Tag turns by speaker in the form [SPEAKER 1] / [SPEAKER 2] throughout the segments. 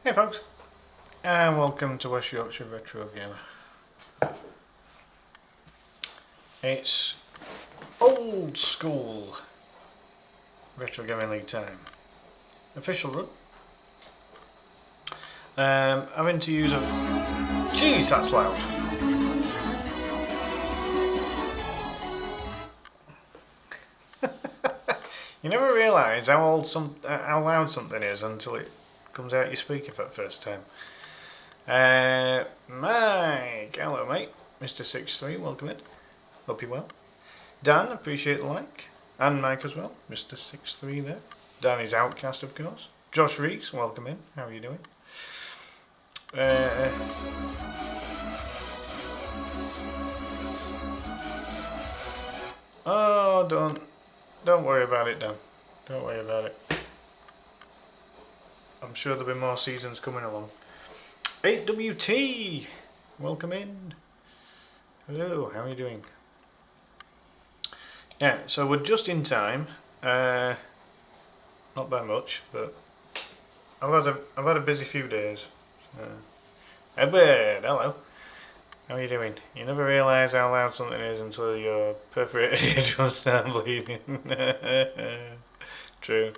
[SPEAKER 1] Hey folks, and welcome to West Yorkshire Retro Gamer. It's Old School Retro Gaming League time. Official run. Having to use a... Jeez, that's loud. You never realise how loud something is until it comes out your speaker for the first time. Mike, hello mate. Mr. 63, welcome in. Hope you're well. Dan, appreciate the like. And Mike as well. Mr. 63 there. Dan is Outcast, of course. Josh Reeks, welcome in. How are you doing? Oh, don't worry about it, Dan. Don't worry about it. I'm sure there'll be more seasons coming along. 8WT, welcome in. Hello, how are you doing? Yeah, so we're just in time. Not by much, but I've had a busy few days. Edward, hello. How are you doing? You never realise how loud something is until your perforated eardrums start bleeding. True.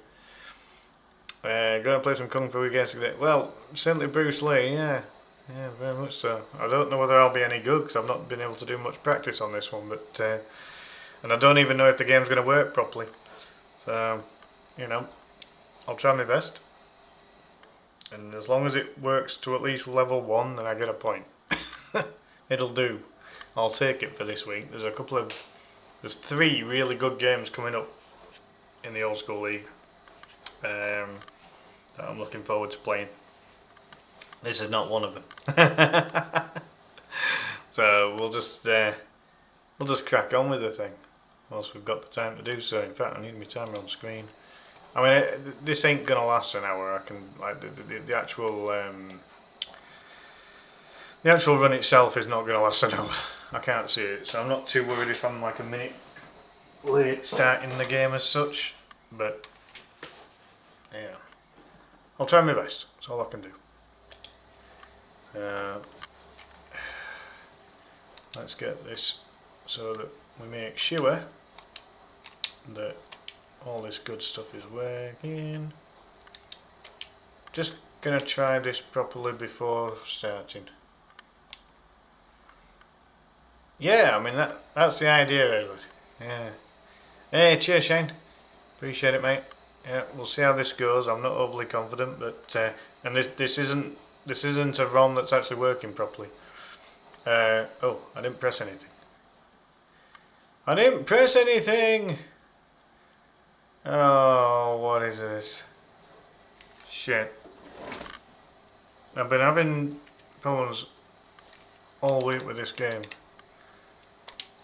[SPEAKER 1] Going to play some Kung Fu against it. Well, certainly Bruce Lee, yeah. Yeah, very much so. I don't know whether I'll be any good because I've not been able to do much practice on this one, but and I don't even know if the game's going to work properly. So, you know, I'll try my best. And as long as it works to at least level 1, then I get a point. It'll do. I'll take it for this week. There's 3 really good games coming up in the Old School League that I'm looking forward to playing. This is not one of them. So we'll just crack on with the thing whilst we've got the time to do so. In fact, I need my timer on screen. I mean, this ain't gonna last an hour. I can like the actual run itself is not gonna last an hour. I can't see it, so I'm not too worried if I'm like a minute late starting the game as such. But yeah, I'll try my best. That's all I can do. Let's get this so that we make sure that all this good stuff is working. Just gonna try this properly before starting. Yeah, I mean that's the idea, Edward. Yeah. Hey, cheers, Shane. Appreciate it, mate. Yeah, we'll see how this goes. I'm not overly confident, but and this isn't a ROM that's actually working properly. Oh, I didn't press anything. I didn't press anything! Oh, what is this? Shit. I've been having problems all week with this game.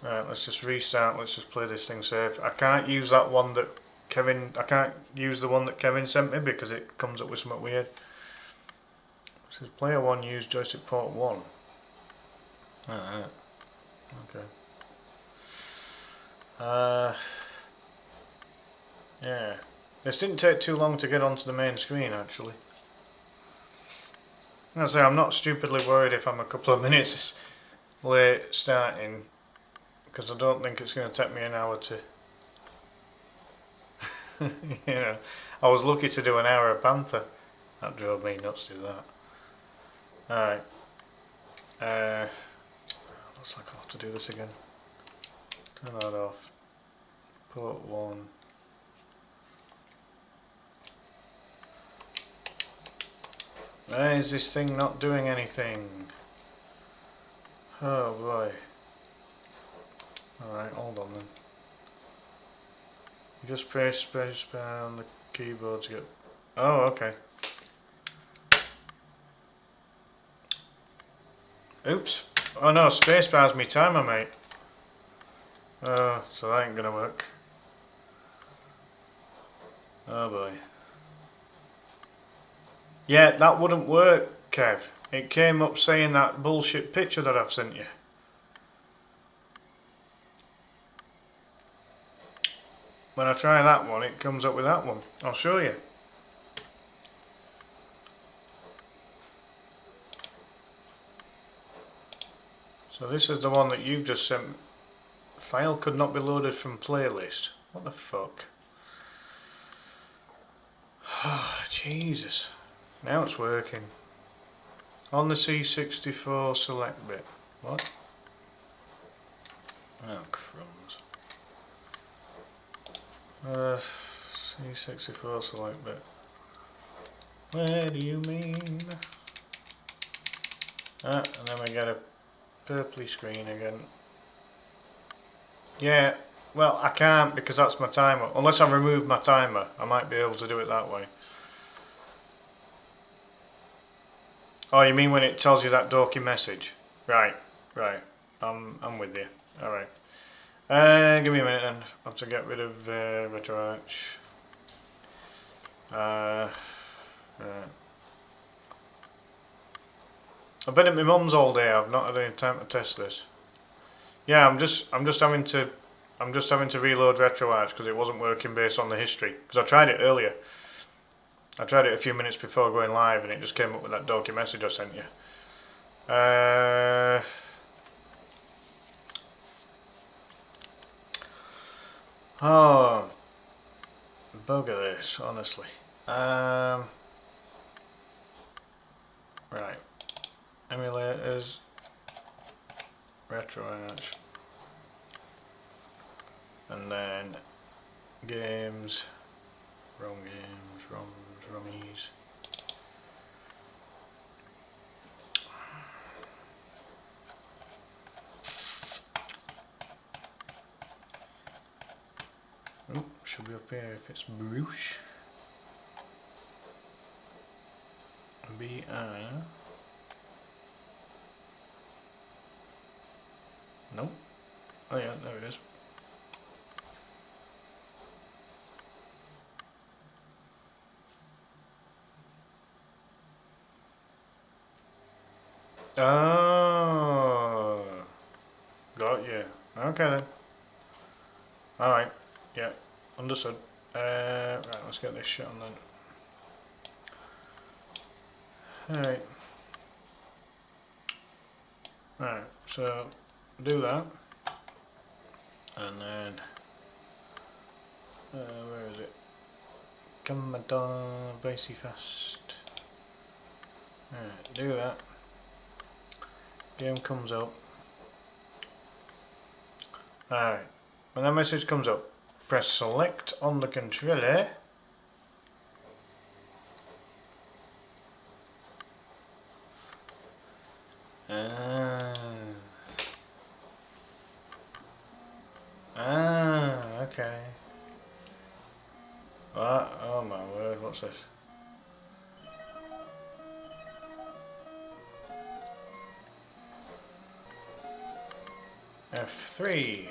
[SPEAKER 1] Right, let's just restart, let's just play this thing safe. I can't use that one that I can't use the one that Kevin sent me because it comes up with something weird. It says player 1 use joystick port 1. Alright. Okay. Yeah. This didn't take too long to get onto the main screen actually. I'm not stupidly worried if I'm a couple of minutes late starting, because I don't think it's going to take me an hour to you know, I was lucky to do an hour of Panther. That drove me nuts to do that. Alright. Looks like I'll have to do this again. Turn that off. Port 1. Why is this thing not doing anything? Oh boy. Alright, hold on then. You just press spacebar on the keyboard to get... Oh, okay. Oops. Oh no, spacebar's me timer, mate. Oh, so that ain't gonna work. Oh boy. Yeah, that wouldn't work, Kev. It came up saying that bullshit picture that I've sent you. When I try that one, it comes up with that one. I'll show you. So this is the one that you've just sent me. File could not be loaded from playlist. What the fuck? Jesus. Now it's working. On the C64 select bit. What? Oh, crumbs. C64 select bit. Where do you mean? Ah, and then we get a purpley screen again. Yeah, well I can't because that's my timer. Unless I remove my timer, I might be able to do it that way. Oh, you mean when it tells you that dorky message? Right, right. I'm with you. Alright. Give me a minute then. I have to get rid of RetroArch. Right. I've been at my mum's all day. I've not had any time to test this. Yeah, I'm just having to reload RetroArch because it wasn't working based on the history. Because I tried it earlier. I tried it a few minutes before going live and it just came up with that dorky message I sent you. Oh, bugger this, honestly. Right. Emulators. RetroArch. And then games. ROM games, ROMs, ROMies. Oh, should be up here if it's Bruce. BR. Nope. Oh yeah, there it is. Oh, got you. Okay then. Alright, yeah, understood. Right, let's get this shit on then. Alright. Alright, so do that. And then, where is it? Commodore Basic Fast. Alright, do that. Game comes up. Alright, when that message comes up, press select on the controller. Okay. What? Oh my word, what's this? F3.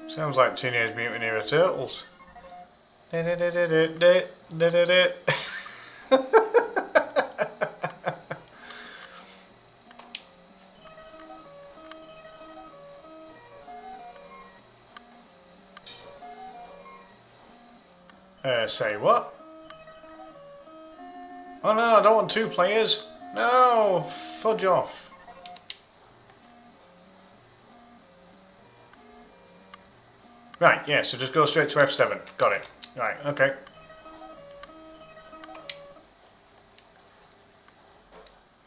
[SPEAKER 1] Sounds like Teenage Mutant Ninja Turtles. Say what? Oh no, I don't want 2 players. No, fudge off. Right, yeah, so just go straight to F7. Got it. Right, okay.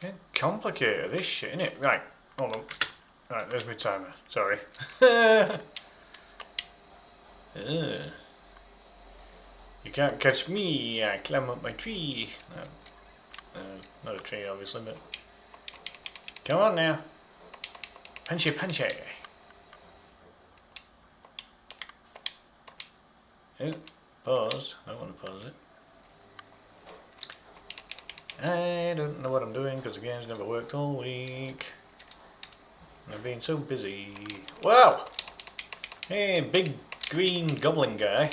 [SPEAKER 1] It's complicated, this shit, isn't it? Right, hold on. Right, there's my timer. Sorry. You can't catch me, I climb up my tree. Not a tree, obviously, but... Come on now. Punchy, punchy. Oh, pause. I don't want to pause it. I don't know what I'm doing because the game's never worked all week. I've been so busy. Wow! Hey, big green goblin guy.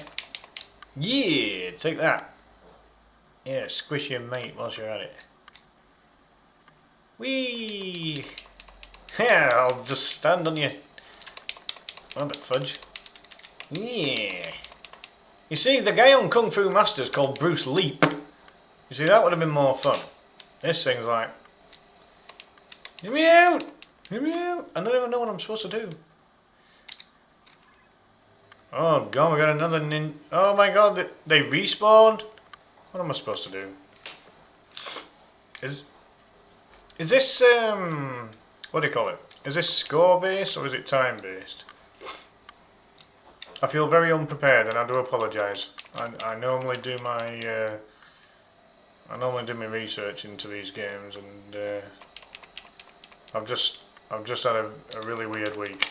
[SPEAKER 1] Yeah, take that. Yeah, squish your mate whilst you're at it. Whee! Yeah, I'll just stand on you. What the fudge? Yeah. You see, the guy on Kung Fu Masters called Bruce Leap. You see, that would have been more fun. This thing's like, get me out! Get me out! I don't even know what I'm supposed to do. Oh god, we got another oh my god, they respawned? What am I supposed to do? Is this, what do you call it? Is this score based or is it time based? I feel very unprepared and I do apologise. I normally do my research into these games, and I've just had a really weird week.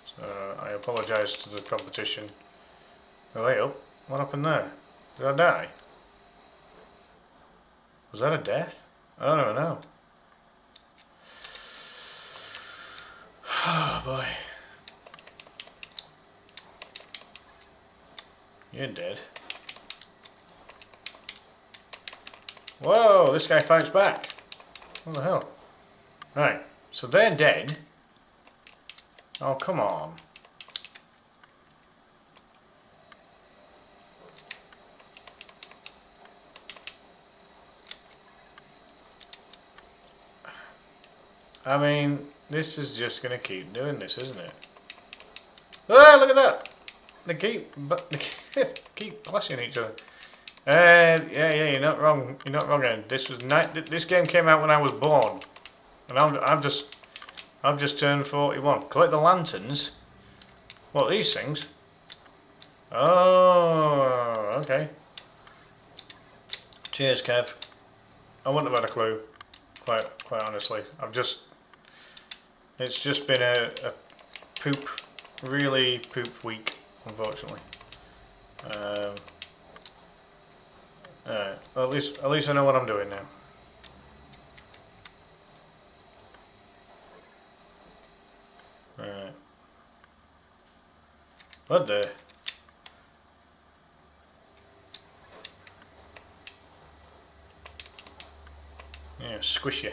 [SPEAKER 1] So I apologise to the competition. Are they up? What happened there? Did I die? Was that a death? I don't even know. Oh boy. You're dead. Whoa, this guy fights back. What the hell? Right, so they're dead. Oh, come on. I mean, this is just going to keep doing this, isn't it? Ah, look at that! They keep clashing each other. Yeah, you're not wrong. You're not wrong. This game came out when I was born, and I've just turned 41. Collect the lanterns. What, these things? Oh, okay. Cheers, Kev. I wouldn't have had a clue. Quite honestly, it's just been a really poop week, unfortunately. Alright, well, at least I know what I'm doing now. Alright. What the? Yeah, squish you.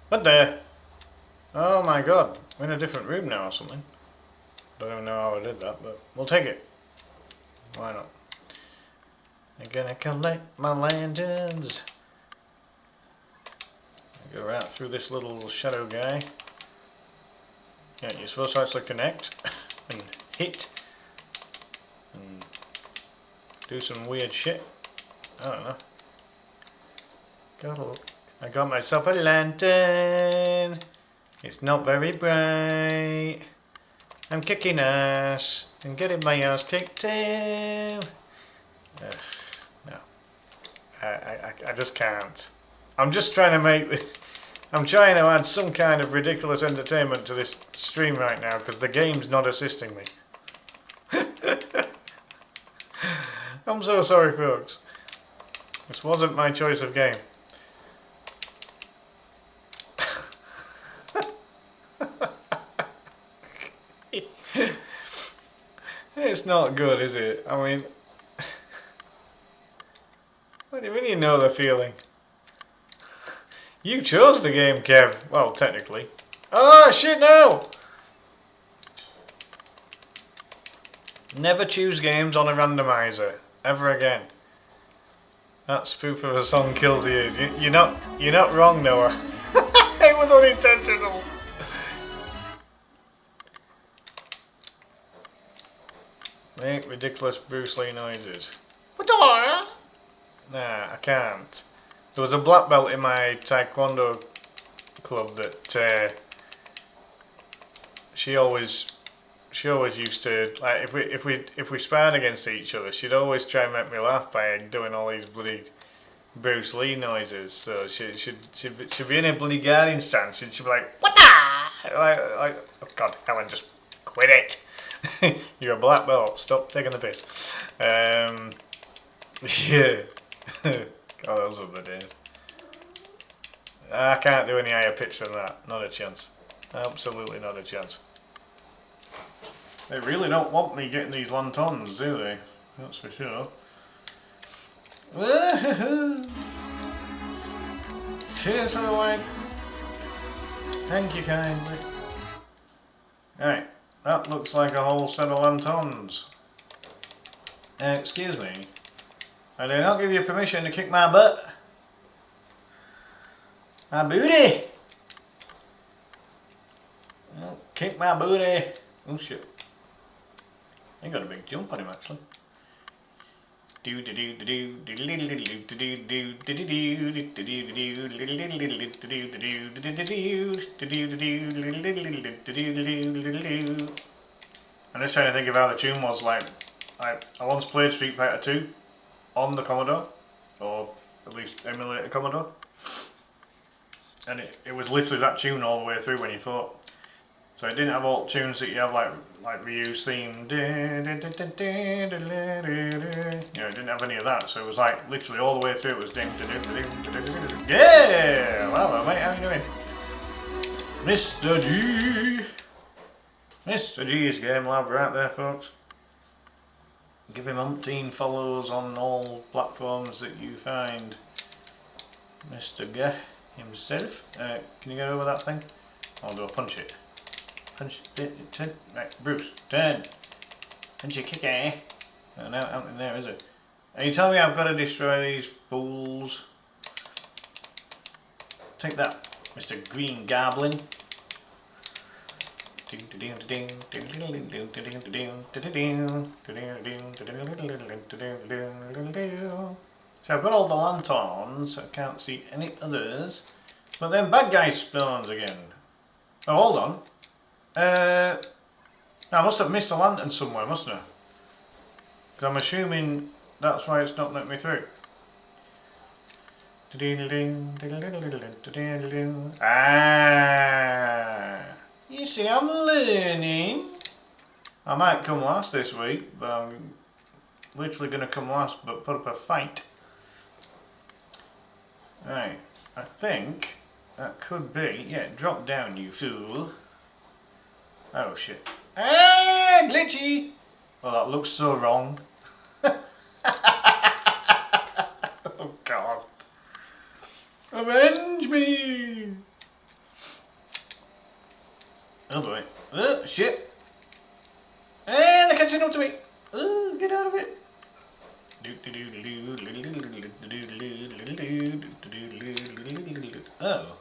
[SPEAKER 1] What the? Oh my god, we're in a different room now or something. Don't even know how I did that, but we'll take it. Why not? I'm gonna collect my lanterns. Go right through this little shadow guy. Yeah, you're supposed to actually connect and hit and do some weird shit. I don't know. I got myself a lantern. It's not very bright. I'm kicking ass and getting my ass kicked too. No, I just can't. I'm just trying to I'm trying to add some kind of ridiculous entertainment to this stream right now because the game's not assisting me. I'm so sorry, folks. This wasn't my choice of game. It's not good, is it? I mean, when you know the feeling. You chose the game, Kev. Well, technically. Oh, shit, no! Never choose games on a randomizer. Ever again. That spoof of a song kills the ears. You're not wrong, Noah. It was unintentional. Make ridiculous Bruce Lee noises. Nah, I can't. There was a black belt in my taekwondo club that she always used to, like, if we sparred against each other, she'd always try and make me laugh by doing all these bloody Bruce Lee noises. So she'd be in a bloody guarding stance and she'd be like, what the? Like, oh god, Helen, just quit it. You're a black belt. Stop taking the piss. Yeah. God, those were the days. I can't do any higher pitch than that. Not a chance. Absolutely not a chance. They really don't want me getting these lanterns, do they? That's for sure. Cheers for the like. Thank you kindly. Right, that looks like a whole set of lanterns. Excuse me. I did not give you permission to kick my butt. My booty! Oh, kick my booty! Oh shit. I got a big jump on him actually. I'm just trying to think of how the tune was like. I once played Street Fighter 2 on the Commodore, or at least emulated Commodore, and it was literally that tune all the way through when you fought. So it didn't have all tunes that you have like Ryu's theme. Yeah, it didn't have any of that. So it was like literally all the way through. It was ding, yeah. Well, hello, mate. How you doing, Mr. G? Mr. G's Game Lab right there, folks. Give him umpteen follows on all platforms that you find. Mr. G himself. Can you get over that thing? I'll do a punch it. Punch it. Right, Bruce, turn. Punch it, kick it. Oh, no, nothing there, is it? Are you telling me I've got to destroy these fools? Take that, Mr. Green Goblin. So I've got all the lanterns, I can't see any others. But then bad guy spawns again. Oh, hold on. I must have missed a lantern somewhere, mustn't I? Because I'm assuming that's why it's not letting me through. Ah! You see, I'm learning. I might come last this week, but I'm literally going to come last but put up a fight. Right, I think that could be. Yeah, drop down, you fool. Oh shit. Ah, glitchy! Well, that looks so wrong. Oh god. Avenge me! Oh boy. Oh, shit. Hey, they're catching up to me. Oh, get out of it. Oh.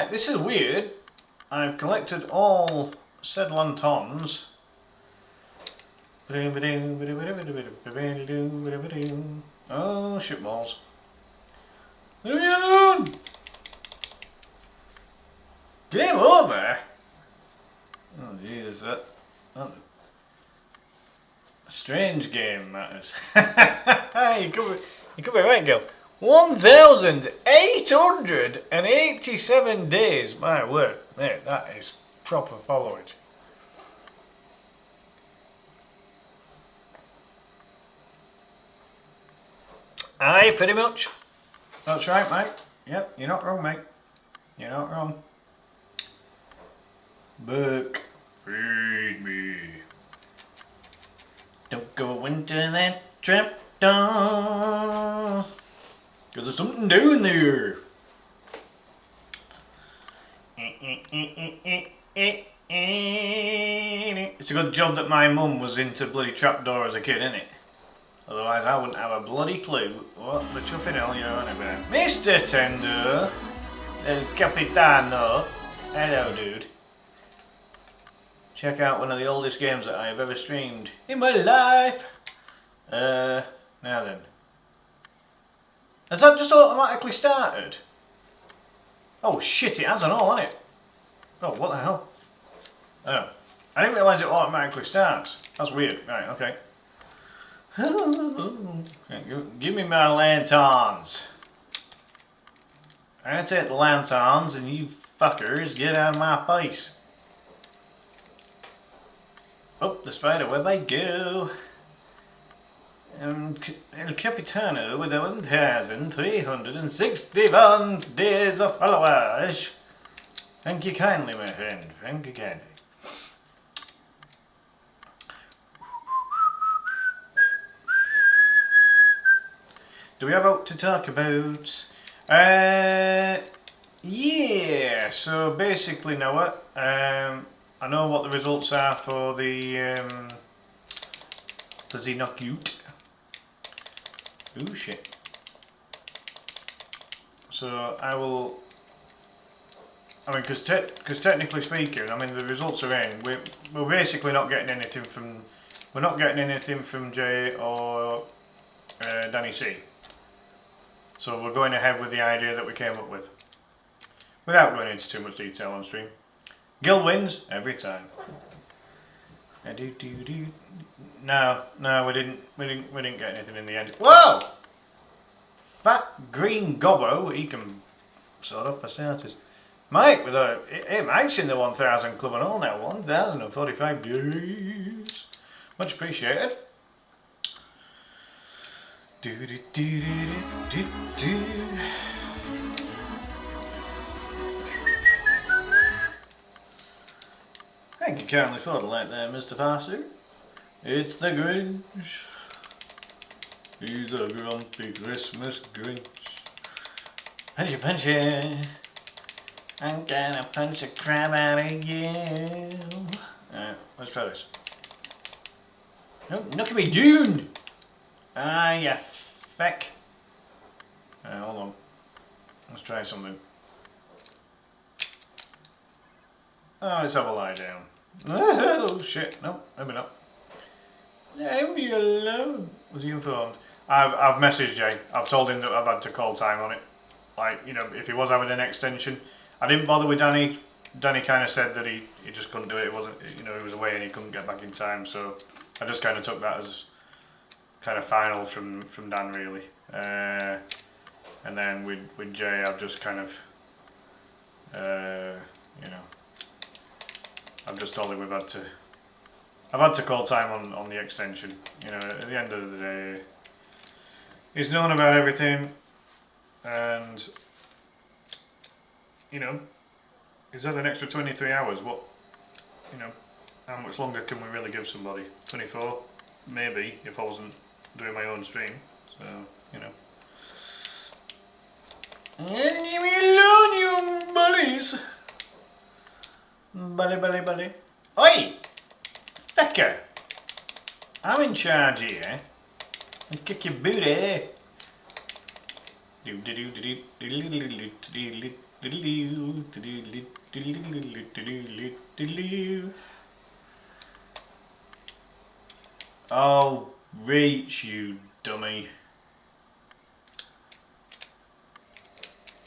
[SPEAKER 1] This is weird. I've collected all said lanterns. Oh, shitballs. Leave me alone! Game over? Oh Jesus, that's a strange game that is. you could be right, Gil. 1,887 days, my word. Mate, that is proper followage. Aye, pretty much. That's right, mate. Yep, you're not wrong, mate. You're not wrong. Book, feed me. Don't go into that trap door, 'cause there's something down there. It's a good job that my mum was into bloody trapdoor as a kid, isn't it? Otherwise I wouldn't have a bloody clue what the chuffing hell you're on about. Mr. Tender, El Capitano, hello dude. Check out one of the oldest games that I have ever streamed in my life. Now then. Has that just automatically started? Oh shit, it hasn't all, hasn't it? Oh, what the hell? Oh, I didn't realise it automatically starts. That's weird. Right, okay. Give me my lanterns. I take the lanterns and you fuckers get out of my face. Up the spider web I go. El Capitano with 1,361 days of followers. Thank you kindly, my friend. Thank you kindly. Do we have out to talk about? Yeah. So basically, Noah. I know what the results are for the Xenocute. Ooh shit. So I will. I mean, because technically speaking, I mean the results are in. We're basically not getting anything from. We're not getting anything from Jay or Danny C. So we're going ahead with the idea that we came up with, without going into too much detail on stream. Gil wins every time. No, we didn't get anything in the end. Whoa! Fat green gobbo, he can sort of for starters. Mike with a Mike's in the 1000 club and all now. 1045 views. Much appreciated. Thank you kindly for the light there, Mr. Farsu. It's the Grinch. He's a grumpy Christmas Grinch. Punchy punchy. I'm gonna punch the crap out of you. Alright, let's try this. No, not gonna be June! Ah, you feck. Hold on. Let's try something. Oh, let's have a lie down. Oh shit, no, maybe not. Leave me alone. Was he informed? I've messaged Jay. I've told him that I've had to call time on it. Like, you know, if he was having an extension. I didn't bother with Danny. Danny kind of said that he just couldn't do it. It wasn't, you know, he was away and he couldn't get back in time. So I just kind of took that as kind of final from Dan really. And then with Jay, I've just kind of, you know, I've just told him I've had to call time on the extension. You know, at the end of the day, he's known about everything, and you know, he's had an extra 23 hours. What, you know, how much longer can we really give somebody? 24, maybe, if I wasn't doing my own stream. So, you know. Leave me alone, you bullies! Bully. Oi! Fecker! I'm in charge here. And kick your booty. Oh, reach, you dummy.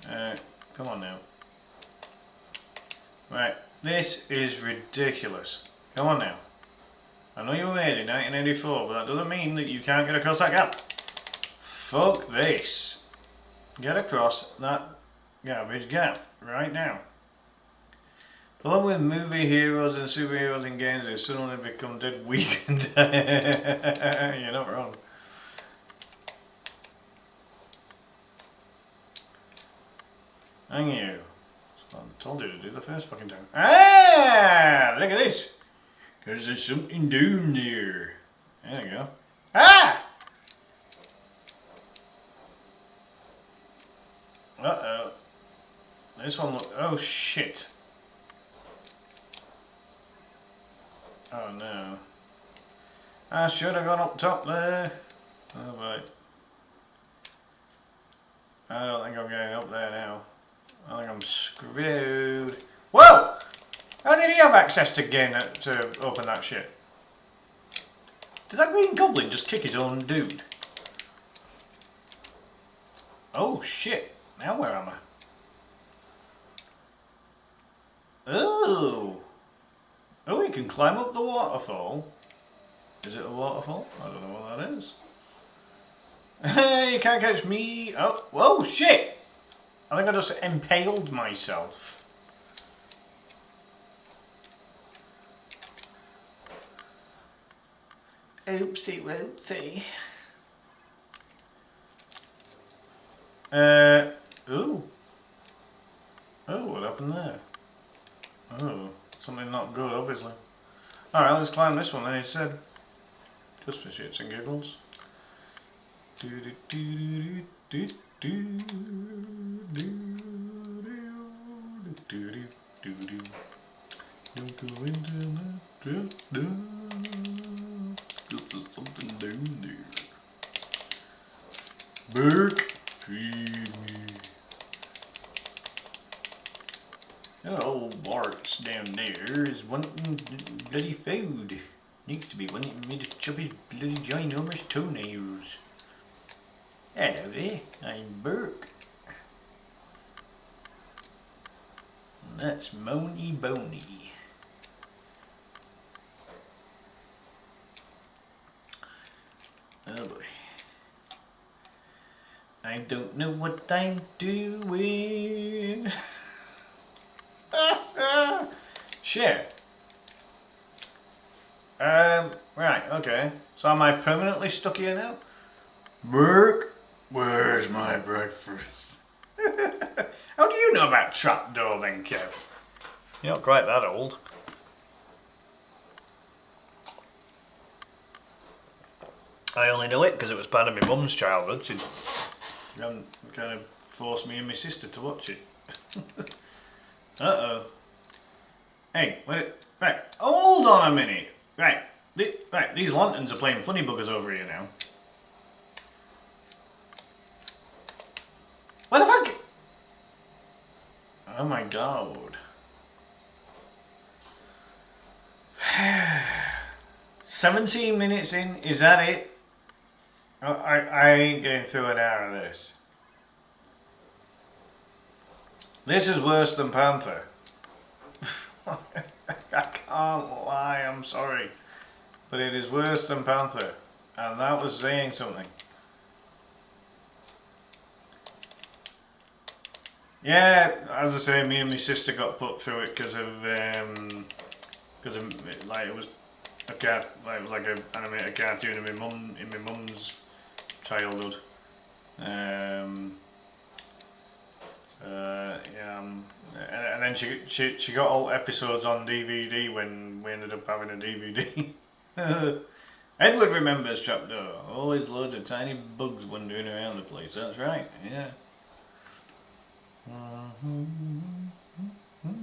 [SPEAKER 1] Come on now. Right, this is ridiculous. Come on now. I know you were made in 1984, but that doesn't mean that you can't get across that gap. Fuck this. Get across that garbage gap right now. The problem with movie heroes and superheroes in games is suddenly become dead weak and you're not wrong. Thank you. That's what I told you to do the first fucking time. Ah! Look at this! Because there's something down there. There we go. Ah! Uh-oh. This one look. Oh shit. Oh no. I should have gone up top there. Oh boy. I don't think I'm getting up there now. I think I'm screwed. Whoa! How did he have access to to open that shit? Did that green goblin just kick his own dude? Oh shit. Now where am I? Oh! Oh, he can climb up the waterfall. Is it a waterfall? I don't know what that is. Hey, you can't catch me. Oh, whoa, shit! I think I just impaled myself. Oopsie whoopsie. Ooh. Oh, what happened there? Oh, something not good, obviously. Alright, let's climb this one then instead. Just for shits and giggles. Don't go into that. There's something down there. Burk, feed me. Oh, Bart's down there is wanting bloody food. Needs to be wanting me to chop his bloody ginormous toenails. Hello there, I'm Burke. And that's Mony Boney. Oh boy. I don't know what I'm doing. Shit. Right, okay. So am I permanently stuck here now? Burke, where's my breakfast? How do you know about trapdoor then, Kev? You're not quite that old. I only know it because it was part of my mum's childhood. She kind of forced me and my sister to watch it. Uh-oh. Hey, wait, right, hold on a minute. Right, these lanterns are playing funny buggers over here now. What the fuck? Oh my god. 17 minutes in, is that it? I ain't getting through an hour of this. This is worse than Panther. I can't lie, I'm sorry. But it is worse than Panther. And that was saying something. Yeah, as I say, me and my sister got put through it because of like it was a cat, like it was like an animated cartoon in my mum's childhood. Yeah, and then she got all episodes on DVD when we ended up having a DVD. Edward remembers Trapdoor. Always loads of tiny bugs wandering around the place. That's right. Yeah.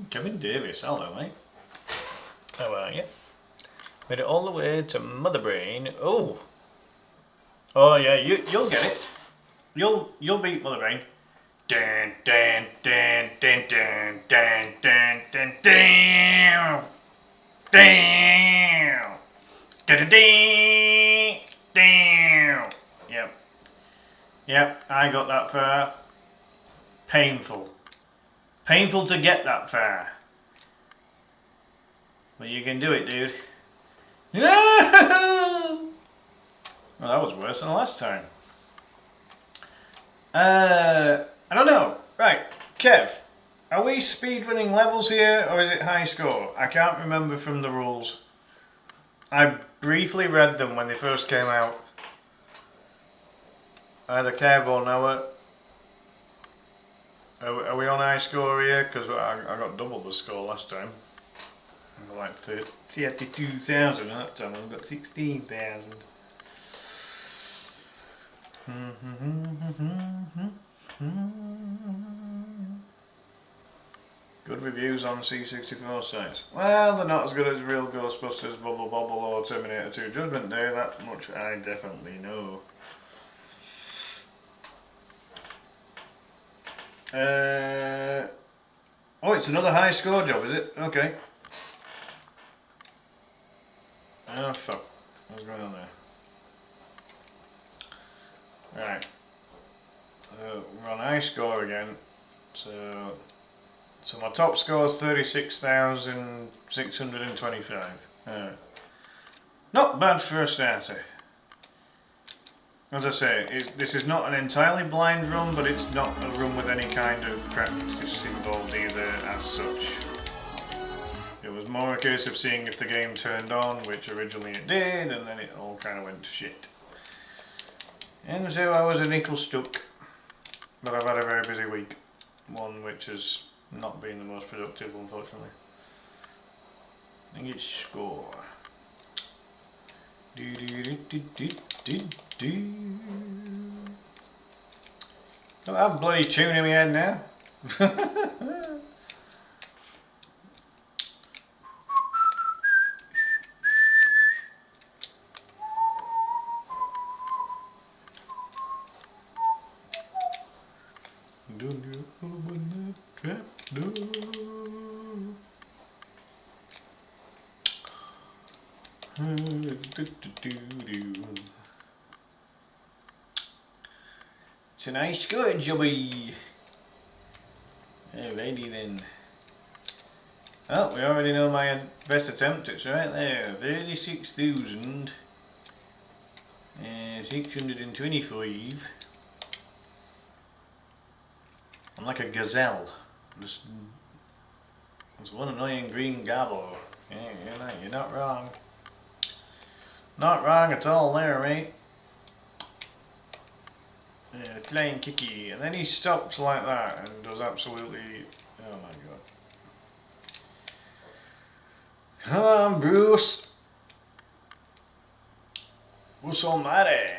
[SPEAKER 1] Kevin Davis, hello mate. How are you? Made it all the way to Mother Brain. Oh yeah, you'll get it. You'll beat Mother Brain. Dan dan dan dan dan dan dan dan damn damn da damn. Yep, I got that far. Painful to get that far. But you can do it, dude. Well, that was worse than the last time. I don't know. Right, Kev, are we speedrunning levels here or is it high score? I can't remember from the rules. I briefly read them when they first came out. Either Kev or Noah. Are we on high score here? Because I got double the score last time. I got like 32,000 that time. I've got 16,000. Good reviews on C64 sites. Well, they're not as good as real Ghostbusters, Bubble Bobble or Terminator 2 Judgment Day, that much I definitely know. Oh, it's another high score job, is it? Okay. Oh fuck, what's going on there? Right. We're on high score again. So my top score is 36,625. Not bad for a starter. As I say, this is not an entirely blind run, but it's not a run with any kind of practice involved either as such. It was more a case of seeing if the game turned on, which originally it did, and then it all kind of went to shit. And so I was an equal stuck. But I've had a very busy week. One which has not been the most productive, unfortunately. I think it's score. Don't have a bloody tune in my head now. Don't you open that trap door? It's a nice score, Jobby. Alrighty then. Oh, we already know my best attempt. It's right there. 36,625. I'm like a gazelle. Just there's one annoying green gobble. Yeah, you're not wrong. Not wrong at all there, mate. Flying kicky, and then he stops like that and does absolutely. Oh my god! Come on, Bruce. Bruce Almighty.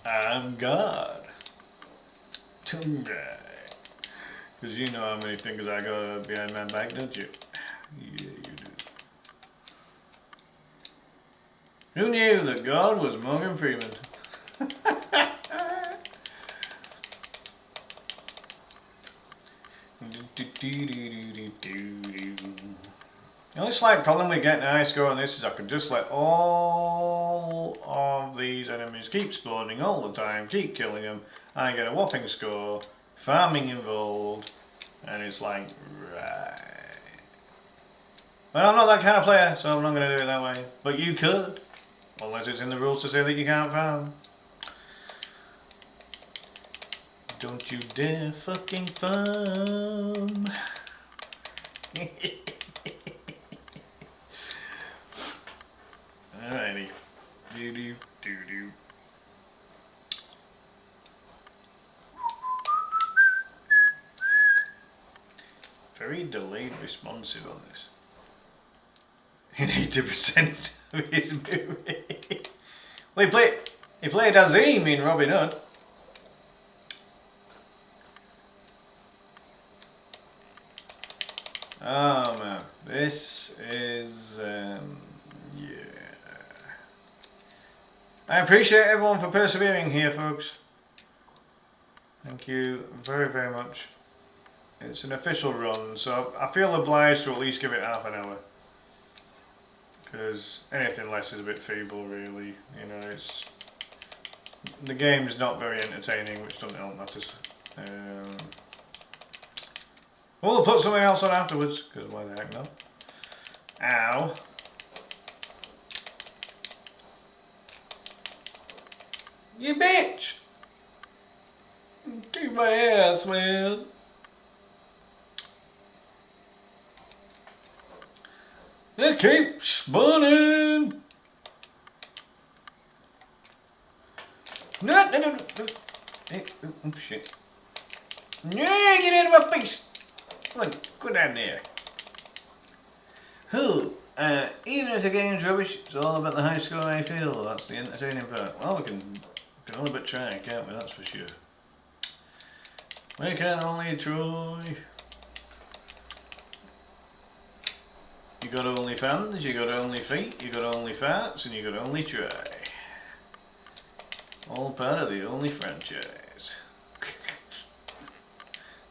[SPEAKER 1] I'm God. Because you know how many fingers I got behind my back, don't you? Yeah, you do. Who knew that God was Morgan Freeman? The only slight problem with getting a high score on this is I could just let all of these enemies keep spawning all the time, keep killing them, I get a whopping score, farming involved, and it's like, right. But I'm not that kind of player, so I'm not going to do it that way. But you could, unless it's in the rules to say that you can't farm. Don't you dare fucking farm. Alrighty. Doo-doo. Very delayed responsive on this. In 80% of his movie. Well, he played Azim in Robin Hood. Oh man, this is yeah. I appreciate everyone for persevering here, folks. Thank you very, very much. It's an official run, so I feel obliged to at least give it half an hour. Because anything less is a bit feeble, really. You know, the game's not very entertaining, which doesn't help matters. We'll put something else on afterwards, because why the heck not? Ow. You bitch! Kick my ass, man. It keeps spawning. No. Hey, oh, shit. No, get out of my face. Come on, go down there. Who? Even if the game's rubbish, it's all about the high score I feel. That's the entertaining part. Well, we can only but try, can't we? That's for sure. We can only try. You got only fans, you got only feet, you got only farts, and you got only try. All part of the only franchise.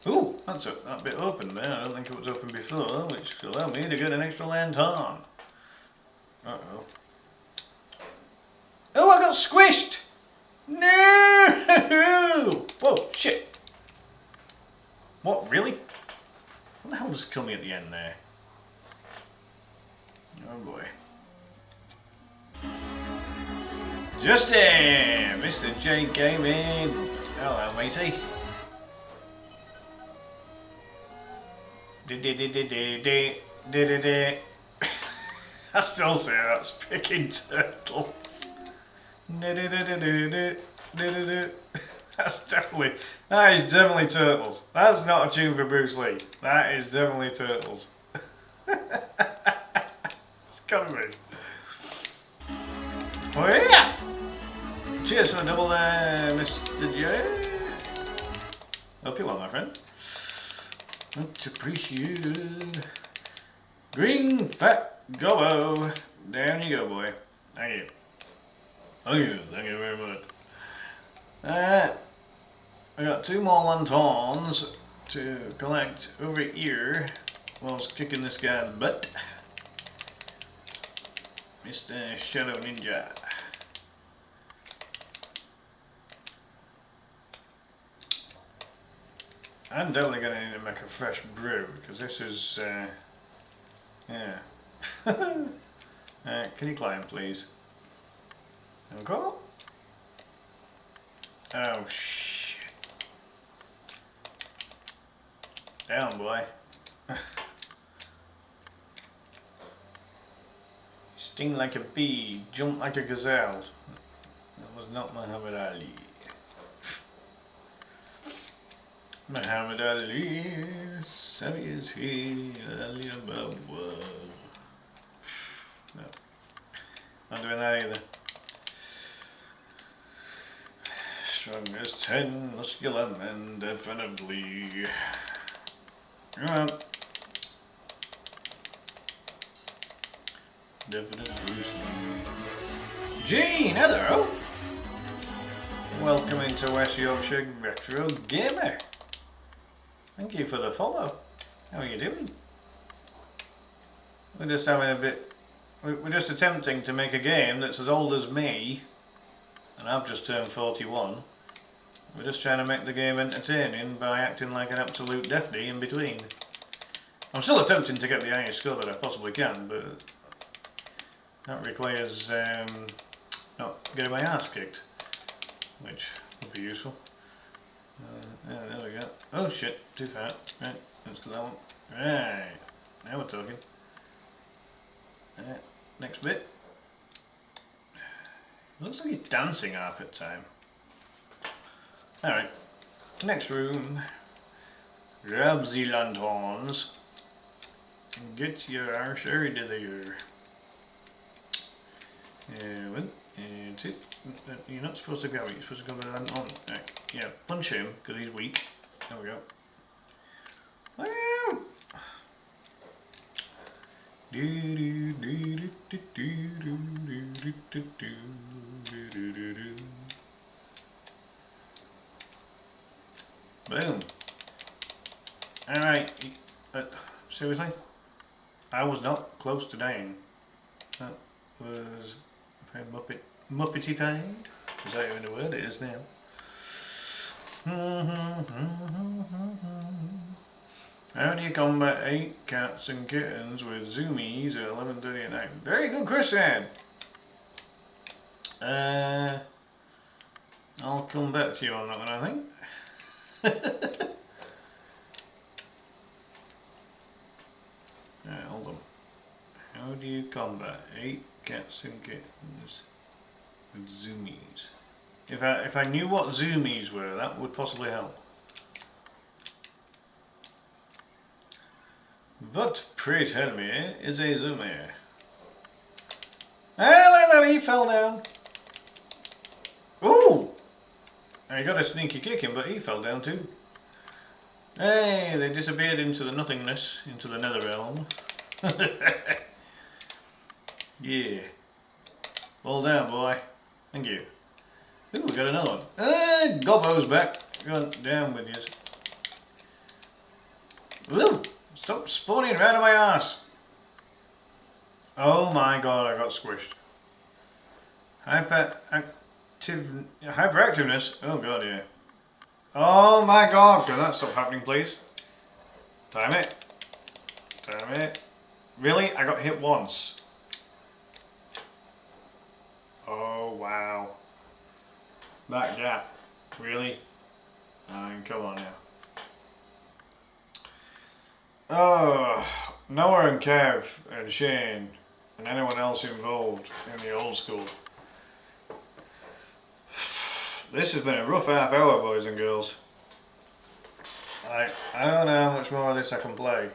[SPEAKER 1] Ooh, that's that bit open there. I don't think it was open before, which allowed me to get an extra lantern. Uh-oh. Oh, I got squished! No! Whoa, shit. What, really? What the hell just killed me at the end there? Oh boy. Justin! Mr. J Gaming! Hello, matey. I still say that's picking turtles. That is definitely turtles. That's not a tune for Bruce Lee. That is definitely turtles. It's gotta be. Oh yeah! Cheers for the double there, Mr. J. Hope you well, my friend. Much appreciated. Green fat gobbo. Down you go, boy. Thank you. Thank you very much. I got 2 more lanterns to collect over here whilst kicking this guy's butt. Mr. Shadow Ninja. I'm definitely going to need to make a fresh brew because this is, yeah. Can you climb, please? Okay. Oh, shit. Down, boy. Sting like a bee, jump like a gazelle. That was not Muhammad Ali. Muhammad Ali, savvy is he, Ali above world. No, not doing that either. Strong as 10, muscular men, definitely. Come on. Definitely. Gene, hello! Welcome into West Yorkshire Retro Gamer. Thank you for the follow. How are you doing? We're just having a bit... We're just attempting to make a game that's as old as me. And I've just turned 41. We're just trying to make the game entertaining by acting like an absolute deafney in between. I'm still attempting to get the highest score that I possibly can, but... that requires not getting my ass kicked. Which would be useful. Yeah, there we go. Oh shit, too far. Right, let's do that one. Right, now we're talking. Next bit. Looks like he's dancing half the time. Alright, next room. Grab the lanterns. And get your arse out of there. One, and two. You're not supposed to go, you're supposed to go with the lantern. Right. Yeah, punch him, because he's weak. There we go. Wow! Boom. Alright, seriously? I was not close to dying. That was very Muppetified? Is that even a word? It is now. How do you combat 8 cats and kittens with zoomies at 11:30 at night? Very good question! I'll come back to you on that one, I think. Right, hold on. How do you combat 8 cats and kittens with zoomies? If I knew what zoomies were, that would possibly help. But pray tell me, is a zoomie? Ah, he fell down. Ooh! I got a sneaky kick him, but he fell down too. Hey, they disappeared into the nothingness, into the nether realm. Yeah. Fall down, boy. Thank you. Ooh, we got another one. Gobbo's back. Going down with you. Ooh! Stop spawning right out of my ass. Oh my god, I got squished. Hyperactiveness? Oh god, yeah. Oh my god, can that stop happening, please? Time it. Time it. Really? I got hit once. Oh wow. That gap. Really? I mean, come on now. Oh, Noah and Kev and Shane and anyone else involved in the old school. This has been a rough half hour, boys and girls. I don't know how much more of this I can play.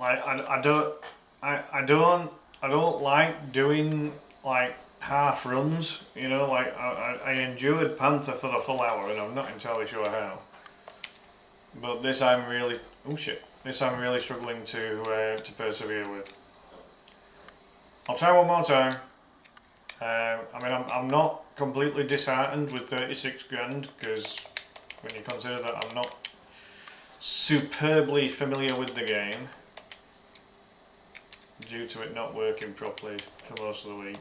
[SPEAKER 1] I don't like doing like half runs, you know, like I endured Panther for the full hour and I'm not entirely sure how. But this I'm really, oh shit, this I'm really struggling to persevere with. I'll try one more time I mean, I'm not completely disheartened with 36 grand, because when you consider that I'm not superbly familiar with the game due to it not working properly for most of the week.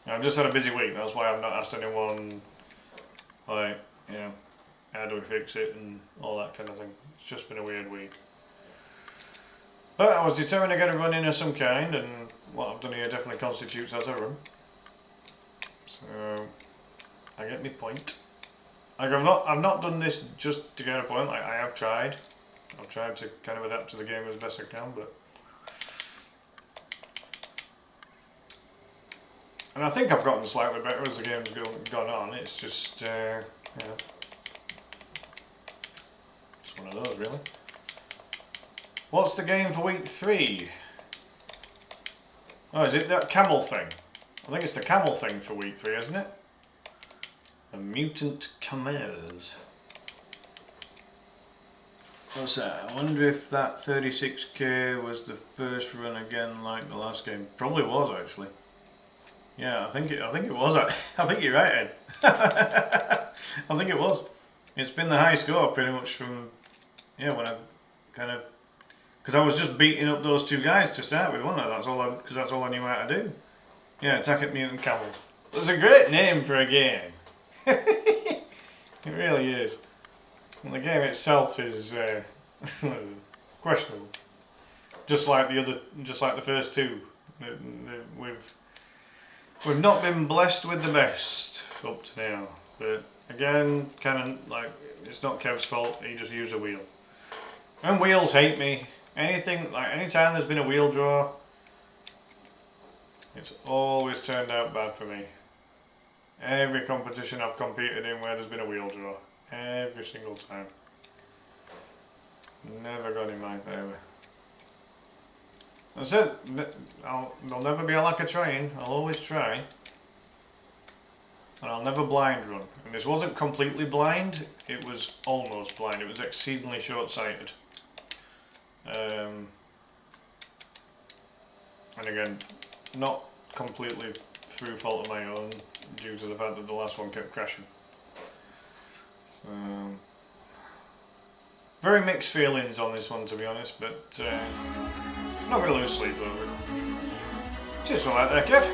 [SPEAKER 1] I've just had a busy week, that's why I've not asked anyone, like, you know, how do we fix it and all that kind of thing. It's just been a weird week. But I was determined to get a run in of some kind, and what I've done here definitely constitutes as a run. So I get my point. Like I've not done this just to get a point. Like I have tried. I've tried to kind of adapt to the game as best I can, but and I think I've gotten slightly better as the game's gone on. It's just yeah, it's one of those really. What's the game for week 3? Oh, is it that camel thing? I think it's the camel thing for week 3, isn't it? The mutant camels. What's that? I wonder if that 36k was the first run again like the last game. Probably was actually. Yeah, I think it was. I think you're right, Ed. I think it was. It's been the high score pretty much from, yeah, when I kind of, because I was just beating up those 2 guys to start with, wasn't I? Because that's all I knew how to do. Yeah, attack at mutant camels. It's a great name for a game. It really is. And the game itself is questionable. Just like the first 2. We've not been blessed with the best up to now. But again, kind of like it's not Kev's fault. He just used a wheel. And wheels hate me. Anytime there's been a wheel draw, it's always turned out bad for me. Every competition I've competed in where there's been a wheel draw. Every single time. Never gone in my favour. That's it. There'll never be a lack of trying. I'll always try. And I'll never blind run. And this wasn't completely blind. It was almost blind. It was exceedingly short-sighted. And again, not completely through fault of my own, due to the fact that the last one kept crashing. Very mixed feelings on this one, to be honest, but not going to lose sleep over it. Cheers for that there, Kev.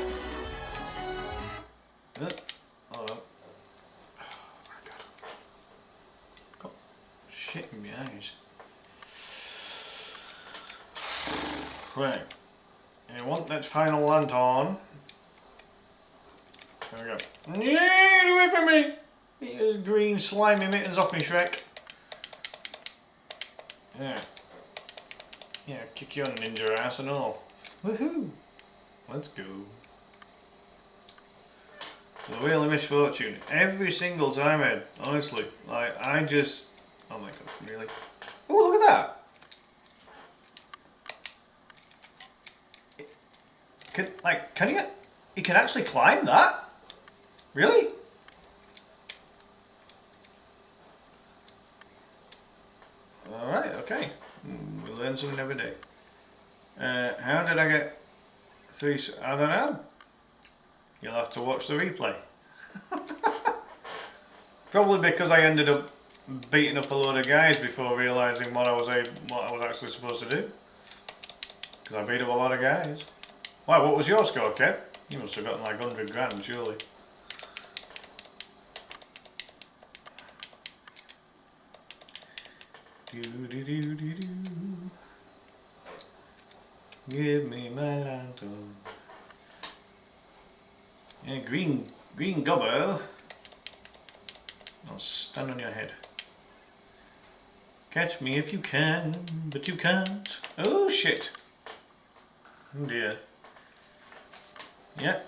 [SPEAKER 1] Oh my god. Got shit in my eyes. Right. I want that final lantern. There we go. Yeah, get away from me! Get those green slimy mittens off me, Shrek. Yeah. Yeah, kick your ninja ass and all. Woohoo! Let's go. The Wheel of Misfortune. Every single time, Ed. Honestly. Like, I just... Oh my god, really? Oh, look at that! Can you... You can actually climb that? Really? Alright, okay. We learn something every day. How did I get 3... I don't know. You'll have to watch the replay. Probably because I ended up beating up a load of guys before realising what I was actually supposed to do. Because I beat up a lot of guys. Why, what was your score, Kev? You must have gotten like 100 grand, surely. Give me my lantern. Yeah, green gobbo. I'll stand on your head. Catch me if you can, but you can't. Oh shit. Oh dear. Yeah.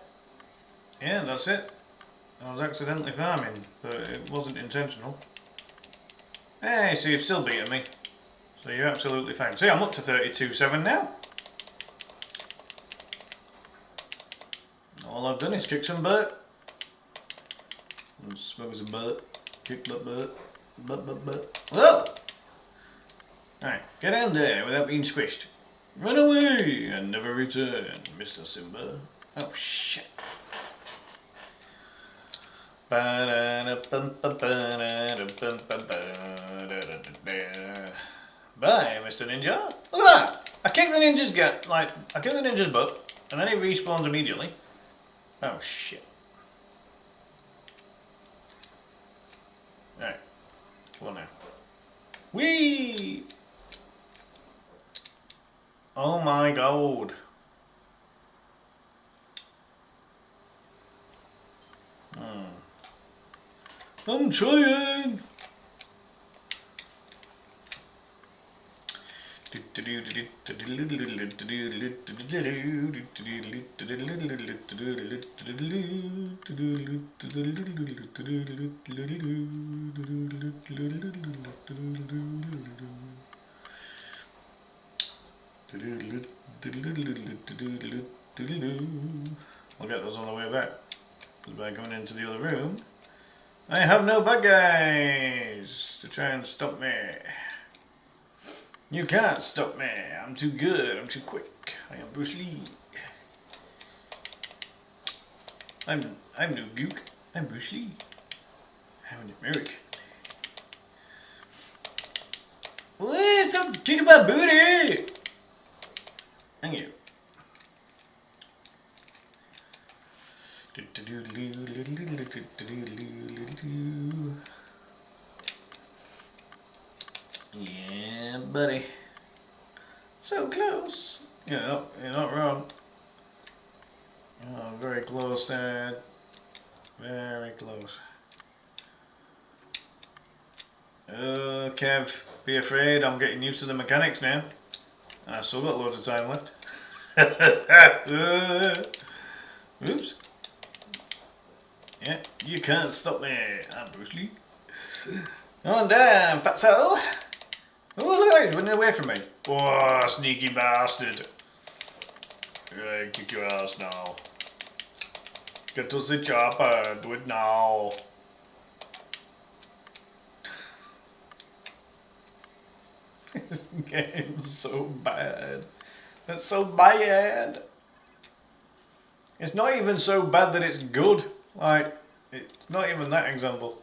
[SPEAKER 1] Yeah, that's it. I was accidentally farming, but it wasn't intentional. Hey, so you've still beaten me. So you're absolutely fine. See, I'm up to 32.7 now. All I've done is kick some butt. And smoke some butt. Kick butt. Butt. Whoa! Alright, get down there without being squished. Run away and never return, Mr. Simba. Oh shit. Bye, Mr. Ninja. Look at that! I kick the ninja's butt, and then he respawns immediately. Oh shit. Alright. Come on now. Whee! Oh my god. I'm trying. I'll get those on the way back. Because by going into the other room, I have no bad guys to try and stop me. You can't stop me. I'm too good. I'm too quick. I am Bruce Lee. I'm no gook. I'm Bruce Lee. I'm an American. Well, stop kicking my booty. Thank you. Yeah, buddy. So close. You're not wrong. Oh, very close, Dad. Very close. Kev, be afraid. I'm getting used to the mechanics now. I still got loads of time left. Oops. Yeah, you can't stop me. I'm Bruce Lee. Come on down, fatso. Oh, look at that, he's running away from me. Oh, sneaky bastard. Right, kick your ass now. Get to the chopper, do it now. This game's so bad. It's so bad. It's not even so bad that it's good. Like, it's not even that example.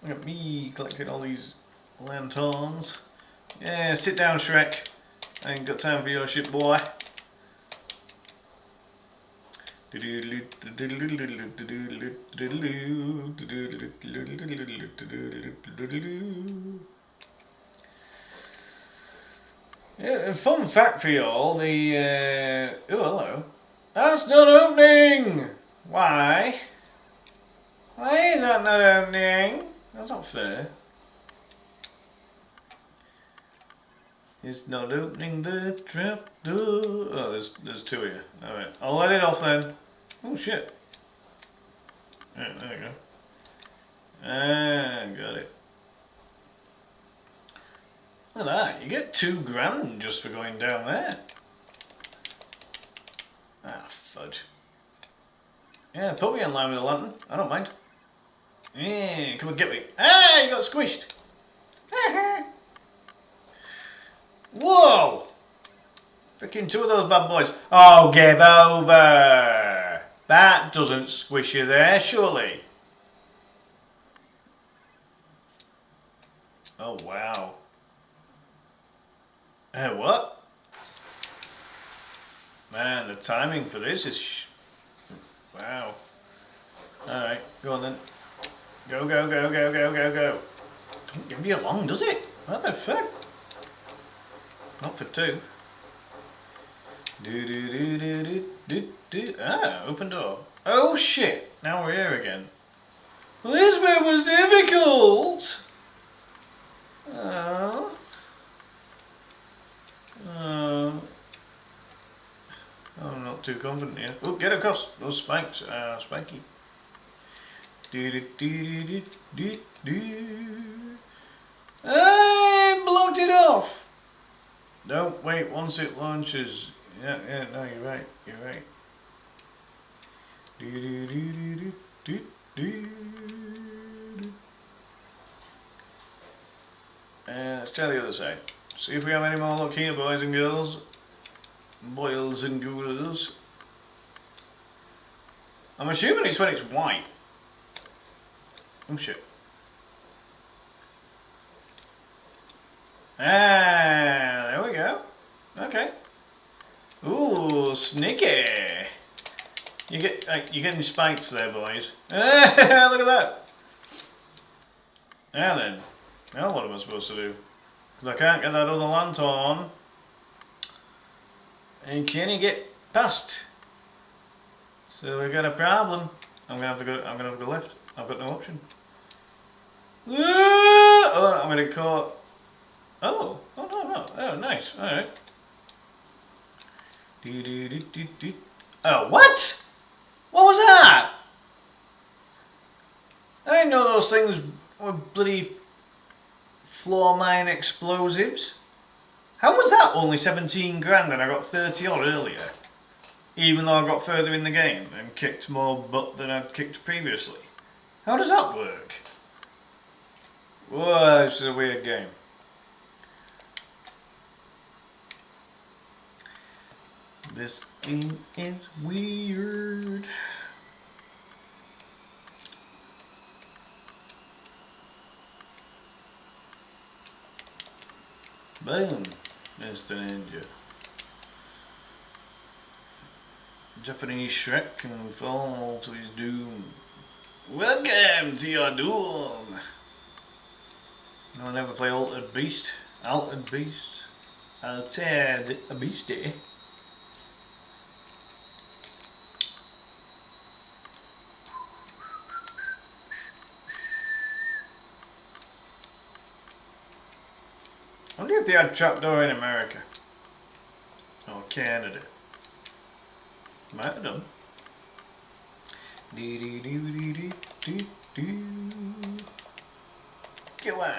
[SPEAKER 1] Look at me collecting all these lanterns. Yeah, sit down, Shrek. I ain't got time for your shit, boy. Yeah, fun fact for y'all, the oh hello. That's not opening! Why? Why is that not opening? That's not fair. It's not opening the trap door. Oh, there's two of you. Alright, I'll let it off then. Oh shit. Right, there we go. Ah, got it. Look at that, you get $2 just for going down there. Ah, fudge. Yeah, put me in line with the lantern. I don't mind. Yeah, come and get me. Ah, you got squished. Whoa! Freaking two of those bad boys. Oh, give over. That doesn't squish you there, surely. Oh, wow. What? Man, the timing for this is... wow. Alright, go on then. Go, go, go, go, go, go, go. Don't give you long, does it? What the fuck? Not for two. Ah, open door. Oh shit! Now we're here again. Well, this bit was difficult! Oh. I'm not too confident here. Oh, get across! Those spikes are spiky. I blocked it off! Don't wait once it launches. Yeah, no, you're right. You're right. Let's try the other side. See if we have any more luck here, boys and girls. Boils and ghouls. I'm assuming it's when it's white. Oh shit. Ah, there we go. Okay. Ooh, sneaky. You're getting spikes there, boys. Look at that. Now then. Now what am I supposed to do? Because I can't get that other lantern. And can you get past? So we got a problem. I'm gonna have to go left. I've got no option. Oh, I'm gonna caught. Oh no. Oh, nice. All right. Oh, what? What was that? I didn't know those things were bloody floor mine explosives. How was that only 17 grand and I got 30 odd earlier? Even though I got further in the game and kicked more butt than I'd kicked previously. How does that work? Whoa, this is a weird game. This game is weird. Boom, Mr. Ninja. Japanese Shrek can fall to his doom. Welcome to your doom. I'll never play Altered Beast. Altered Beast. Altered Beastie. I wonder if they had trapdoor in America. Or Canada. Might have done. Go on,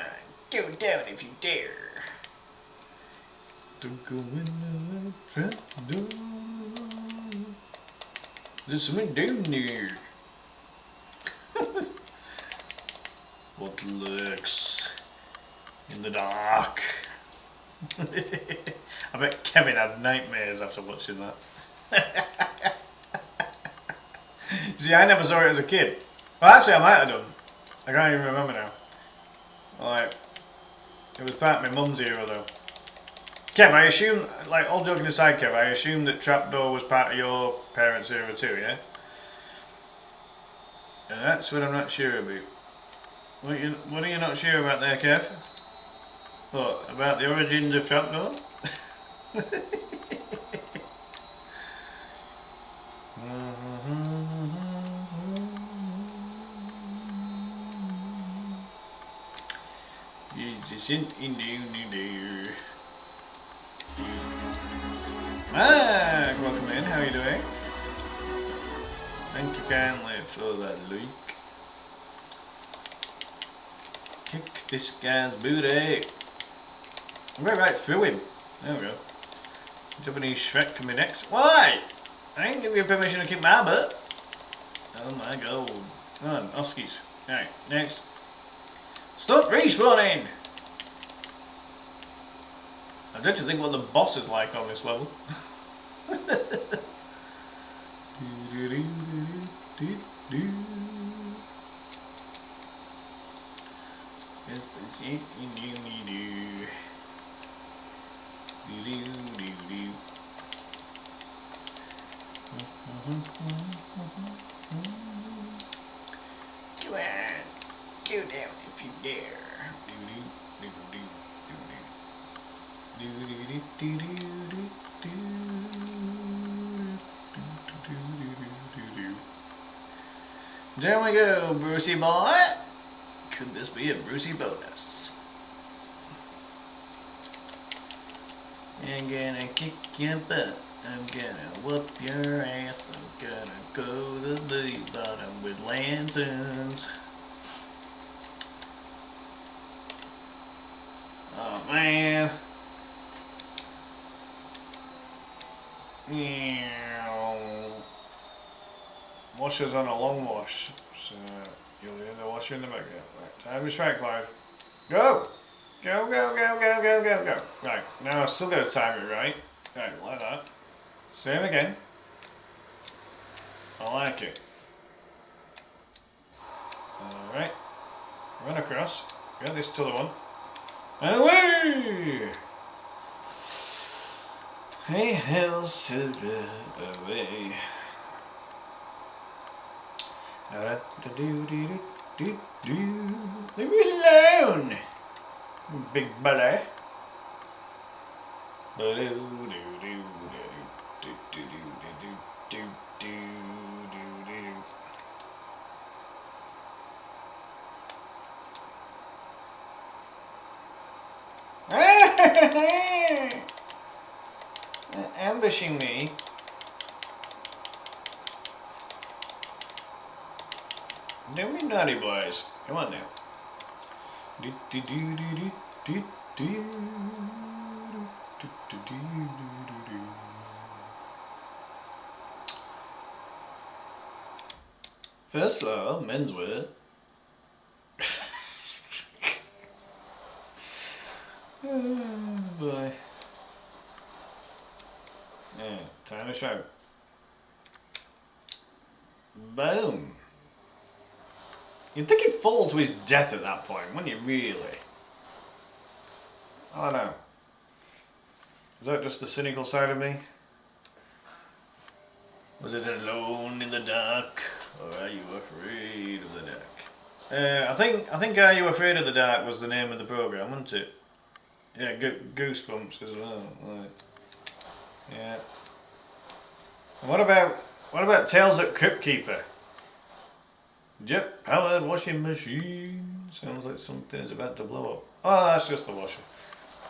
[SPEAKER 1] go down if you dare. Don't go in the trapdoor. There's something down there. What lurks in the dark? I bet Kevin had nightmares after watching that. See, I never saw it as a kid. Well, actually, I might have done. I can't even remember now. Like, it was part of my mum's era though. Kev, I assume, like, all joking aside, Kev, I assume that trapdoor was part of your parents' era too, yeah? And that's what I'm not sure about. What are you not sure about there, Kev? What, about the origins of trapdoor? Mark, welcome in, how are you doing? Thank you kindly for that like. Kick this guy's booty. I'm going right through him. There we go. Japanese Shrek can be next. Why? I didn't give you permission to kick my butt. Oh my god. Come on, Oskies. Alright, next. Stop respawning! I dread to think what the boss is like on this level. Come on, go down if you dare. There we go, Brucey boy. Could this be a Brucey bonus? I'm gonna kick your butt. I'm gonna whoop your ass. I'm gonna go to the bottom with lanterns. Oh man. Washers on a long wash, so you'll leave the washer in the bucket. Right, time to strike live. Go! Go, go, go, go, go, go, go. Right, now I still got to time it right. Right, like that. Same again. I like it. Alright. Run across. Get this to the one. And away! Hey, hell, silver away. Leave me alone, big belly. Ambushing me. Don't be naughty, boys. Come on now. First floor, menswear. Oh boy. Yeah, time to show. Boom. You'd think he'd fall to his death at that point, wouldn't you, really? I don't know. Is that just the cynical side of me? Was it alone in the dark, or are you afraid of the dark? I think Are You Afraid of the Dark was the name of the programme, wasn't it? Yeah, Goosebumps as well. Right. Yeah. And what about Tales at Crypt Keeper? Jet powered washing machine. Sounds like something is about to blow up. Oh, that's just the washer.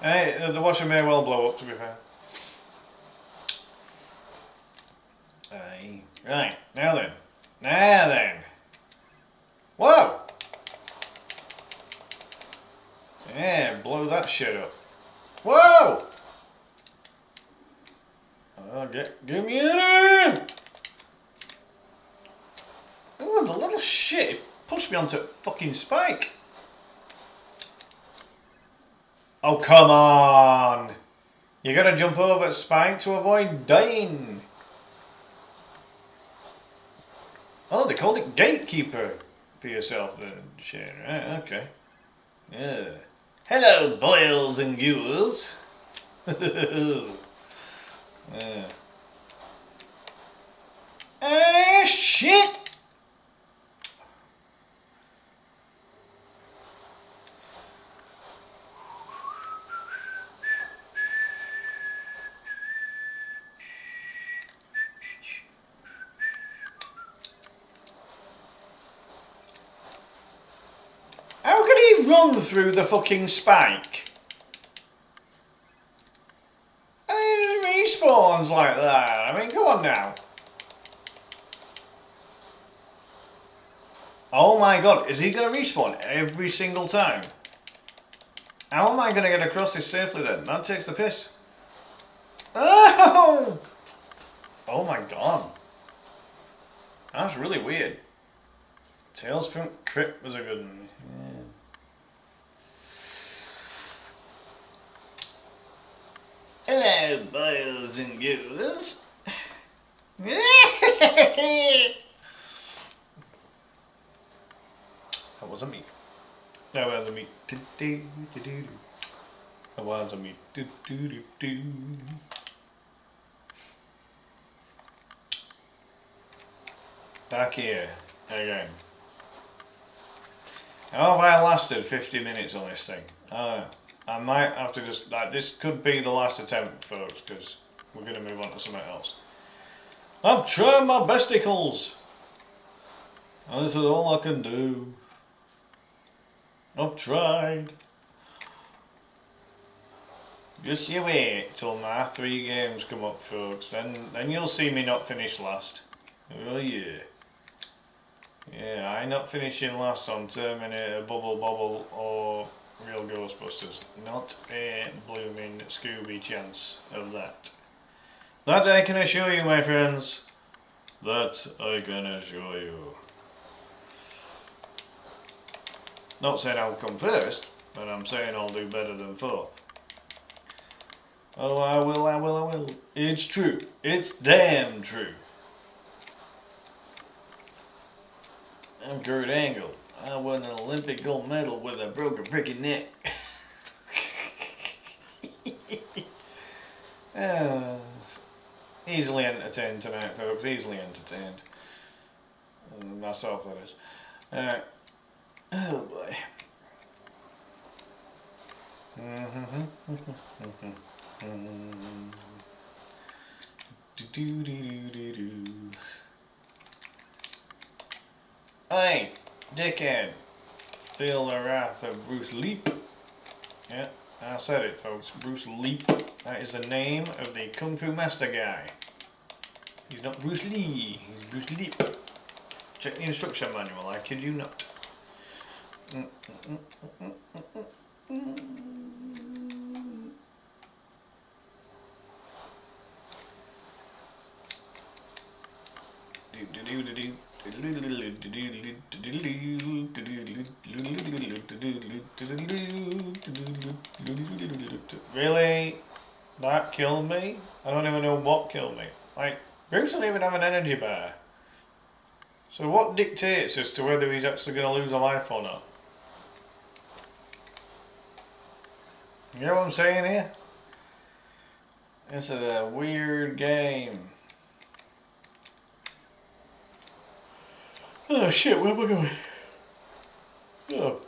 [SPEAKER 1] Hey, the washer may well blow up, to be fair. Aye. Right, now then. Now then. Whoa! Yeah, blow that shit up. Whoa! Oh, give me in here! Oh, the little shit, it pushed me onto a fucking spike. Oh, come on! You gotta jump over a spike to avoid dying. Oh, they called it Gatekeeper for yourself then, Shane. Right, okay. Yeah. Hello, boils and ghouls. Yeah. Shit! How could he run through the fucking spike? And it respawns like that. I mean, come on now. Oh my god, is he going to respawn every single time? How am I going to get across this safely then? That takes the piss. Oh! Oh my god. That's really weird. Tales from Crypt was a good one. Yeah. Hello, boys and ghouls. That wasn't me. That wasn't me. That wasn't me. Back here again. How have I lasted 50 minutes on this thing? I might have to just, this could be the last attempt, folks, because we're going to move on to something else. I've tried my besticles, and this is all I can do. I've tried. Just you wait till my 3 games come up, folks, then you'll see me not finish last. Oh yeah. Yeah, I ain't not finishing last on Terminator, Bubble Bobble, or Real Ghostbusters. Not a blooming Scooby chance of that. That I can assure you, my friends. That I can assure you. Not saying I'll come first, but I'm saying I'll do better than 4th. Oh, I will. It's true. It's damn true. I'm Kurt Angle. I won an Olympic gold medal with a broken freaking neck. Easily entertained tonight, folks. Easily entertained. Myself, that is. Alright. Oh boy. Hey, dickhead. Feel the wrath of Bruce Leap. Yeah, I said it, folks. Bruce Leap. That is the name of the Kung Fu Master guy. He's not Bruce Lee, he's Bruce Leap. Check the instruction manual, I kid you not. Really? That killed me? I don't even know what killed me. Like, Bruce doesn't even have an energy bar. So what dictates as to whether he's actually going to lose a life or not? You know what I'm saying here? This is a weird game. Oh shit, where am I going? Oh,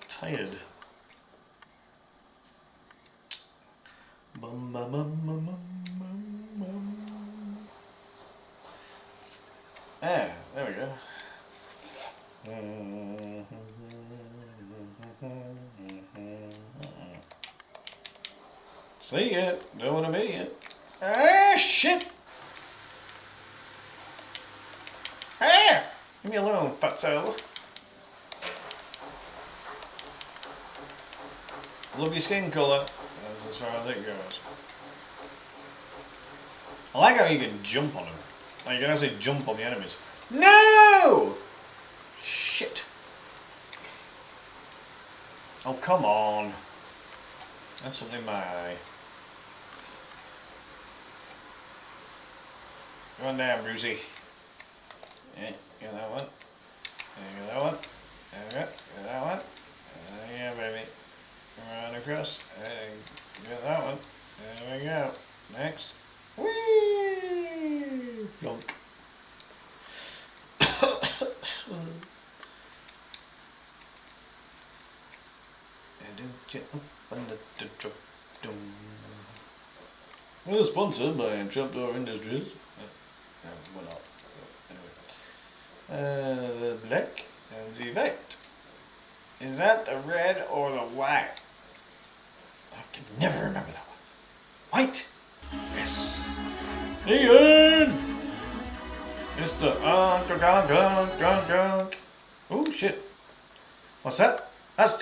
[SPEAKER 1] tired. Bum, bum, bum, bum, bum, bum. Ah, there we go. See ya, don't want to be ya. Ah, shit! Ah! Leave me alone, fatso. Love your skin colour. That's as far as it goes. I like how you can jump on them. Like you can actually jump on the enemies. No! Shit. Oh, come on. That's something in my eye. Run down, Brucey. Yeah, get that one. Get that one. There we go. Get that one. Yeah, baby. Run across. Get that one. There we go. Next. Whee! Yonk. We're sponsored by Trapdoor Industries. We're not. Anyway. The black and the white. Is that the red or the white? I can never remember that one. White! Yes! Ian! Mr. Gunk. Oh shit. What's that? That's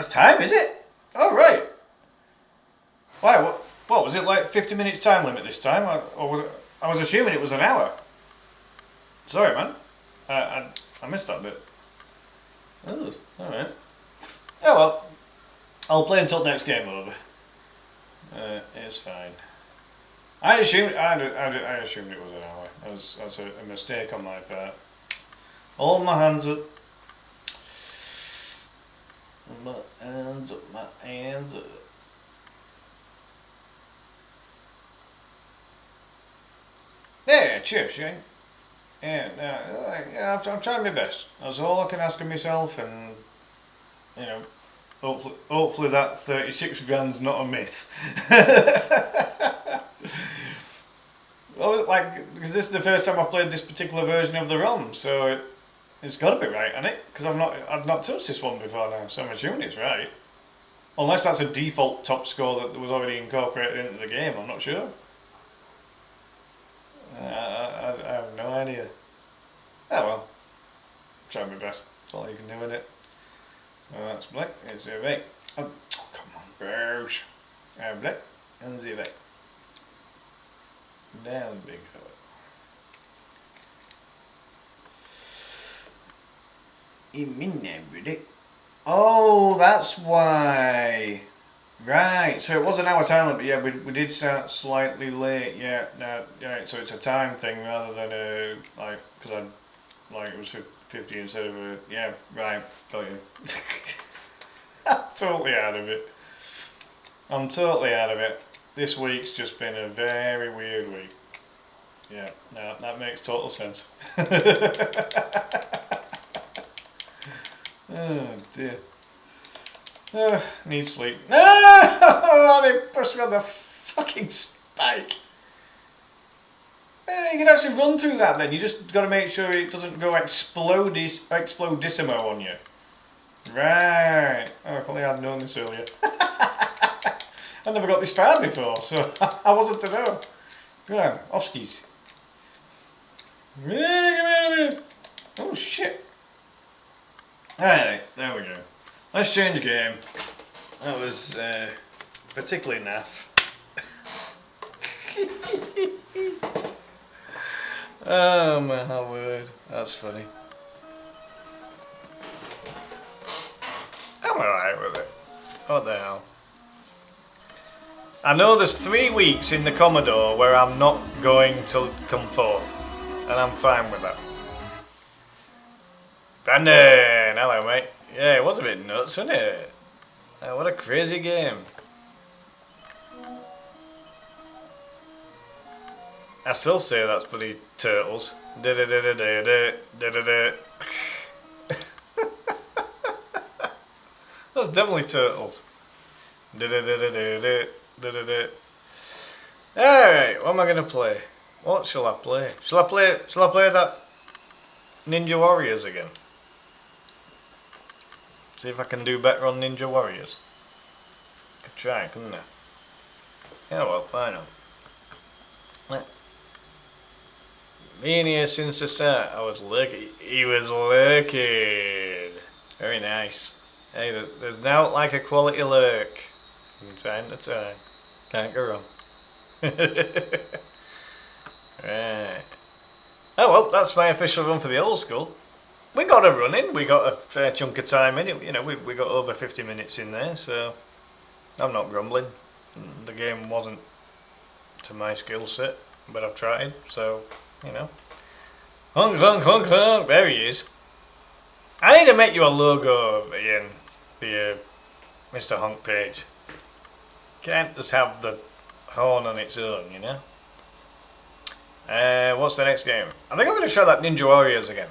[SPEAKER 1] time, is it? Oh right. Why, what was it, like 50 minutes time limit this time? I was assuming it was an hour. Sorry man. I missed that bit. Oh, alright. Oh well. I'll play until next game over. It's fine. I assumed it was an hour. That's a mistake on my part. Hold my hands up. My hands up, my hands up. Yeah, cheers, Shane. Yeah, I'm trying my best. That's all I can ask of myself, and you know, hopefully that 36 grand's not a myth. Well, like, because this is the first time I've played this particular version of the ROM, so it's got to be right, hasn't it? Because I've not touched this one before now, so I'm assuming it's right. Unless that's a default top score that was already incorporated into the game, I'm not sure. I have no idea. Oh well, try my best. That's all you can do with it. So that's black, it's the right. Oh, come on, bros. Black and the right. Down, big fella. Oh, that's why. Right, so it was an hour time limit, but yeah, we did start slightly late. Yeah, no, right. So it's a time thing rather than a like because it was 50 instead of a... Yeah, right, got you. I'm totally out of it. I'm totally out of it. This week's just been a very weird week. Yeah, no, that makes total sense. Oh dear. Need sleep. No! They pushed me on the fucking spike. You can actually run through that then. You just got to make sure it doesn't go explodissimo on you. Right. Oh, if only I'd known this earlier. I never got this far before, so I wasn't to know. Go on, off skis. Oh shit. Alright, there we go. Let's change game. That was particularly naff. Oh my word, that's funny. I'm alright with it. What the hell? I know there's 3 weeks in the Commodore where I'm not going to come forth, and I'm fine with that. Brandon, hello mate. Yeah, it was a bit nuts, wasn't it? What a crazy game. I still say that's bloody Turtles. That's definitely Turtles. Alright, what am I gonna play? What shall I play? Shall I play that Ninja Warriors again? See if I can do better on Ninja Warriors. Could try, couldn't I? Yeah, well, why not? Being here since the start, I was lurking. He was lurking. Very nice. Hey, there's now like a quality lurk. From time to time. Can't go wrong. Right. Oh well, that's my official run for the old school. We got a run in. We got a fair chunk of time in it. You know, we got over 50 minutes in there, so I'm not grumbling. The game wasn't to my skill set, but I've tried, so you know. Honk, honk, honk, honk. There he is. I need to make you a logo, Ian, for your Mr. Honk page. Can't just have the horn on its own, you know. What's the next game? I think I'm going to try that Ninja Warriors again.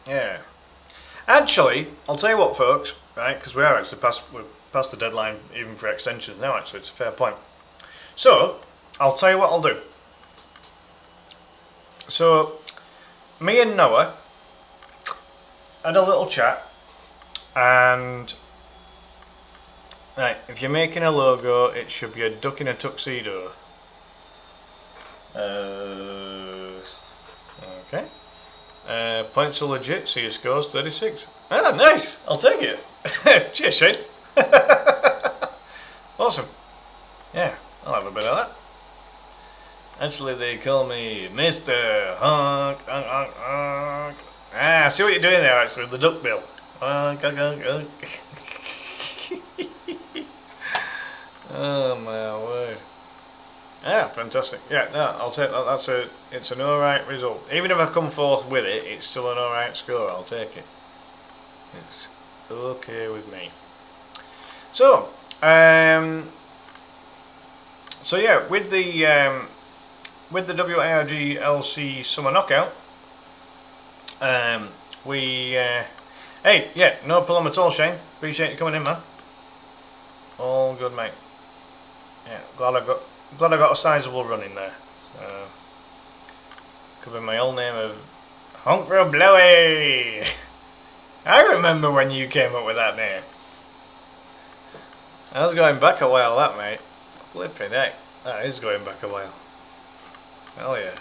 [SPEAKER 1] Yeah. Actually, I'll tell you what, folks, right? Because we're past the deadline even for extensions now. Actually, it's a fair point. So, I'll tell you what I'll do. So, me and Noah had a little chat, and right, if you're making a logo, it should be a duck in a tuxedo. Okay. Points are legit, so your score's 36. Ah, nice! I'll take it. Cheers, Shane. Awesome. Yeah, I'll have a bit of that. Actually, they call me Mr. Honk, honk, honk, honk. Ah, I see what you're doing there, actually, the duck bill. Honk, honk, honk, honk. Oh my word. Yeah, fantastic. Yeah, no, I'll take that. It's an alright result. Even if I come forth with it, it's still an alright score. I'll take it. It's okay with me. So, yeah, with the WARG LC Summer Knockout, hey, yeah, no problem at all, Shane. Appreciate you coming in, man. All good, mate. Yeah, glad I got a sizable run in there. Could be my old name of Honk for a Blowy. I remember when you came up with that name. I was going back a while, that mate. Flipping heck, that is going back a while. Hell yeah.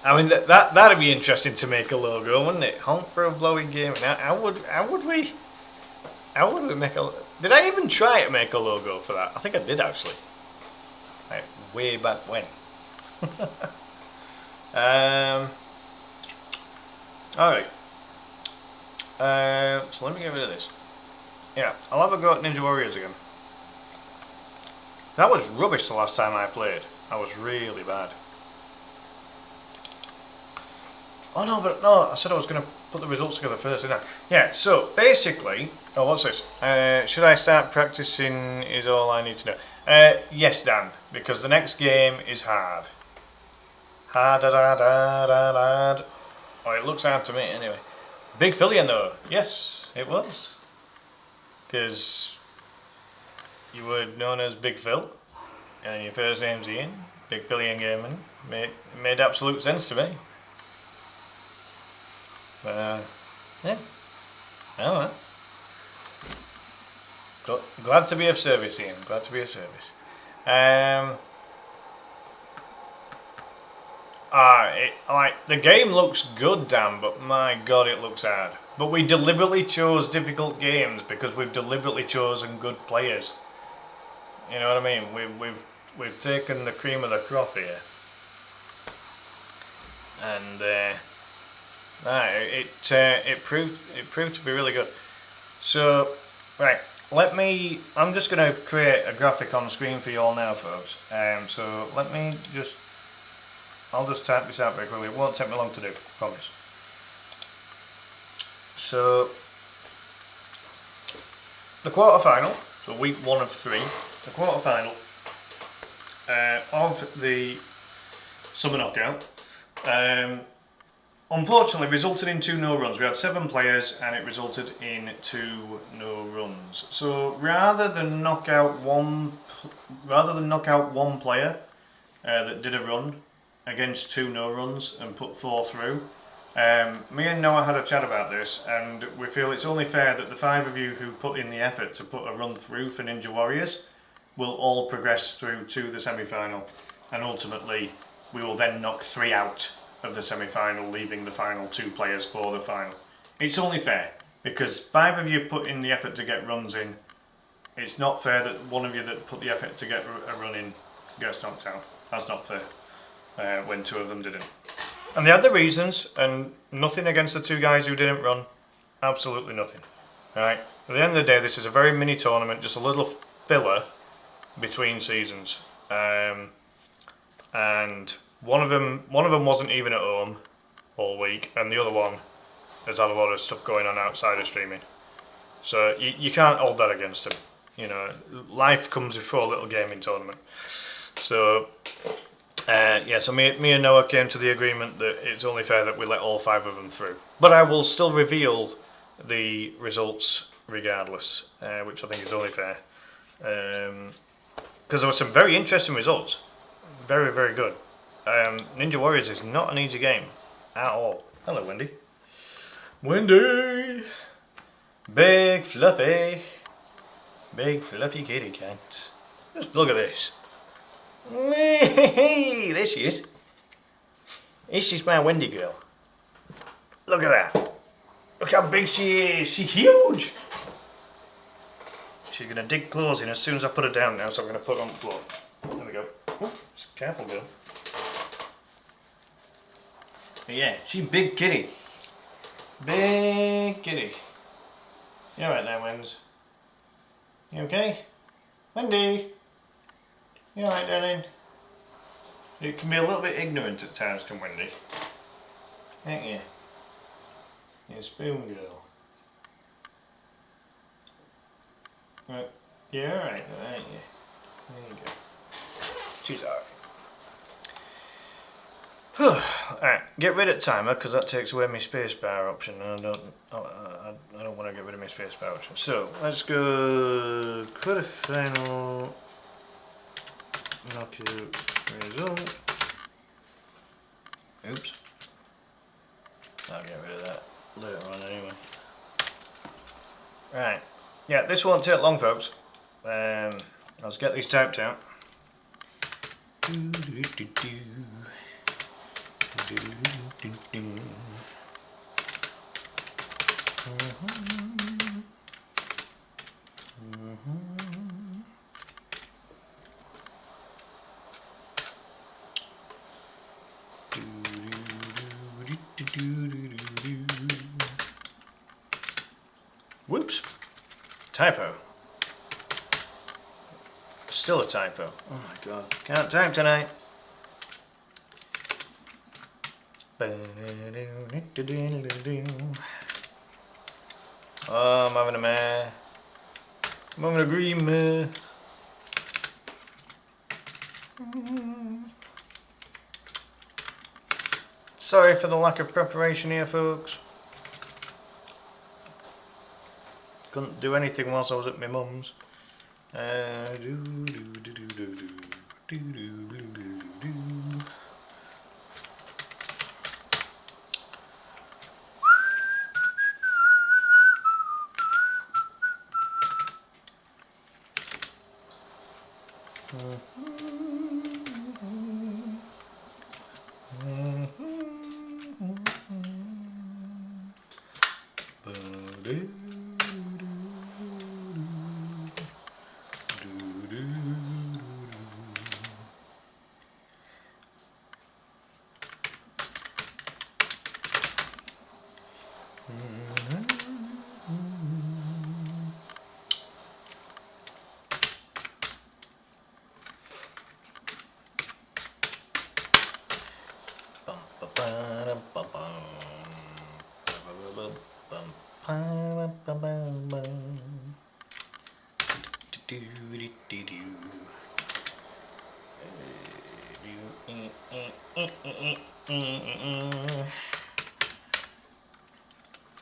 [SPEAKER 1] I mean that'd be interesting to make a logo, wouldn't it? Honk for a Blowy game. Now, how would we make a? Did I even try to make a logo for that? I think I did actually. Like way back when. Alright. So let me get rid of this. Yeah, I'll have a go at Ninja Warriors again. That was rubbish the last time I played. That was really bad. Oh no, but no, I said I was going to put the results together first, didn't I? Yeah, so basically, oh, what's this? Should I start practicing is all I need to know. Yes, Dan, because the next game is hard. Hard, hard, hard, hard, hard. Oh, it looks hard to me anyway. Big Fillion though, yes, it was. Because you were known as Big Phil, and your first name's Ian, Big Fillion Gaming. Made absolute sense to me. Yeah, alright. Glad to be of service, Ian. Glad to be of service. The game looks good, Dan, but my God, it looks hard. But we deliberately chose difficult games because we've deliberately chosen good players. You know what I mean? We've taken the cream of the crop here, and it proved to be really good. So, right. I'm just going to create a graphic on screen for you all now, folks. So I'll just type this out very quickly. It won't take me long to do, promise. So, the quarter-final, so week 1 of 3, the quarter-final of the summer knockout, unfortunately resulted in 2 no-runs. We had 7 players and it resulted in 2 no-runs. So rather than knock out one player that did a run against 2 no-runs and put 4 through, me and Noah had a chat about this, and we feel it's only fair that the 5 of you who put in the effort to put a run through for Ninja Warriors will all progress through to the semi-final, and ultimately we will then knock 3 out of the semi-final, leaving the final 2 players for the final. It's only fair, because 5 of you put in the effort to get runs in. It's not fair that one of you that put the effort to get a run in gets knocked out. That's not fair, when 2 of them didn't. And they had the reasons, and nothing against the 2 guys who didn't run. Absolutely nothing. Alright, at the end of the day, this is a very mini tournament, just a little filler between seasons. And one of them wasn't even at home all week, and the other one has had a lot of stuff going on outside of streaming. So you can't hold that against him. You know, life comes before a little gaming tournament. So so me and Noah came to the agreement that it's only fair that we let all 5 of them through. But I will still reveal the results regardless, which I think is only fair. Because there were some very interesting results. Very, very good. Ninja Warriors is not an easy game at all. Hello, Wendy. Wendy! Big fluffy kitty cat. Just look at this. Hey, there she is. This is my Wendy girl. Look at that. Look how big she is. She's huge. She's going to dig claws in as soon as I put her down now, so I'm going to put her on the floor. There we go. Ooh, careful, girl. But yeah, she's big kitty. Big kitty. You alright there, Wens? You okay? Wendy? You alright, darling? You can be a little bit ignorant at times, can Wendy? Ain't you? You're a spoon girl. Right. You're alright, aren't you? There you go. She's alright. Alright, get rid of timer because that takes away my spacebar option, and I don't want to get rid of my spacebar option. So let's go quarterfinal knockout result. Oops. I'll get rid of that later on anyway. Right. Yeah, this won't take long, folks. Let's get these typed out. Whoops. Typo. Still a typo. Oh my god. Can't type tonight. Oh, I'm having a mare. I'm having a green mare. Sorry for the lack of preparation here, folks. Couldn't do anything whilst I was at my mum's.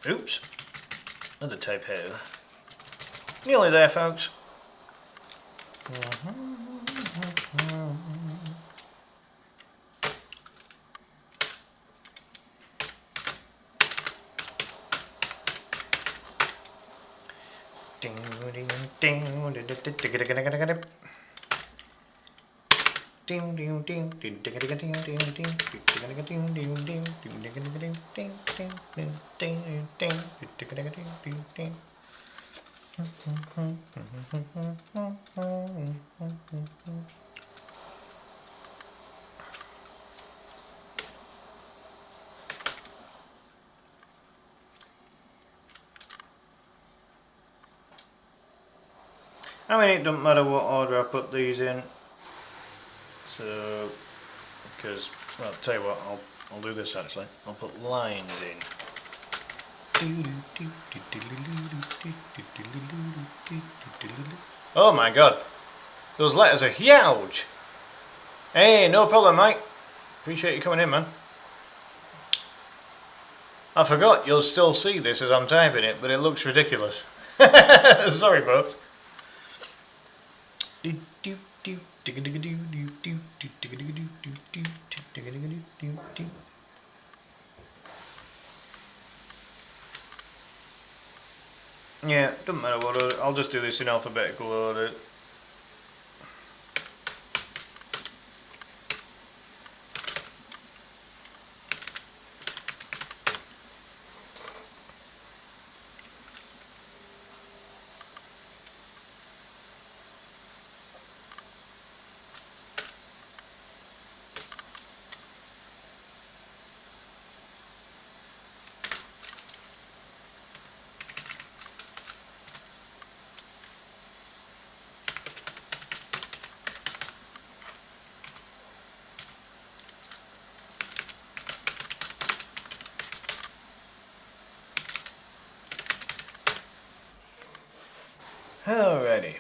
[SPEAKER 1] Oops, another typo. Nearly there, folks. I mean, it doesn't matter what order I put these in. So, because, well, I'll tell you what, I'll do this actually. I'll put lines in. Oh my god, those letters are huge. Hey, no problem, mate. Appreciate you coming in, man. I forgot you'll still see this as I'm typing it, but it looks ridiculous. Sorry, folks. Yeah, doesn't matter what order. I'll just do this in alphabetical order. Alrighty.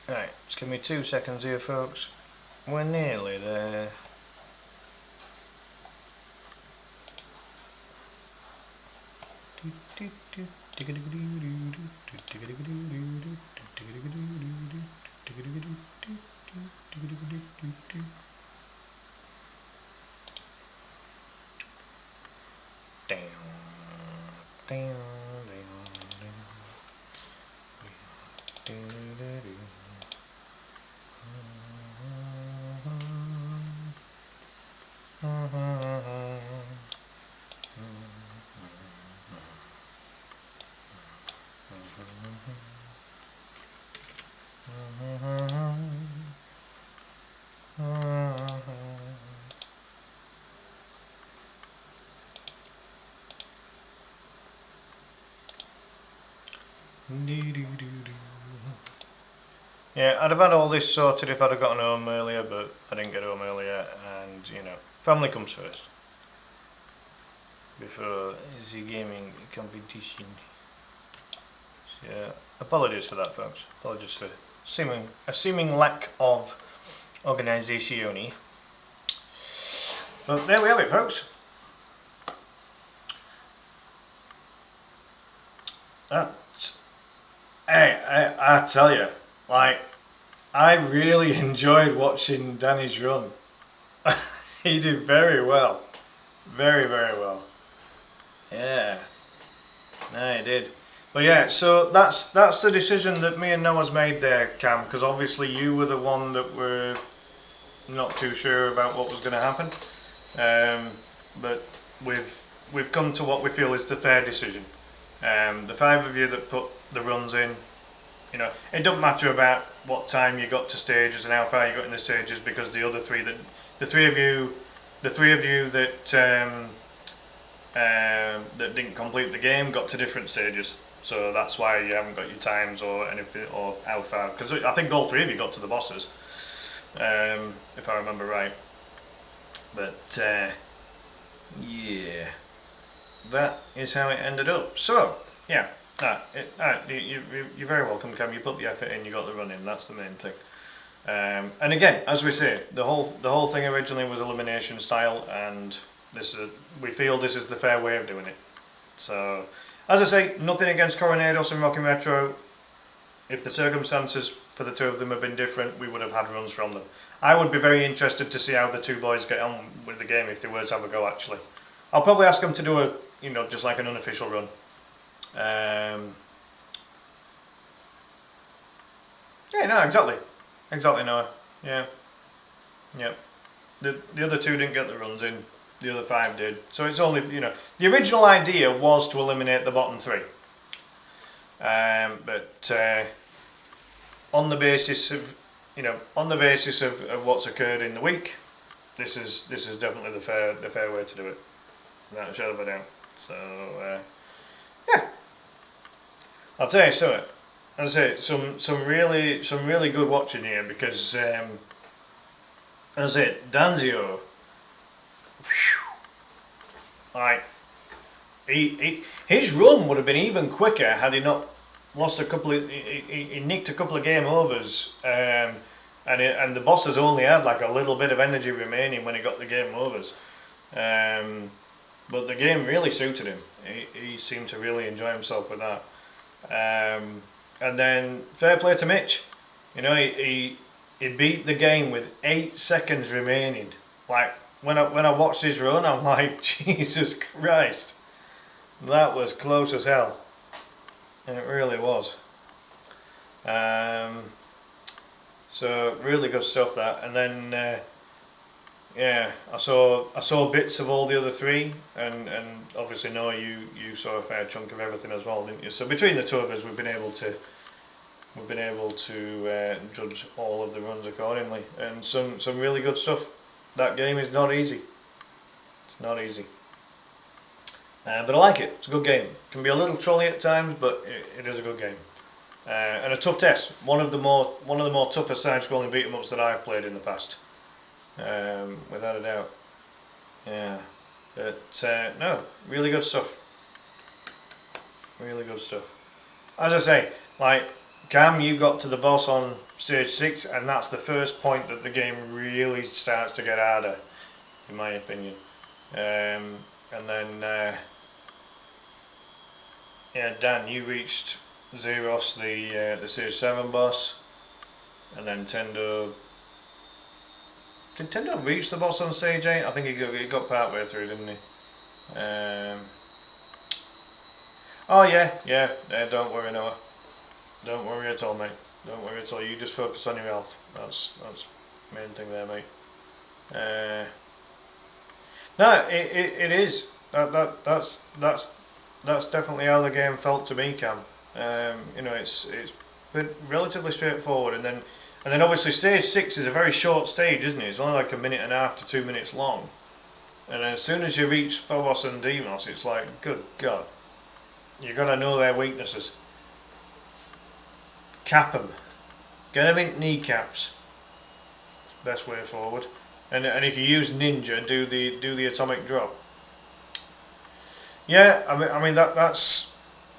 [SPEAKER 1] Right, just give me 2 seconds here, folks. We're nearly there. Yeah, I'd have had all this sorted if I'd have gotten home earlier, but I didn't get home earlier, and you know, Family comes first. Before the gaming competition. So, apologies for that, folks. Apologies for a seeming lack of organisation. But there we have it, folks. I tell you, like, I really enjoyed watching Danny's run. He did very well. Very, very well. Yeah. No, he did. But yeah, so that's the decision that me and Noah's made there, Cam, because obviously you were the one that were not too sure about what was going to happen. But we've come to what we feel is the fair decision. The 5 of you that put the runs in, you know, it doesn't matter about what time you got to stages and how far you got in the stages, because the other 3 the three of you that that didn't complete the game got to different stages. So that's why you haven't got your times or anything, or how far, because I think all 3 of you got to the bosses, if I remember right. But yeah, that is how it ended up. So yeah, you're very welcome, Cam. You put the effort in, you got the run in. That's the main thing. And again, as we say, the whole thing originally was elimination style, and we feel this is the fair way of doing it. So, as I say, nothing against Coronados and Rocking Retro. If the circumstances for the 2 of them had been different, we would have had runs from them. I would be very interested to see how the 2 boys get on with the game if they were to have a go. Actually, I'll probably ask them to do just like an unofficial run. Yeah, no, exactly, Noah. Yeah. The other 2 didn't get the runs in. The other 5 did. So it's only, the original idea was to eliminate the bottom 3. But on the basis of, what's occurred in the week, this is definitely the fair way to do it, without a shadow of a doubt. So yeah, I'll tell you. So as I say, some really good watching here, because as I say, Danzio. Like, his run would have been even quicker had he not lost a couple of. He nicked a couple of game overs, and the bosses only had like a little bit of energy remaining when he got the game overs. But the game really suited him. He seemed to really enjoy himself with that. And then fair play to Mitch. He beat the game with 8 seconds remaining. Like, when I watched his run, I'm like, Jesus Christ, that was close as hell. It really was. So really good stuff, that. And then yeah, I saw bits of all the other 3, and obviously Noah, you saw a fair chunk of everything as well, didn't you? So between the 2 of us, we've been able to judge all of the runs accordingly, and some really good stuff. That game is not easy. It's not easy. But I like it. It's a good game. It can be a little trolly at times, but it is a good game. And a tough test. One of the more tougher side-scrolling beat-em-ups that I've played in the past. Without a doubt. Yeah. But no, really good stuff. Really good stuff. As I say, like, Cam, you got to the boss on stage 6, and that's the first point that the game really starts to get harder, in my opinion. And then, yeah, Dan, you reached Zeros, the stage 7 boss, and then Tendo. Did Tendo reach the boss on stage 8? I think he got part way through, didn't he? Oh yeah. Don't worry, Noah. Don't worry at all, mate. Don't worry at all. You just focus on your health. That's the main thing there, mate. No, it is. That's definitely how the game felt to me, Cam. It's been relatively straightforward, and then obviously stage 6 is a very short stage, isn't it? It's only like 1.5 minutes to 2 minutes long. And as soon as you reach Phobos and Deimos, it's like, good God, you gotta know their weaknesses. Cap them. Get them in kneecaps. Best way forward. and if you use ninja, do the atomic drop. Yeah, I mean that's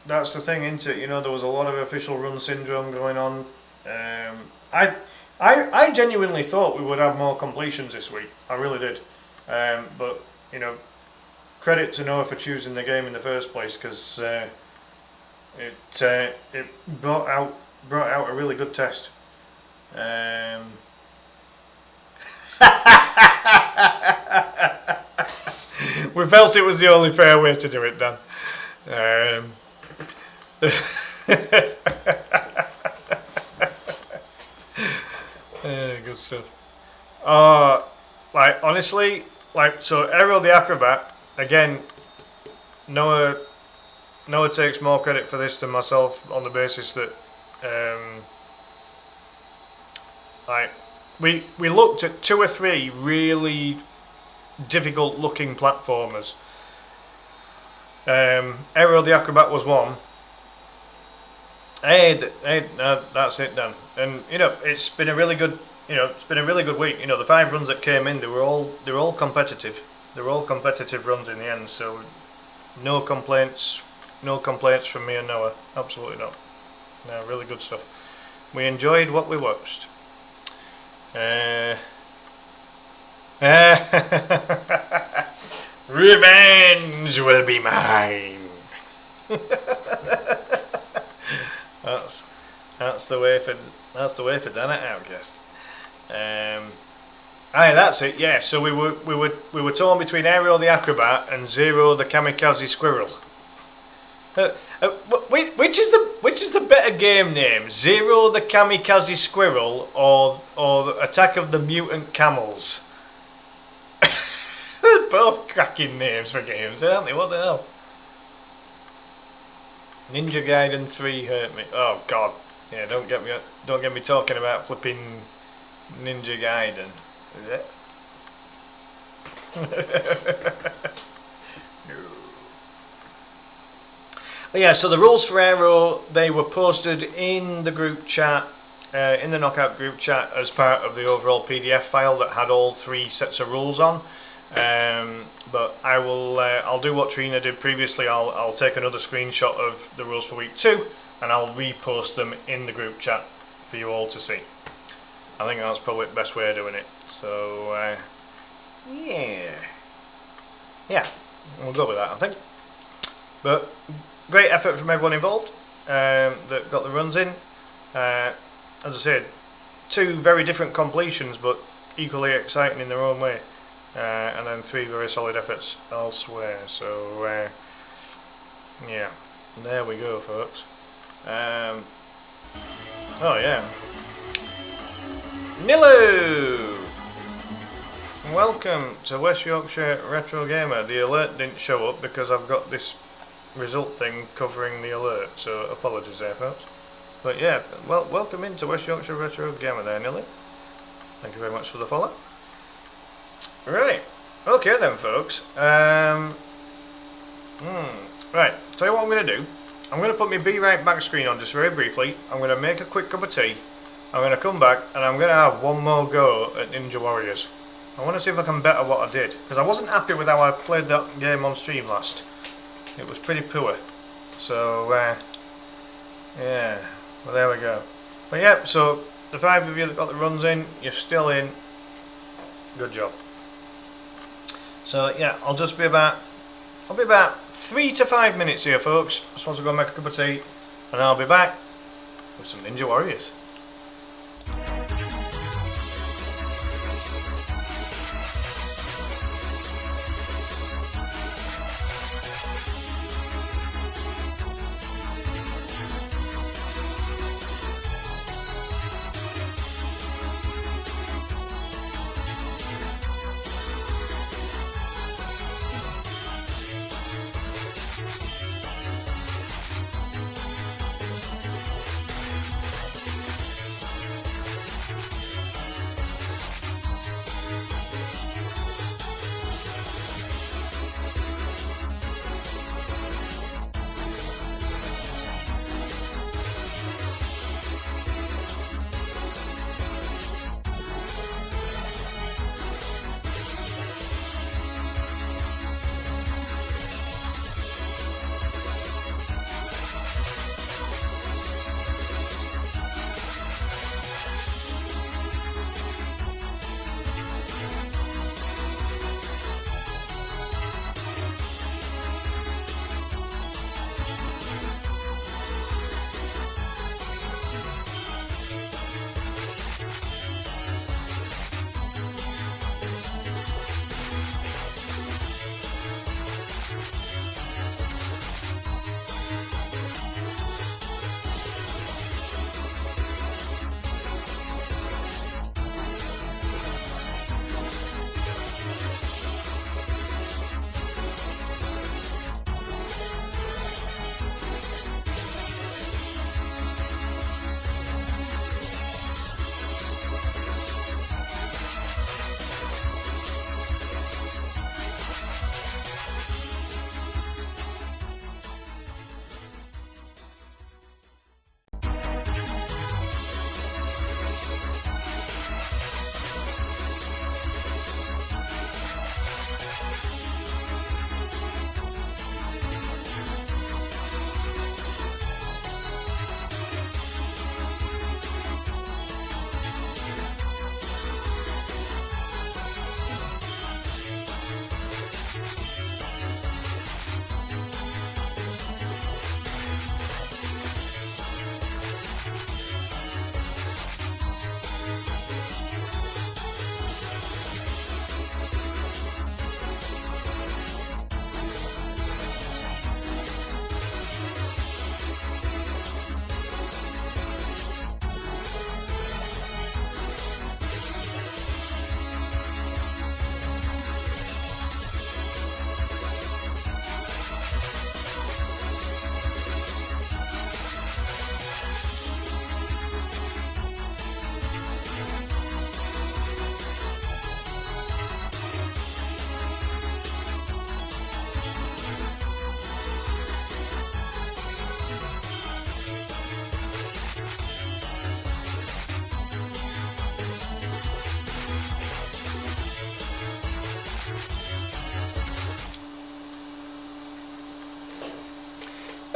[SPEAKER 1] the thing, isn't it? You know, there was a lot of official run syndrome going on. I genuinely thought we would have more completions this week. I really did. But you know, credit to Noah for choosing the game in the first place, because it brought out a really good test. We felt it was the only fair way to do it, Dan. Good stuff. Like honestly, like so, Aerial the Acrobat again. Noah takes more credit for this than myself, on the basis that like we looked at 2 or 3 really difficult looking platformers. Aerial the Acrobat was one. That's it, Dan. And you know, it's been a really good week. You know, the 5 runs that came in, they were all competitive. They were all competitive runs in the end. So no complaints from me and Noah. Absolutely not. No, really good stuff. We enjoyed what we watched. Revenge will be mine. That's the way for Dan at Outcast. Aye, that's it. Yeah. So we were torn between Aerial the Acrobat and Zero the Kamikaze Squirrel. Which is the better game name? Zero the Kamikaze Squirrel or Attack of the Mutant Camels? They're both cracking names for games, aren't they? What the hell? Ninja Gaiden 3 hurt me. Oh God. Yeah, don't get me talking about flipping Ninja Gaiden. Is it? Yeah, so the rules for Aero, they were posted in the group chat, in the Knockout group chat, as part of the overall PDF file that had all 3 sets of rules on. But I'll do what Trina did previously. I'll take another screenshot of the rules for week 2 and I'll repost them in the group chat for you all to see. I think that's probably the best way of doing it. So yeah, we'll go with that, I think. But great effort from everyone involved that got the runs in. As I said, 2 very different completions, but equally exciting in their own way. And then 3 very solid efforts elsewhere. So yeah, there we go, folks. Oh yeah, Nilu! Welcome to West Yorkshire Retro Gamer. The alert didn't show up because I've got this result thing covering the alert, so apologies there, folks. But yeah, well, welcome into West Yorkshire Retro Gamer there, Nilly. Thank you very much for the follow. Right, okay then, folks. Right, tell you what I'm going to do. I'm going to put my Be Right Back screen on just very briefly. I'm going to make a quick cup of tea. I'm going to come back and I'm going to have one more go at Ninja Warriors. I want to see if I can better what I did, because I wasn't happy with how I played that game on stream last. It was pretty poor. So, yeah, well there we go. But yeah, so the 5 of you that got the runs in, you're still in. Good job. So yeah, I'll be about 3 to 5 minutes here, folks. I just want to go make a cup of tea, and I'll be back with some Ninja Warriors.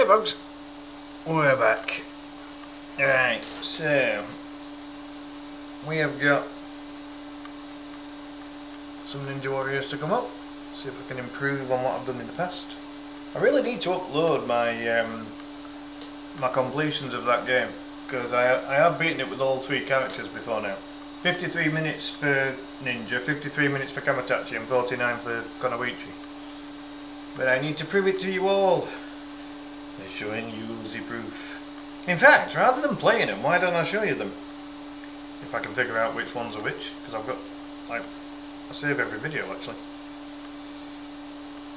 [SPEAKER 1] Hey folks, we're back. Right, so we have got some Ninja Warriors to come up. See if I can improve on what I've done in the past. I really need to upload my my completions of that game, because I have beaten it with all 3 characters before now. 53 minutes for Ninja, 53 minutes for Kamatachi and 49 for Konoichi. But I need to prove it to you all. They're showing you the proof. In fact, rather than playing them, why don't I show you them? If I can figure out which ones are which, because I've got, like, I save every video actually.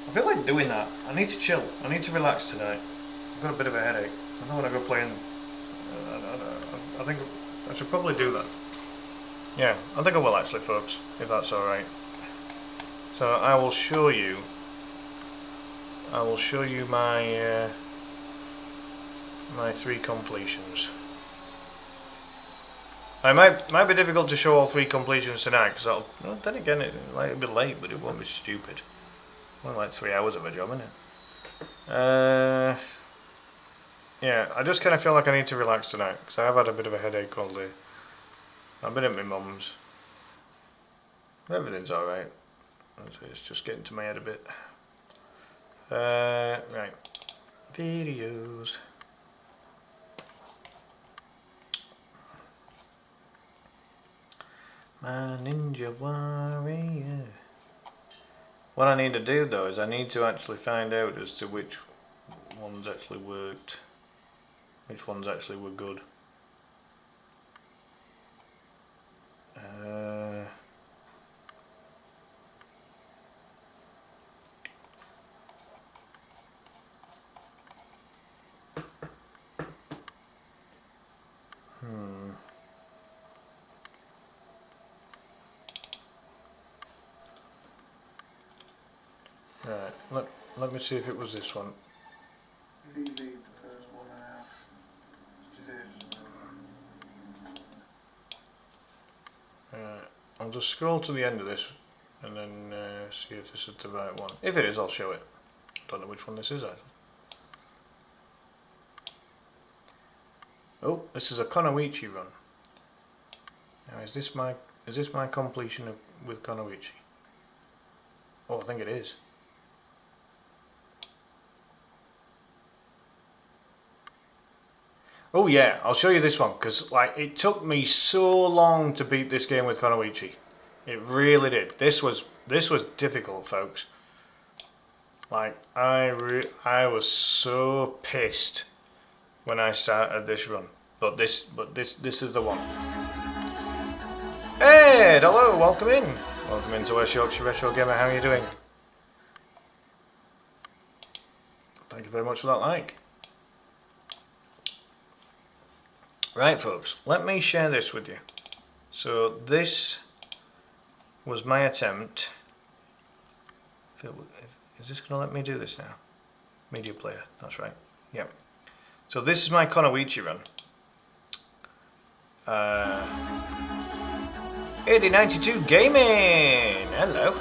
[SPEAKER 1] I feel like doing that. I need to chill. I need to relax tonight. I've got a bit of a headache. I don't want to go playing. I think I should probably do that. Yeah, I think I will actually, folks, if that's alright. So I will show you. My my 3 completions. It might be difficult to show all 3 completions tonight, because well, then again it might be late, but it won't be stupid. Only like 3 hours of a job, isn't it? Yeah, I just kind of feel like I need to relax tonight, because I have had a bit of a headache all day. I've been at my mum's. Everything's alright. It's just getting to my head a bit. Right. Videos. My Ninja Warrior. What I need to do though is I need to actually find out as to which ones actually worked. Which ones actually were good. Right, let me see if it was this one.
[SPEAKER 2] Leave the first one out.
[SPEAKER 1] I'll just scroll to the end of this and then see if this is the right one. If it is, I'll show it. Don't know which one this is actually. Oh, this is a Konoichi run. Now is this my completion with Konoichi? Oh, I think it is. Oh yeah, I'll show you this one, because like it took me so long to beat this game with Konoichi. It really did. This was difficult, folks. Like I was so pissed when I started this run. But this is the one. Hey, hello, welcome in. Welcome into West Yorkshire Retro Gamer. How are you doing? Thank you very much for that like. Right folks, let me share this with you. So this was my attempt. Is this going to let me do this now? Media player, that's right. Yep. So this is my Konoichi run. 8092 Gaming! Hello.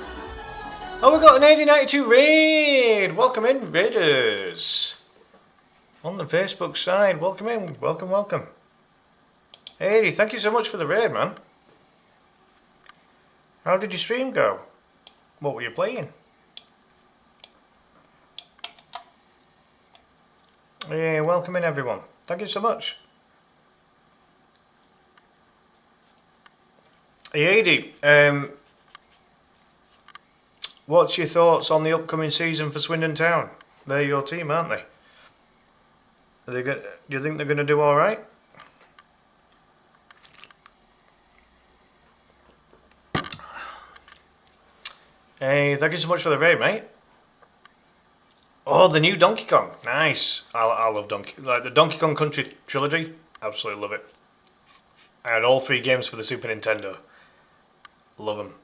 [SPEAKER 1] Oh, we got an 8092 raid! Welcome in, raiders! On the Facebook side, welcome in, welcome, welcome. 80, thank you so much for the raid, man. How did your stream go? What were you playing? Yeah, welcome in everyone. Thank you so much. Hey, 80, what's your thoughts on the upcoming season for Swindon Town? They're your team, aren't they? Do you think they're going to do alright? Hey, thank you so much for the raid, mate. Oh, the new Donkey Kong. Nice. I love the Donkey Kong Country trilogy. Absolutely love it. I had all 3 games for the Super Nintendo. Love them.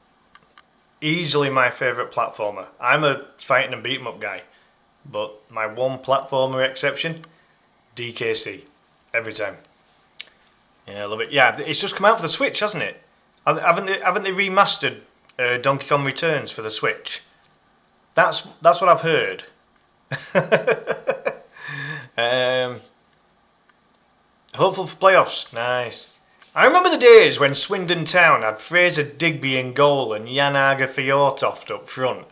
[SPEAKER 1] Easily my favourite platformer. I'm a fighting and beat 'em up guy. But my one platformer exception, DKC. Every time. Yeah, I love it. Yeah, it's just come out for the Switch, hasn't it? Haven't they remastered Donkey Kong Returns for the Switch? That's what I've heard. Hopeful for playoffs. Nice. I remember the days when Swindon Town had Fraser Digby in goal and Jan Aga Fjortoft up front.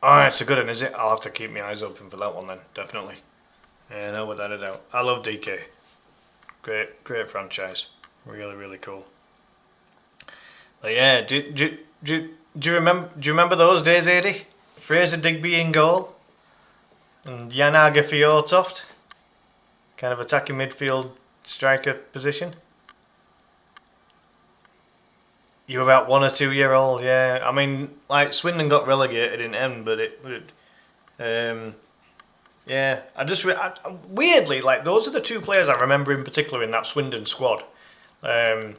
[SPEAKER 1] Oh, it's a good one, is it? I'll have to keep my eyes open for that one then, definitely. Yeah, no, without a doubt. I love DK. Great franchise. Really, really cool. But yeah, do you remember those days, Adi? Fraser Digby in goal and Jan Aga Fjortoft, kind of attacking midfield striker position. You were about 1 or 2 year old, yeah. I mean, like Swindon got relegated in end, but yeah. Weirdly, like those are the 2 players I remember in particular in that Swindon squad. But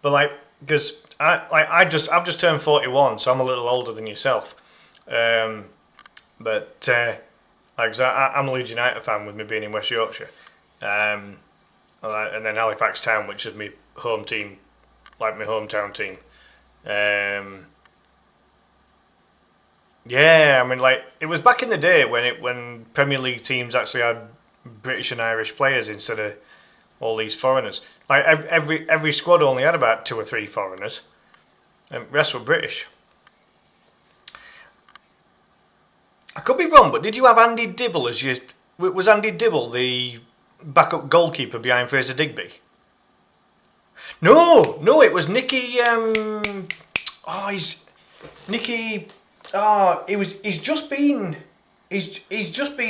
[SPEAKER 1] like, because I've just turned 41, so I'm a little older than yourself. But like I'm a Leeds United fan with me being in West Yorkshire, and then Halifax Town, which is my home team, like my hometown team. Yeah, I mean, like it was back in the day when Premier League teams actually had British and Irish players instead of all these foreigners. Like every squad only had about 2 or 3 foreigners, and the rest were British. I could be wrong, but did you have Andy Dibble as your... Was Andy Dibble the backup goalkeeper behind Fraser Digby? No, it was Nicky... He's just been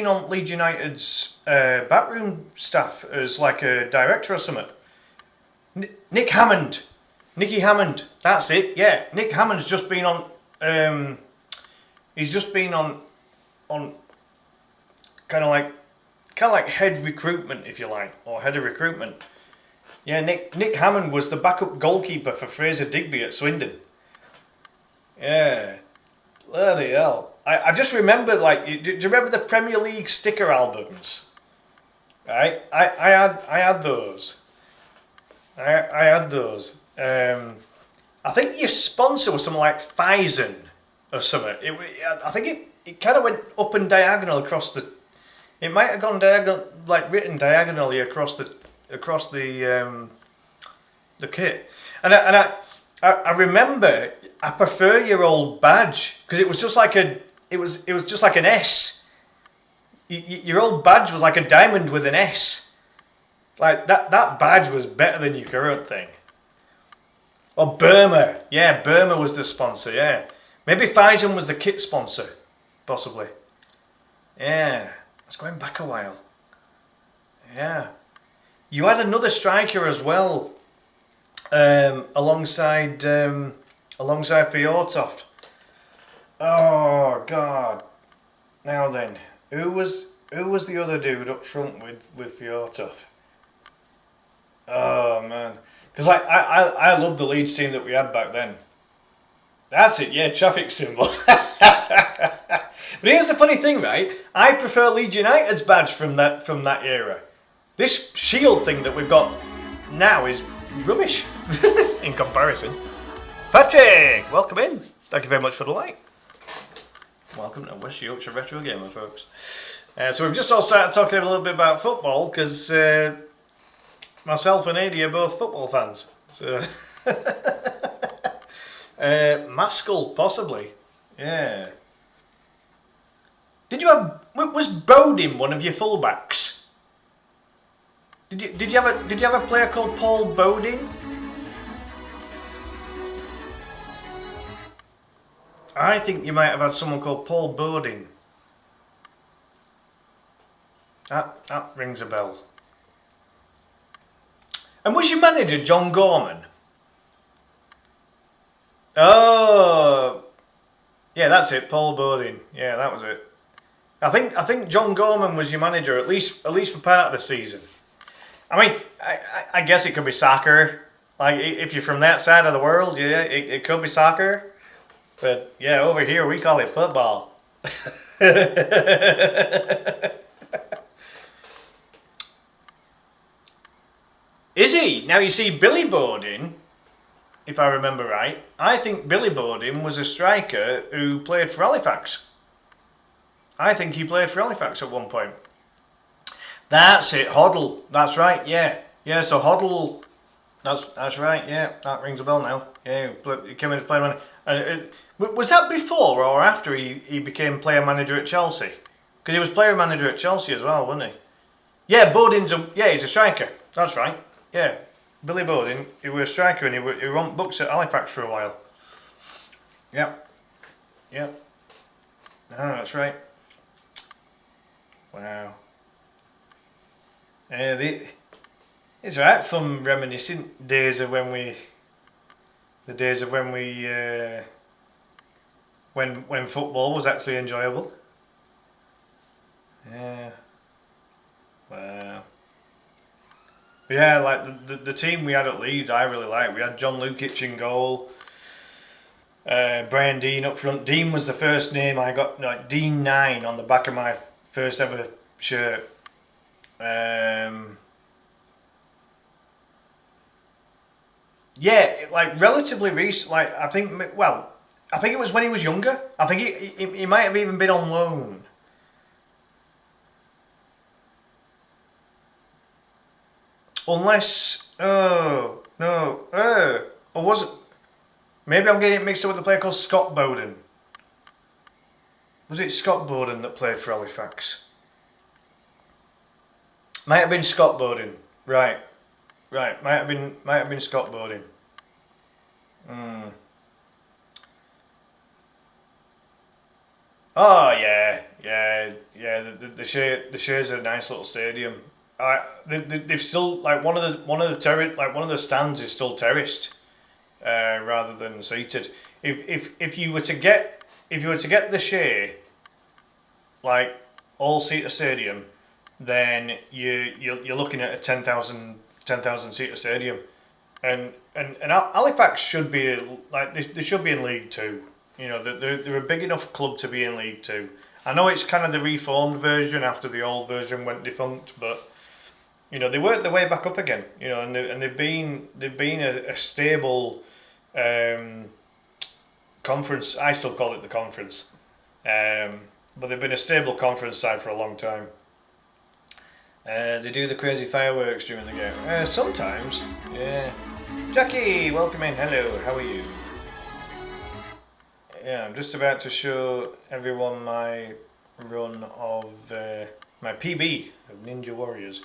[SPEAKER 1] on Leeds United's backroom staff as like a director or something. Nick Hammond. Nicky Hammond. That's it, yeah. Nick Hammond's just been on... he's just been on kind of like head recruitment, if you like, or head of recruitment. Yeah, Nick Hammond was the backup goalkeeper for Fraser Digby at Swindon. Yeah, bloody hell! I just remember, like, do you remember the Premier League sticker albums? Right, I had those. I had those. I think your sponsor was something like Pfizer or something. I think it kind of went up and diagonal across the. It might have gone diagonal, like written diagonally across the kit. And I remember I prefer your old badge because it was just like it was just like an S. Your old badge was like a diamond with an S. Like that badge was better than your current thing. Or Burma, yeah, Burma was the sponsor, yeah. Maybe Pfizer was the kit sponsor. Possibly. Yeah. It's going back a while. Yeah. You had another striker as well. Alongside Fjortoft. Oh God. Now then. Who was the other dude up front with Fjortoft? Oh man. Because I love the Leeds team that we had back then. That's it, yeah, traffic symbol. But here's the funny thing, right? I prefer Leeds United's badge from that era. This shield thing that we've got now is rubbish in comparison. Patrick, welcome in. Thank you very much for the like. Welcome to West Yorkshire Retro Gamer, folks. So we've just all started talking a little bit about football because myself and Adi are both football fans. So Skool, possibly. Yeah. Was Bodin one of your fullbacks? Did you have a player called Paul Bodin? I think you might have had someone called Paul Bodin. That rings a bell. And was your manager John Gorman? Oh, yeah, that's it, Paul Bodin. Yeah, that was it. I think John Gorman was your manager at least for part of the season. I mean, I guess it could be soccer. Like if you're from that side of the world, yeah, it could be soccer. But yeah, over here we call it football. Is he? Now you see, Billy Bodin, if I remember right, I think Billy Bodin was a striker who played for Halifax. I think he played for Halifax at one point. That's it, Hoddle. That's right. Yeah, yeah. So Hoddle. That's right. Yeah, that rings a bell now. Yeah, he came in as player manager. And was that before or after he became player manager at Chelsea? Because he was player manager at Chelsea as well, wasn't he? Yeah, Bodin's he's a striker. That's right. Yeah, Billy Bodin. He was a striker and he won books at Halifax for a while. Yep. Yep. Ah, that's right. Wow. It's right from reminiscent days of when when football was actually enjoyable. Yeah. Wow. Yeah, like the team we had at Leeds, I really liked. We had John Lukic in goal. Brian Dean up front. Dean was the first name I got, like Dean 9 on the back of my first ever shirt. Yeah, like relatively recent. Like I think it was when he was younger. I think he might have even been on loan. Unless, or was it? Maybe I'm getting it mixed up with a player called Scott Bowden. Was it Scott Bowden that played for Halifax? Might have been Scott Bowden. Right. Might have been Scott Bowden. Oh yeah. The Share's a nice little stadium. They've still like one of the stands is still terraced, rather than seated. If you were to get the Share, like all seater stadium, then you're looking at a 10,000 seater stadium, and Halifax should be like they should be in League Two. You know, they're a big enough club to be in League Two. I know it's kind of the reformed version after the old version went defunct, but you know they worked their way back up again. You know, and they've been a stable conference. I still call it the conference, but they've been a stable conference side for a long time. They do the crazy fireworks during the game. Sometimes, yeah. Jackie, welcome in. Hello, how are you? Yeah, I'm just about to show everyone my run of my PB of Ninja Warriors.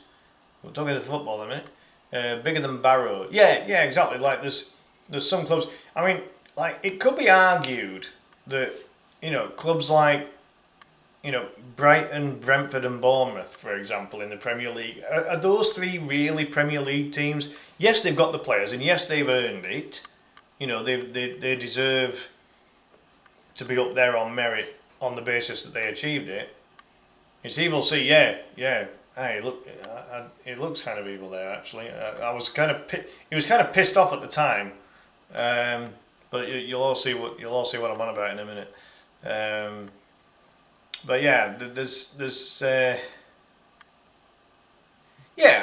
[SPEAKER 1] We're talking to football in a minute. Bigger than Barrow. Yeah, exactly. Like there's some clubs. I mean, like it could be argued that clubs like Brighton, Brentford, and Bournemouth, for example, in the Premier League, are those three really Premier League teams? Yes, they've got the players, and yes, they've earned it. You know, they deserve to be up there on merit on the basis that they achieved it. It's evil. See, yeah. Hey, look, it looks kind of evil there. Actually, I was kind of he was kind of pissed off at the time, but you'll all see what I'm on about in a minute. But yeah, there's yeah.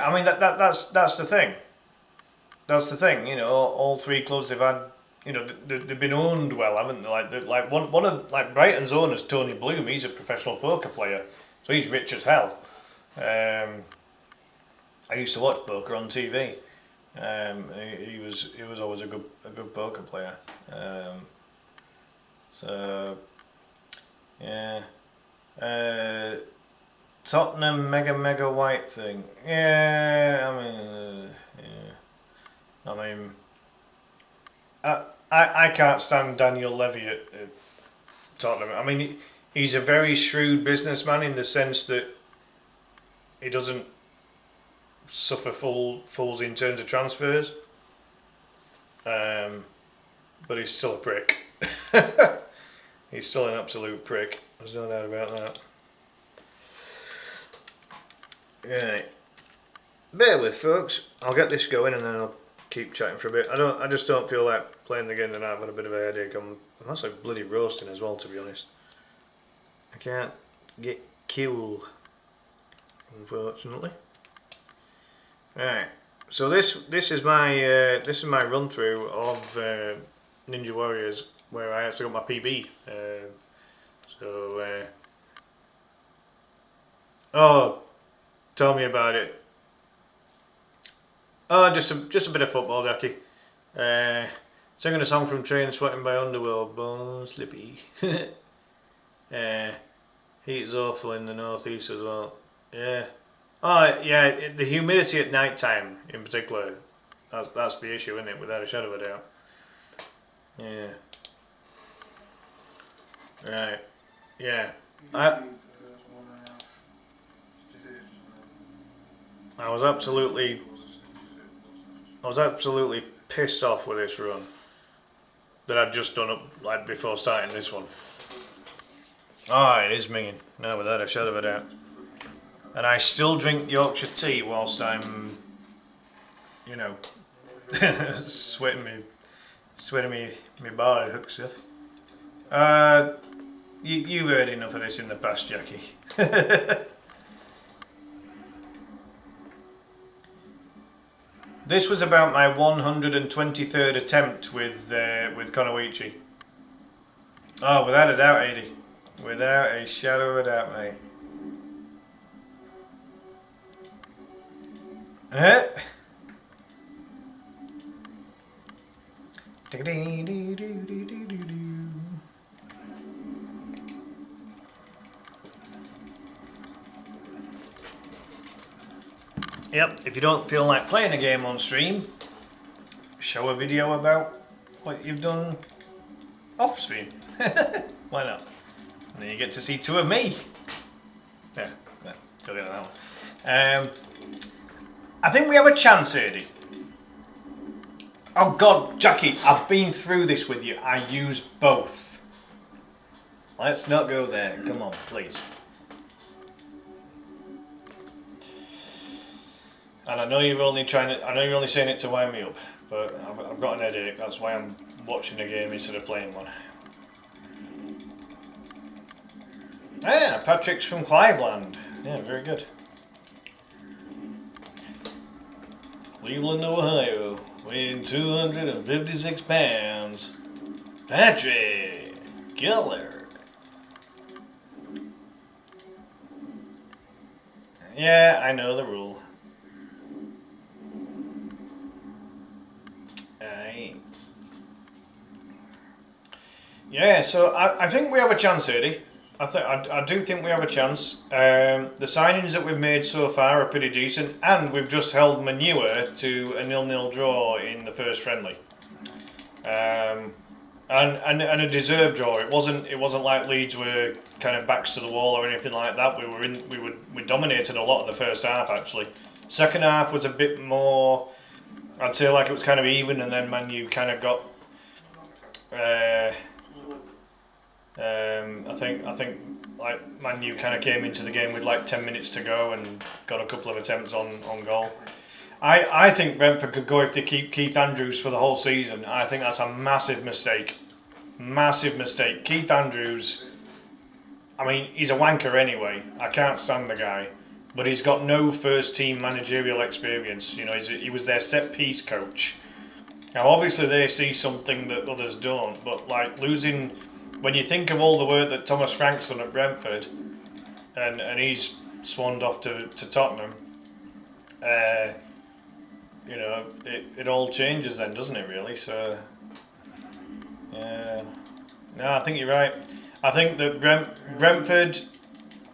[SPEAKER 1] I mean that's the thing. That's the thing. You know, all three clubs have had. You know, they've been owned well, haven't they? Like one of Brighton's owners, Tony Bloom. He's a professional poker player, so he's rich as hell. I used to watch poker on TV. He was always a good poker player. So yeah. Tottenham mega white thing. Yeah, I mean, I can't stand Daniel Levy at Tottenham. I mean, he's a very shrewd businessman in the sense that he doesn't suffer fools in terms of transfers. But he's still a prick. He's still an absolute prick. There's no doubt about that. Right. Bear with, folks. I'll get this going and then I'll keep chatting for a bit. I just don't feel like playing the game tonight. I've got a bit of a headache. I'm also bloody roasting as well, to be honest. I can't get cool, unfortunately. Right. So this is my run through of Ninja Warriors, where I actually got my PB. So Oh, tell me about it. Oh, just a bit of football, Jackie. Singing a song from Train Sweating by Underworld, Bone Slippy. Heat is awful in the northeast as well. Yeah. Oh, yeah, the humidity at night time in particular. That's the issue, isn't it? Without a shadow of a doubt. Yeah. Right. Yeah. I was absolutely pissed off with this run that I'd just done up like before starting this one. Ah, it is minging. No, without a shadow of a doubt. And I still drink Yorkshire tea whilst I'm, you know, sweating me bar hooks up. You've heard enough of this in the past, Jackie. This was about my 123rd attempt with Konoichi. Oh, without a doubt, 80. Without a shadow of a doubt, mate. Yep, if you don't feel like playing a game on stream, show a video about what you've done off stream. Why not? And then you get to see two of me. Yeah, go get that one. I think we have a chance, Eddie. Oh God, Jackie, I've been through this with you. I use both. Let's not go there. Come on, please. And I know you're only saying it to wind me up, but I've got an headache. That's why I'm watching a game instead of playing one. Ah, Patrick's from Cleveland. Yeah, very good. Cleveland, Ohio, weighing 256 pounds. Patrick Killer. Yeah, I know the rule. Yeah, so I think we have a chance, Eddie. I do think we have a chance. The signings that we've made so far are pretty decent, and we've just held Manure to a 0-0 draw in the first friendly, and a deserved draw. It wasn't like Leeds were kind of backs to the wall or anything like that. We dominated a lot of the first half actually. Second half was a bit more. I'd say like it was kind of even, and then Man U kind of got. I think like Man U kind of came into the game with like 10 minutes to go and got a couple of attempts on goal. I think Brentford could go if they keep Keith Andrews for the whole season. I think that's a massive mistake. Massive mistake. Keith Andrews, I mean, he's a wanker anyway. I can't stand the guy. But he's got no first team managerial experience. You know, he was their set piece coach. Now obviously they see something that others don't, but like losing, when you think of all the work that Thomas Frank's done at Brentford, and he's swanned off to Tottenham, you know, it all changes then, doesn't it really? So, no, I think you're right. I think that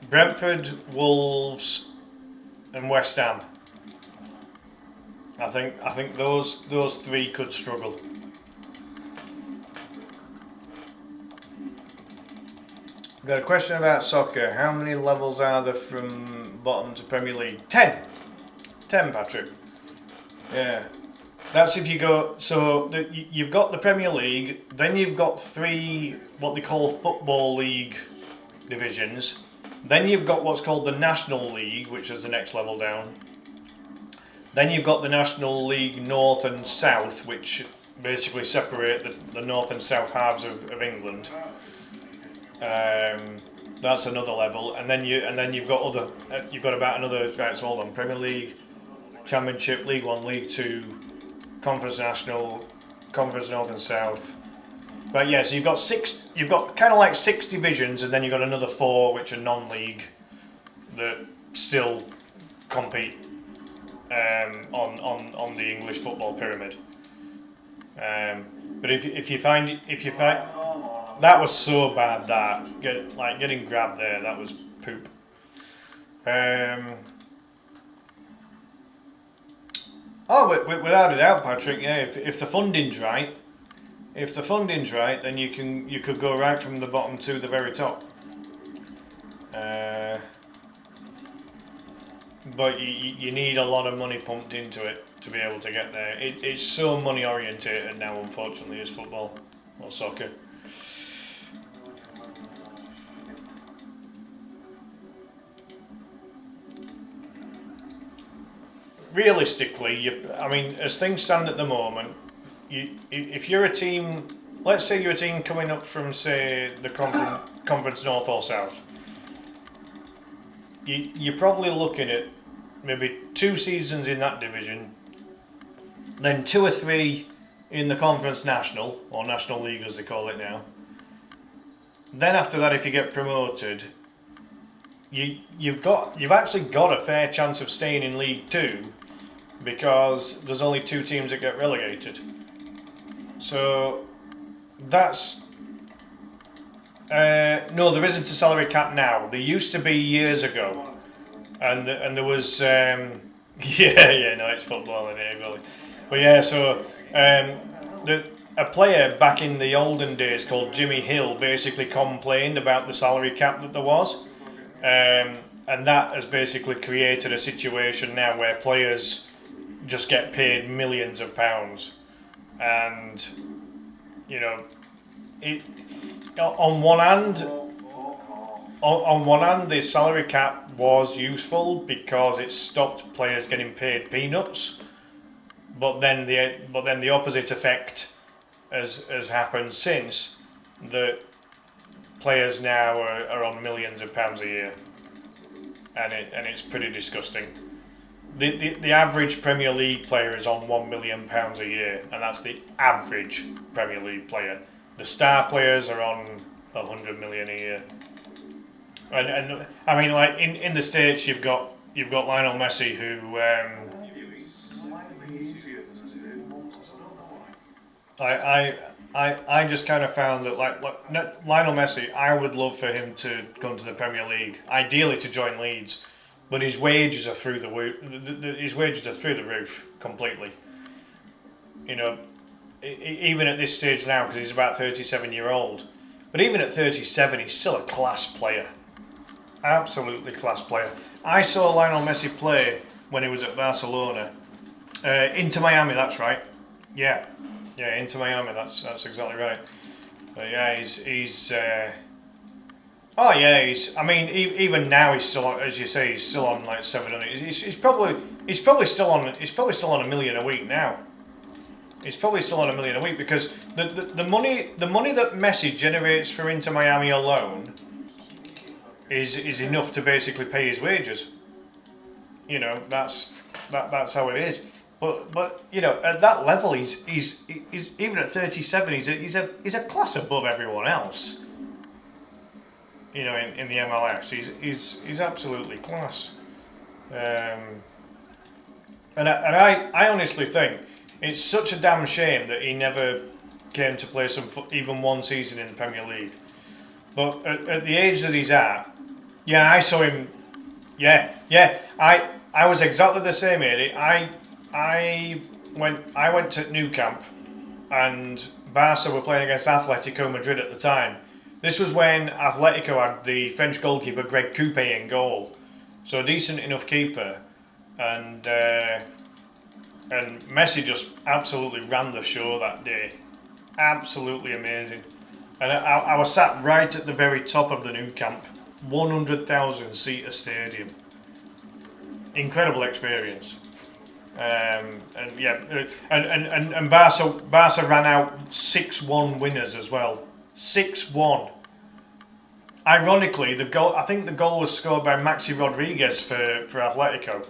[SPEAKER 1] Brentford, Wolves, and West Ham. I think those three could struggle. I've got a question about soccer. How many levels are there from bottom to Premier League? 10. 10, Patrick. Yeah. That's if you go. So you've got the Premier League, then you've got 3 what they call Football League divisions. Then you've got what's called the National League, which is the next level down. Then you've got the National League North and South, which basically separate the North and South halves of England. That's another level, and then you've got other. You've got about another. Right, so hold on. Premier League, Championship, League 1, League 2, Conference National, Conference North and South. Right, yeah. So you've got 6. You've got kind of like 6 divisions, and then you've got another 4 which are non-league. That still compete on the English football pyramid. But if you find that was so bad that getting grabbed there, that was poop. Without a doubt, Patrick. Yeah, if the funding's right, then you could go right from the bottom to the very top. But you need a lot of money pumped into it to be able to get there. It's so money orientated now, unfortunately, as football or soccer. Realistically, as things stand at the moment, if you're a team, let's say you're a team coming up from, say, the Conference North or South, you're probably looking at maybe 2 seasons in that division, then 2 or 3 in the Conference National, or National League as they call it now. Then after that, if you get promoted, you've actually got a fair chance of staying in League 2, because there's only 2 teams that get relegated. So that's no, there isn't a salary cap now. There used to be years ago, and there was no, it's football in it, really. But yeah, so a player back in the olden days called Jimmy Hill basically complained about the salary cap that there was, and that has basically created a situation now where players just get paid millions of pounds, and on one hand, the salary cap was useful because it stopped players getting paid peanuts, but then the opposite effect has happened since, that players now are on millions of pounds a year, and it's pretty disgusting. The average Premier League player is on £1 million a year, and that's the average Premier League player. The star players are on 100 million a year, and I mean, like in the States, you've got Lionel Messi, who I just kind of found that Lionel Messi, I would love for him to come to the Premier League, ideally to join Leeds, but his wages are through the roof completely. Even at this stage now, because he's about 37-year-old, but even at 37, he's still a class player, absolutely class player. I saw Lionel Messi play when he was at Barcelona, Inter Miami. That's right. Yeah, Inter Miami. That's exactly right. But yeah, he's. I mean, even now he's still, as you say, he's still on like 700. He's probably still on $1 million a week now. He's probably still on $1 million a week, because the money that Messi generates for Inter Miami alone is enough to basically pay his wages. That's how it is. But at that level, he's even at 37, he's a class above everyone else. In the MLS, he's absolutely class. And I honestly think it's such a damn shame that he never came to play even one season in the Premier League. But at the age that he's at, I saw him. I was exactly the same age. I went to Nou Camp, and Barca were playing against Atletico Madrid at the time. This was when Atletico had the French goalkeeper Greg Coupé in goal, so a decent enough keeper, and Messi just absolutely ran the show that day, absolutely amazing. And I was sat right at the very top of the Nou Camp, 100,000 seater stadium, incredible experience. And Barca ran out 6-1 winners as well. 6-1. Ironically, I think the goal was scored by Maxi Rodriguez for Atletico.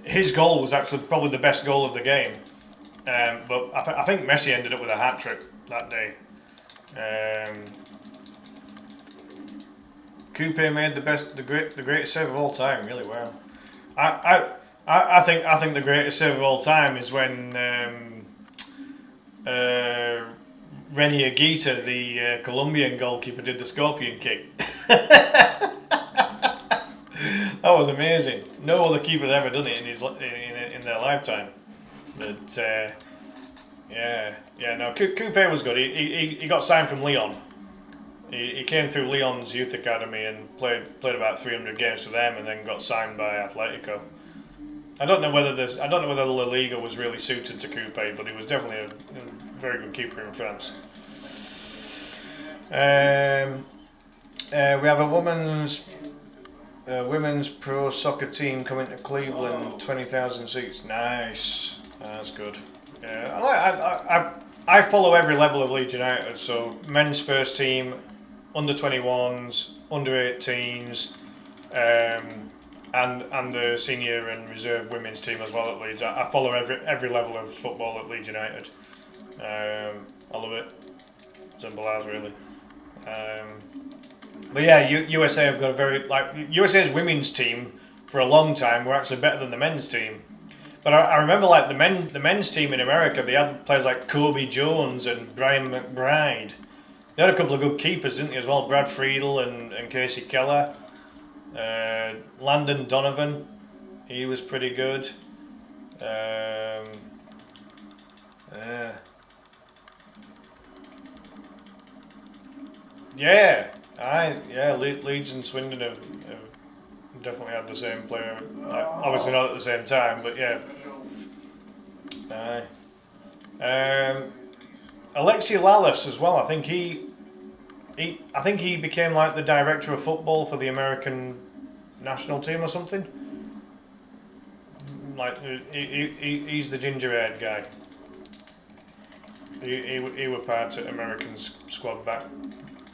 [SPEAKER 1] His goal was actually probably the best goal of the game. But I think Messi ended up with a hat-trick that day. Coupe made the greatest save of all time. Really well. I think the greatest save of all time is when Renier Guita, the Colombian goalkeeper, did the scorpion kick. That was amazing. No other keeper's ever done it in their lifetime. But no, Coupe was good. He got signed from Lyon. He came through Lyon's youth academy and played about 300 games for them, and then got signed by Atletico. I don't know whether La Liga was really suited to Coupe, but he was definitely a very good keeper in France. We have a women's pro soccer team coming to Cleveland, 20,000 seats. Nice, that's good. Yeah, I follow every level of Leeds United. So men's first team, under 21s, under 18s, and the senior and reserve women's team as well at Leeds. I follow every level of football at Leeds United. I love it. Simple as, really. But yeah, USA have got a very USA's women's team for a long time were actually better than the men's team. But I remember the men's team in America, they had players like Kobe Jones and Brian McBride. They had a couple of good keepers, didn't they, as well? Brad Friedel and Casey Keller. Landon Donovan, he was pretty good. Leeds and Swindon have definitely had the same player. Obviously not at the same time, but yeah. Alexi Lalas as well. I think he became like the director of football for the American national team or something. Like he's the ginger-haired guy. He were part of American squad back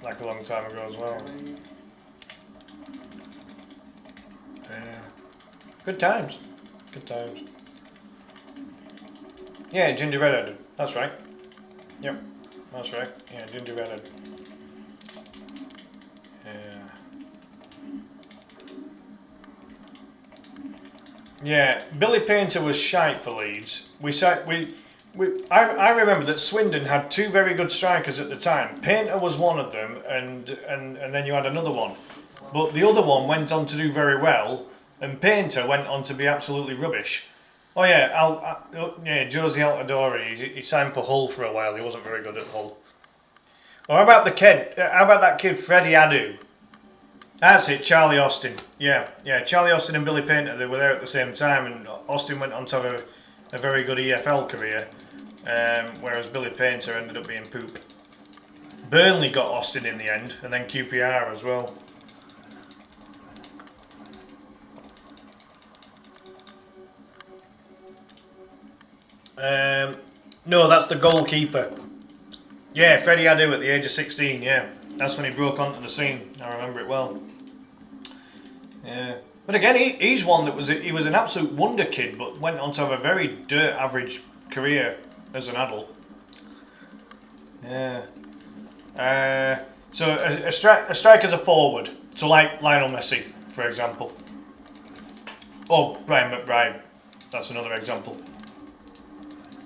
[SPEAKER 1] like a long time ago as well. Good times. Yeah, ginger redheaded. That's right. Yep, that's right. Yeah, ginger redheaded. Yeah, Billy Painter was shite for Leeds. I remember that Swindon had two very good strikers at the time. Painter was one of them, and then you had another one. But the other one went on to do very well, and Painter went on to be absolutely rubbish. Oh yeah, Josie Altadori. He signed for Hull for a while. He wasn't very good at Hull. Well, how about that kid Freddie Adu? That's it, Charlie Austin. Yeah, Charlie Austin and Billy Painter, they were there at the same time, and Austin went on to have a very good EFL career, whereas Billy Painter ended up being poop. Burnley got Austin in the end, and then QPR as well. No, that's the goalkeeper. Yeah, Freddie Adu at the age of 16, yeah. That's when he broke onto the scene. I remember it well. Yeah, but again, he's one that was an absolute wonder kid, but went on to have a very dirt average career as an adult. Yeah. So a striker's a forward. So like Lionel Messi, for example. Or Brian McBride. That's another example.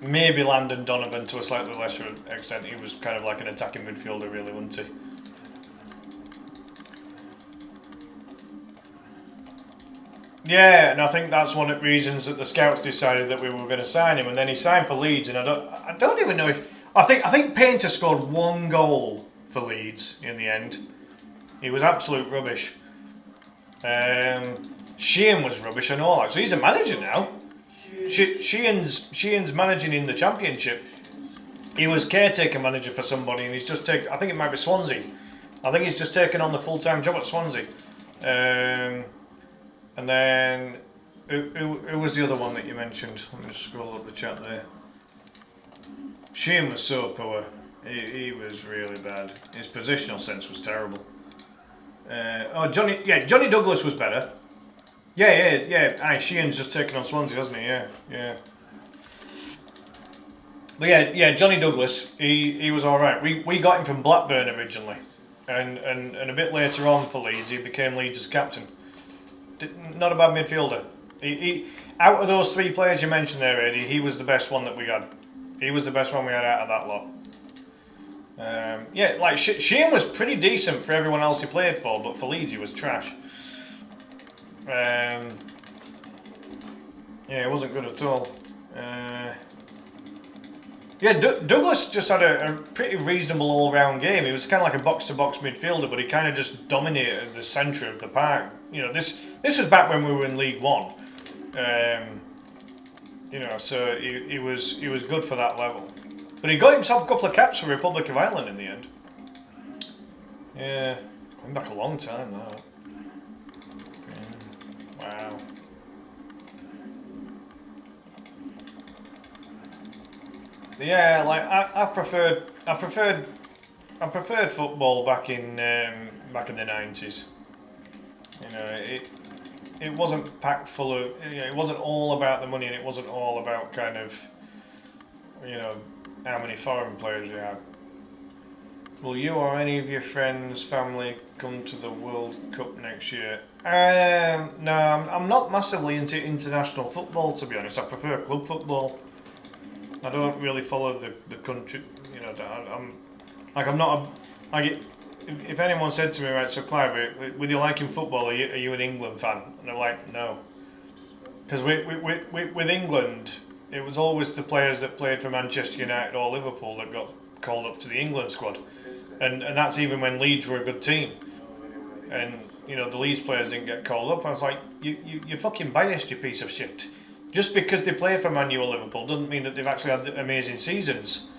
[SPEAKER 1] Maybe Landon Donovan to a slightly lesser extent. He was kind of like an attacking midfielder, really, wasn't he? Yeah, and I think that's one of the reasons that the scouts decided that we were going to sign him, and then he signed for Leeds. And I don't even know if I think Painter scored one goal for Leeds in the end. He was absolute rubbish. Sheehan was rubbish and all that. So he's a manager now. Sheehan's managing in the Championship. He was caretaker manager for somebody, and he's just taken. I think it might be Swansea. I think he's just taken on the full-time job at Swansea. And then who was the other one that you mentioned? Let me just scroll up the chat there. Sheehan was so poor. He was really bad. His positional sense was terrible. Johnny Douglas was better. Yeah. Sheehan's just taken on Swansea, hasn't he? Yeah. But yeah, Johnny Douglas, he was all right. We got him from Blackburn originally, and a bit later on for Leeds, he became Leeds' captain. Not a bad midfielder. Out of those 3 players you mentioned there, Eddie, he was the best one that we had. He was the best one we had out of that lot. Yeah, like Sheehan was pretty decent for everyone else he played for, but for Leeds he was trash. Yeah, it wasn't good at all. Yeah, Douglas just had a pretty reasonable all-round game. He was kind of like a box-to-box midfielder, but he kind of just dominated the centre of the park. You know, this was back when we were in League One. You know, so he was good for that level. But he got himself a couple of caps for Republic of Ireland in the end. Yeah, going back a long time now. Yeah. Wow. Yeah, like I preferred football back in the 90s. You know, it wasn't packed full of. You know, it wasn't all about the money, and it wasn't all about kind of, you know, how many foreign players you have. Will you or any of your friends, family come to the World Cup next year? No, I'm not massively into international football, to be honest. I prefer club football. I don't really follow the country. You know, I'm not. If anyone said to me, right, so Clive, with you liking football, are you an England fan? And I'm like, no, because with England, it was always the players that played for Manchester United or Liverpool that got called up to the England squad, and that's even when Leeds were a good team, and you know the Leeds players didn't get called up. I was like, you're fucking biased, you piece of shit. Just because they play for Man U or Liverpool doesn't mean that they've actually had amazing seasons.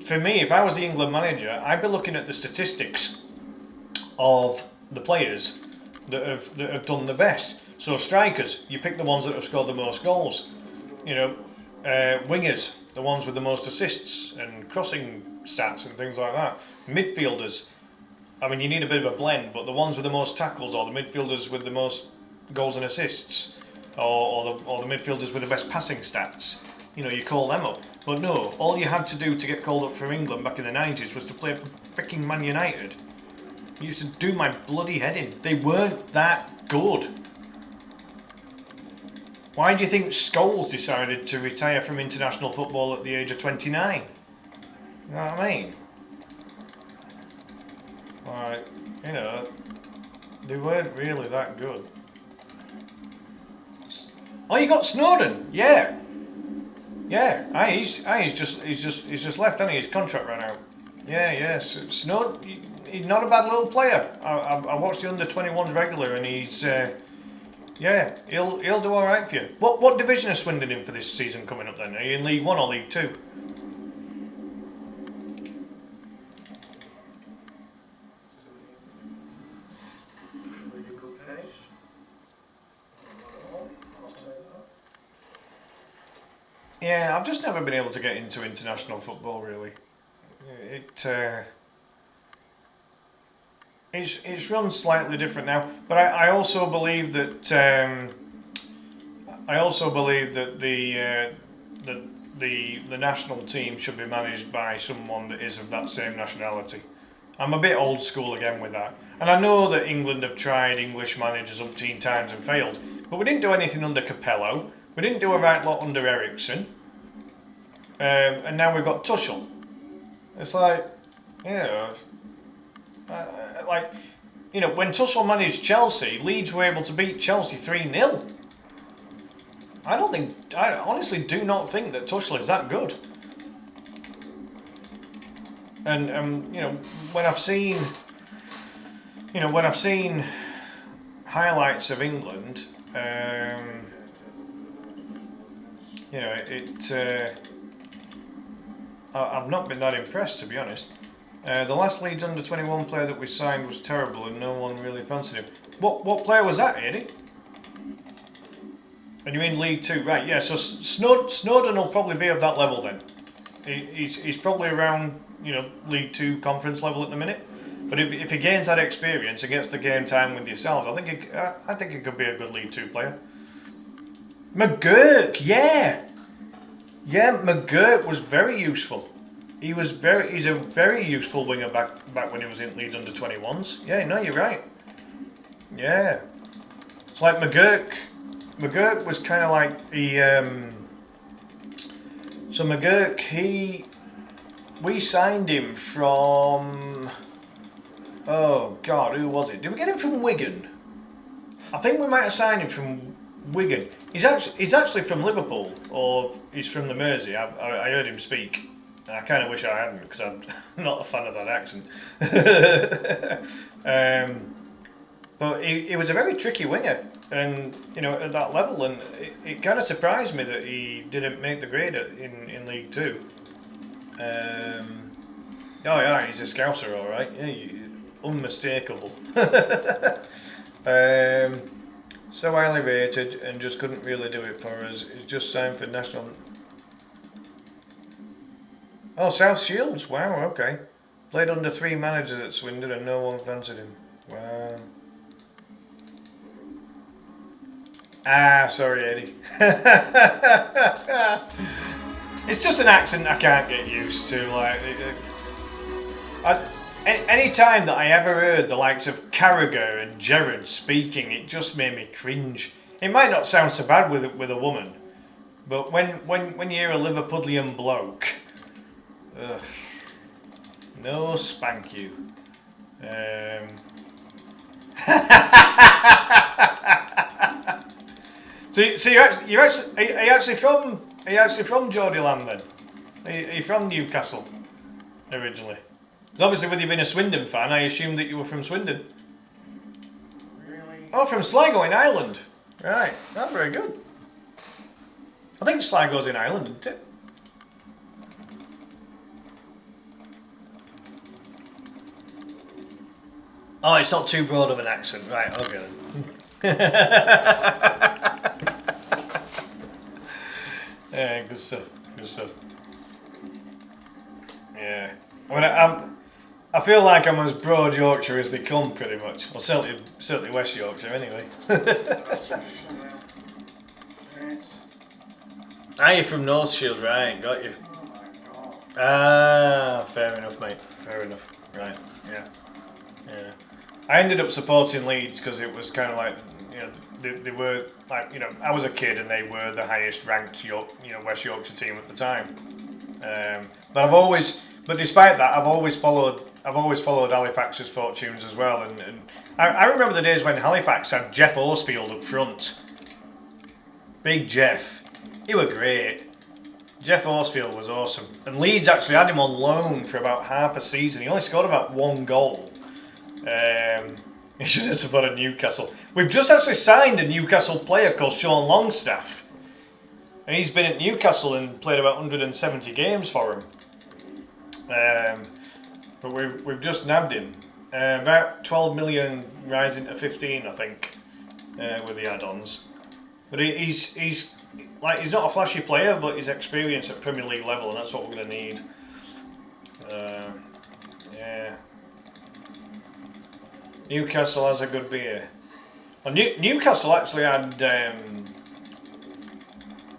[SPEAKER 1] For me, if I was the England manager, I'd be looking at the statistics of the players that have done the best. So strikers, you pick the ones that have scored the most goals. You know, wingers, the ones with the most assists and crossing stats and things like that. Midfielders, I mean, you need a bit of a blend, but the ones with the most tackles or the midfielders with the most goals and assists. Or the midfielders with the best passing stats, you know, you call them up. But no, all you had to do to get called up for England back in the 90s was to play for freaking Man United. It used to do my bloody head in. They weren't that good. Why do you think Scholes decided to retire from international football at the age of 29? You know what I mean? Like, you know, they weren't really that good. Oh, you got Snowden? Yeah. He's just left, hasn't he? His contract ran out. Yeah. Snowden, he's not a bad little player. I watched the under-21s regular, and he's he'll do all right for you. What division is Swindon in for this season coming up then? Are you in League 1 or League 2? Yeah, I've just never been able to get into international football really. It's run slightly different now, but I also believe that the national team should be managed by someone that is of that same nationality. I'm a bit old school again with that, and I know that England have tried English managers umpteen times and failed, but we didn't do anything under Capello. We didn't do a right lot under Ericsson, and now we've got Tuchel. It's like, you know, when Tuchel managed Chelsea, Leeds were able to beat Chelsea 3-0. I honestly do not think that Tuchel is that good. And you know, when I've seen highlights of England, you know, I've not been that impressed, to be honest. The last Leeds under-21 player that we signed was terrible, and no one really fancied him. What player was that, Eddie? And you're in League 2, right? Yeah. So Snowden will probably be of that level then. He's probably around, you know, League 2 conference level at the minute. But if he gains that experience and gets the game time with yourselves, I think he could be a good League 2 player. McGurk, yeah, McGurk was very useful. he's a very useful winger back when he was in Leeds under-21s. Yeah, no, you're right. Yeah. It's like McGurk. McGurk was kind of like so McGurk, we signed him from, oh God, who was it? Did we get him from Wigan? I think we might have signed him from Wigan. He's actually from Liverpool, or he's from the Mersey. I heard him speak. And I kind of wish I hadn't, because I'm not a fan of that accent. But he was a very tricky winger, and at that level, and it kind of surprised me that he didn't make the grade in League Two. Oh yeah, he's a Scouser, all right. Yeah, unmistakable. So highly rated, and just couldn't really do it for us. He's just signed for national. Oh, South Shields. Wow. Okay. Played under 3 managers at Swindon, and no one fancied him. Wow. Ah, sorry, Eddie. It's just an accent I can't get used to. Like, any time that I ever heard the likes of Carragher and Gerrard speaking, it just made me cringe. It might not sound so bad with a woman, but when you hear a Liverpudlian bloke, ugh, no spank you. So are you actually from Geordieland then? Are you from Newcastle originally? 'Cause obviously, with you being a Swindon fan, I assumed that you were from Swindon.
[SPEAKER 2] Really?
[SPEAKER 1] Oh, from Sligo in Ireland. Right, that's very good. I think Sligo's in Ireland, isn't it? Oh, it's not too broad of an accent. Right, okay then. Yeah, good stuff. Good stuff. Yeah. I feel like I'm as broad Yorkshire as they come, pretty much. Well, certainly West Yorkshire, anyway. Ah, you're from North Shields, right? Got you.
[SPEAKER 2] Oh my God.
[SPEAKER 1] Ah, fair enough, mate. Fair enough. Right. Yeah. Yeah. I ended up supporting Leeds because it was kind of like, they were like, I was a kid and they were the highest ranked West Yorkshire team at the time. But despite that, I've always followed Halifax's fortunes as well. And I remember the days when Halifax had Jeff Horsfield up front. Big Jeff. He were great. Jeff Horsfield was awesome. And Leeds actually had him on loan for about half a season. He only scored about 1 goal. He should have supported Newcastle. We've just actually signed a Newcastle player called Sean Longstaff. And he's been at Newcastle and played about 170 games for him. But we've just nabbed him. About 12 million rising to 15, I think, with the add-ons. But he's not a flashy player, but he's experienced at Premier League level, and that's what we're going to need. Yeah. Newcastle has a good beer. Well, Newcastle actually had.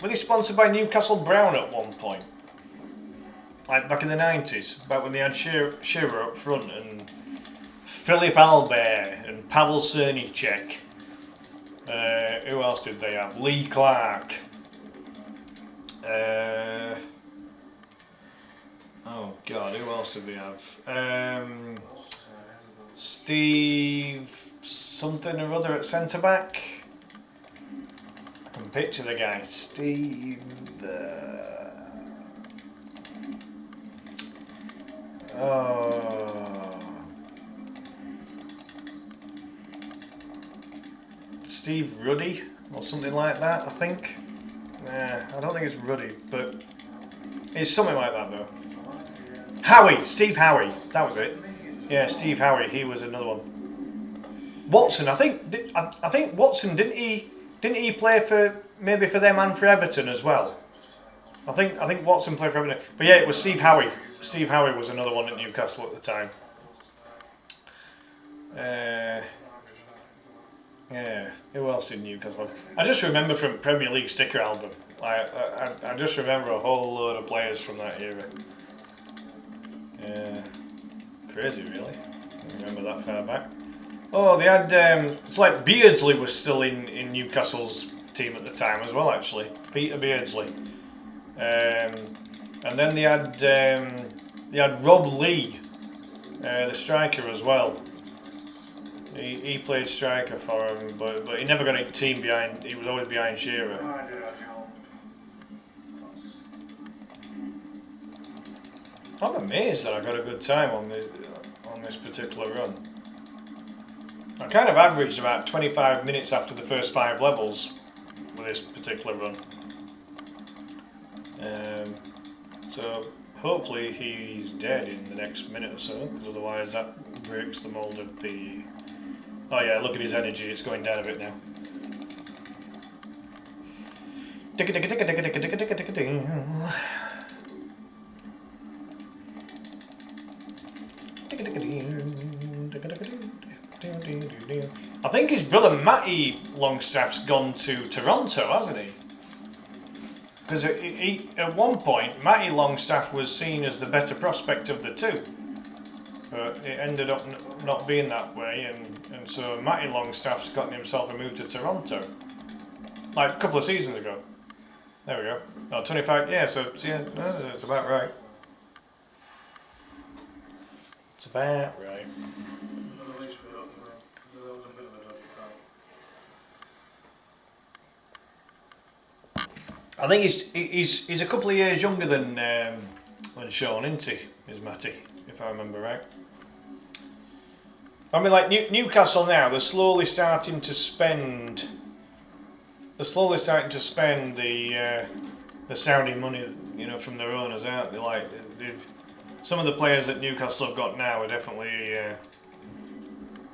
[SPEAKER 1] Were they sponsored by Newcastle Brown at one point? Like back in the 90s, back when they had Shearer up front and Philip Albert and Pavel Cernicek. Who else did they have? Lee Clark. Oh God, who else did they have? Steve something or other at centre back. I can picture the guy. Steve. Steve Ruddy or something like that, I think. I don't think it's Ruddy, but it's something like that though. Steve Howie, that was it. Yeah, Steve Howie, he was another one. Watson, I think Watson didn't he play for them and for Everton as well. I think Watson played for Everton, but yeah, it was Steve Howie. Steve Howie was another one at Newcastle at the time. Yeah, who else in Newcastle? I just remember from Premier League sticker album. I just remember a whole load of players from that era. Crazy, really. I remember that far back. Oh, they had. It's like Beardsley was still in Newcastle's team at the time as well, actually. Peter Beardsley. And then they had Rob Lee, the striker as well. He played striker for him, but he never got a team behind. He was always behind Shearer. I'm amazed that I got a good time on this particular run. I kind of averaged about 25 minutes after the first 5 levels with this particular run. So hopefully he's dead in the next minute or so, because otherwise that breaks the mould of the... Oh yeah, look at his energy, it's going down a bit now. I think his brother Matty Longstaff's gone to Toronto, hasn't he? Because at one point, Matty Longstaff was seen as the better prospect of the two. But it ended up not being that way, and so Matty Longstaff's gotten himself a move to Toronto. Like a couple of seasons ago. There we go. Oh, 25, yeah, so yeah, no, it's about right. It's about right. I think he's a couple of years younger than Sean, isn't he? Is Matty, if I remember right. I mean, like Newcastle now, they're slowly starting to spend. They're slowly starting to spend the Saudi money, you know, from their owners, aren't they? Like some of the players that Newcastle have got now are definitely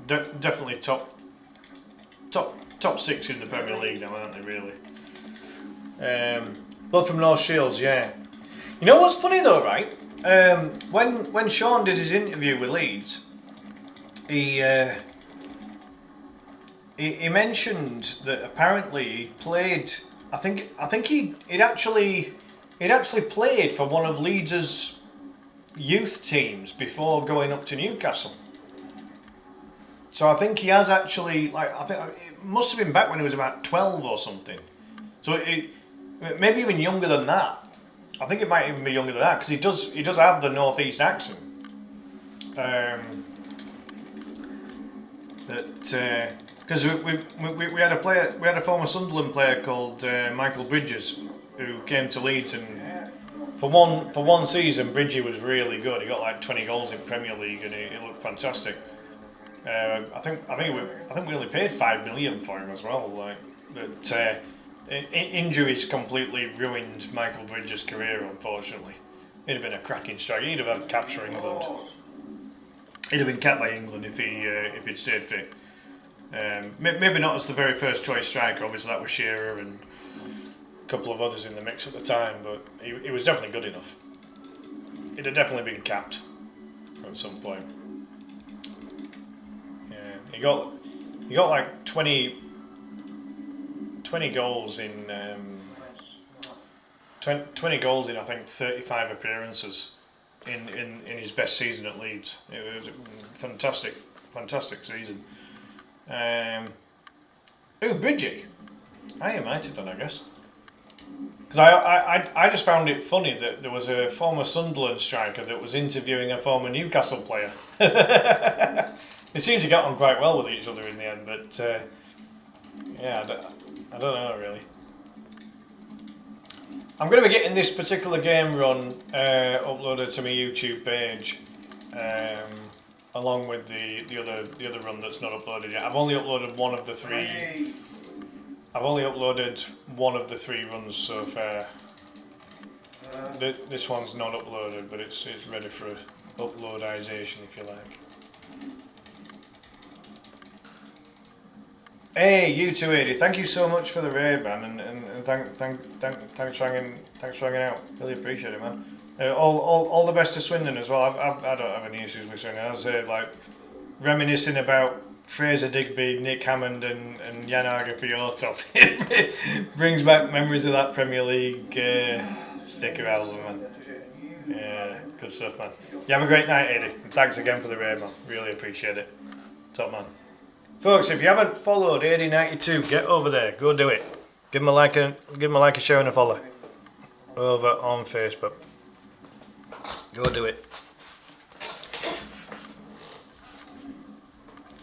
[SPEAKER 1] definitely top 6 in the Premier League now, aren't they? Really. Both from North Shields, yeah. You know what's funny though, right? When Sean did his interview with Leeds, he mentioned that apparently he played. I think he'd actually played for one of Leeds' youth teams before going up to Newcastle. So I think he has actually, like, I think it must have been back when he was about 12 or something. So maybe even younger than that. I think it might even be younger than that, because he does have the northeast accent. Because we had a former Sunderland player called Michael Bridges who came to Leeds, and for one season Bridgie was really good. He got like 20 goals in Premier League, and he looked fantastic. I think we only paid $5 million for him as well. Like, but injuries completely ruined Michael Bridges' career. Unfortunately, he'd have been a cracking striker. He'd have had caps for England. He'd have been capped by England if he'd stayed fit. Maybe not as the very first choice striker. Obviously, that was Shearer and a couple of others in the mix at the time. But he was definitely good enough. He'd have definitely been capped at some point. Yeah, he got like 20 goals in 20 goals in I think 35 appearances in his best season at Leeds. It was a fantastic season. Bridgie. I might have done, I guess. Because I just found it funny that there was a former Sunderland striker that was interviewing a former Newcastle player. They seemed to get on quite well with each other in the end, but yeah, I don't know really. I'm going to be getting this particular game run uploaded to my YouTube page, along with the other run that's not uploaded yet. I've only uploaded one of the three. I've only uploaded one of the 3 runs so far. This one's not uploaded, but it's ready for uploadization, if you like. Hey, U280, thank you so much for the raid, man, and thanks for hanging out. Really appreciate it, man. All the best to Swindon as well. I don't have any issues with Swindon. I was like reminiscing about Fraser Digby, Nick Hammond, and Jan Argapiotto. It brings back memories of that Premier League sticker album, man. Yeah, good stuff, man. You have a great night, Eddie. And thanks again for the raid, man. Really appreciate it. Top man. Folks, if you haven't followed AD92, get over there. Go do it. Give him a like, a share, and a follow over on Facebook. Go do it.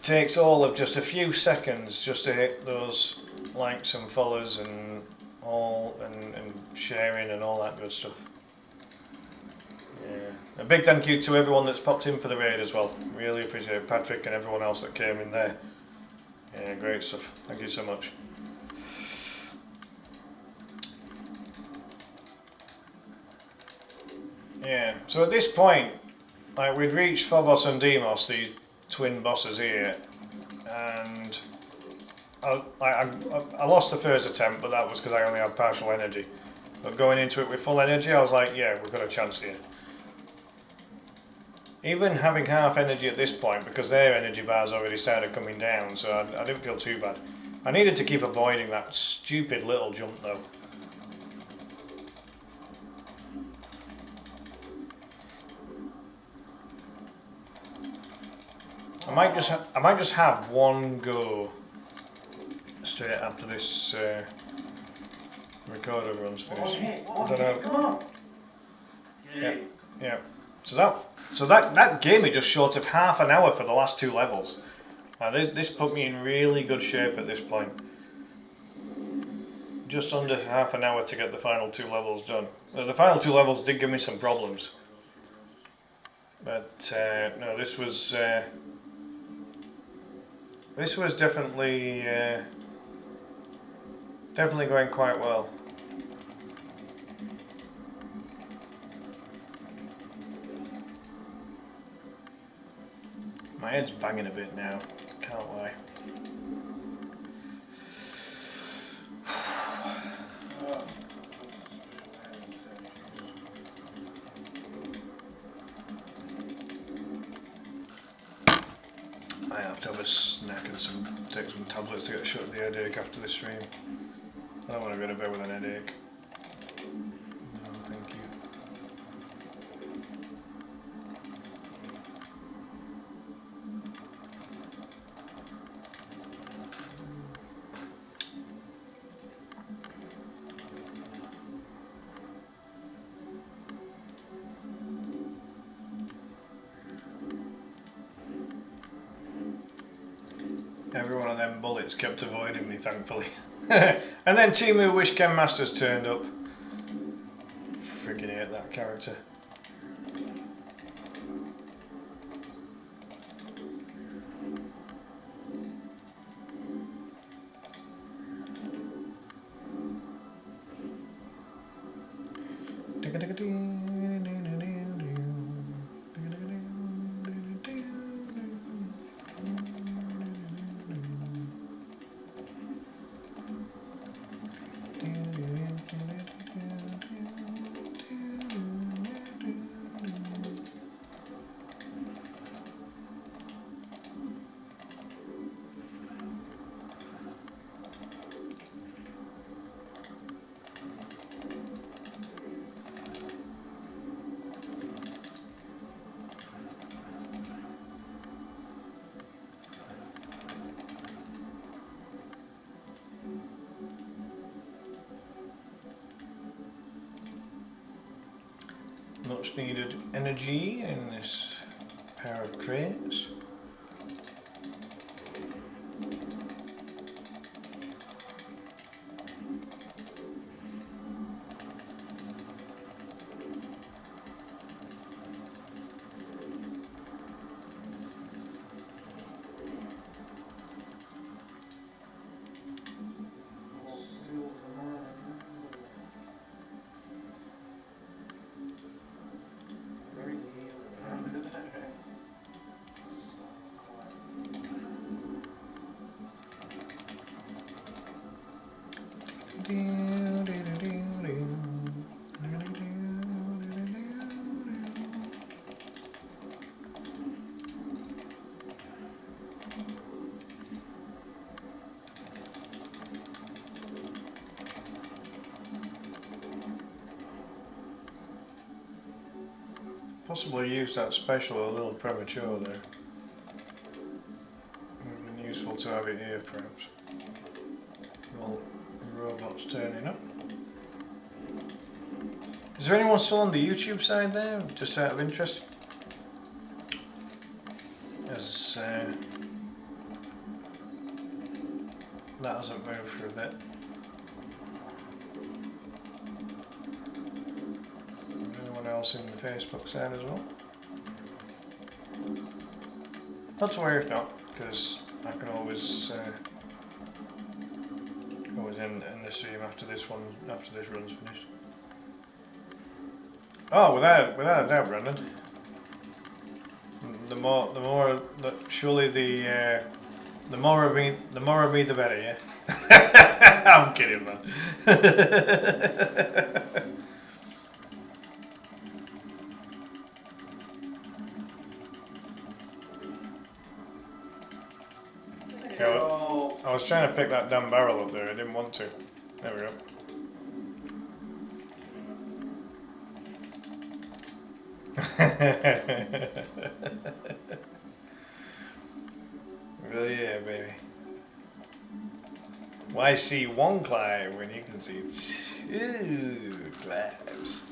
[SPEAKER 1] Takes all of just a few seconds just to hit those likes and follows and all and sharing and all that good stuff. Yeah. A big thank you to everyone that's popped in for the raid as well. Really appreciate it. Patrick and everyone else that came in there. Yeah, great stuff. Thank you so much. Yeah, so at this point, like, we'd reached Phobos and Deimos, the twin bosses here, and I lost the first attempt, but that was because I only had partial energy. But going into it with full energy, I was like, yeah, we've got a chance here. Even having half energy at this point, because their energy bars already started coming down, so I didn't feel too bad. I needed to keep avoiding that stupid little jump though. I might just have one go straight after this recorder runs finished. I don't know.
[SPEAKER 2] Come on.
[SPEAKER 1] Yeah, yeah. So that gave me just short of half an hour for the last two levels. Now this put me in really good shape at this point. Just under half an hour to get the final two levels done. The final two levels did give me some problems, but no, this was definitely going quite well. My head's banging a bit now, can't lie. I have to have a snack and take some tablets to get shut of the headache after this stream. I don't want to go to bed with an headache. No, thank you. Every one of them bullets kept avoiding me, thankfully. And then Timu Wishken Masters turned up. Freaking hate that character. Much needed energy in this pair of crates. Possibly used that special a little premature there. Would have been useful to have it here, perhaps. Well, the robot's turning up. Is there anyone still on the YouTube side there, just out of interest? As that hasn't moved for a bit. Anyone else in the Facebook side as well? Not to worry if not, because I can always end the stream after this run's finished. Oh, without a doubt, Brandon. The more that surely the more of me, the better, yeah. I'm kidding, man. I was trying to pick that damn barrel up there. I didn't want to. There we go. Well, yeah, baby. Why see one climb when you can see 2 climbs?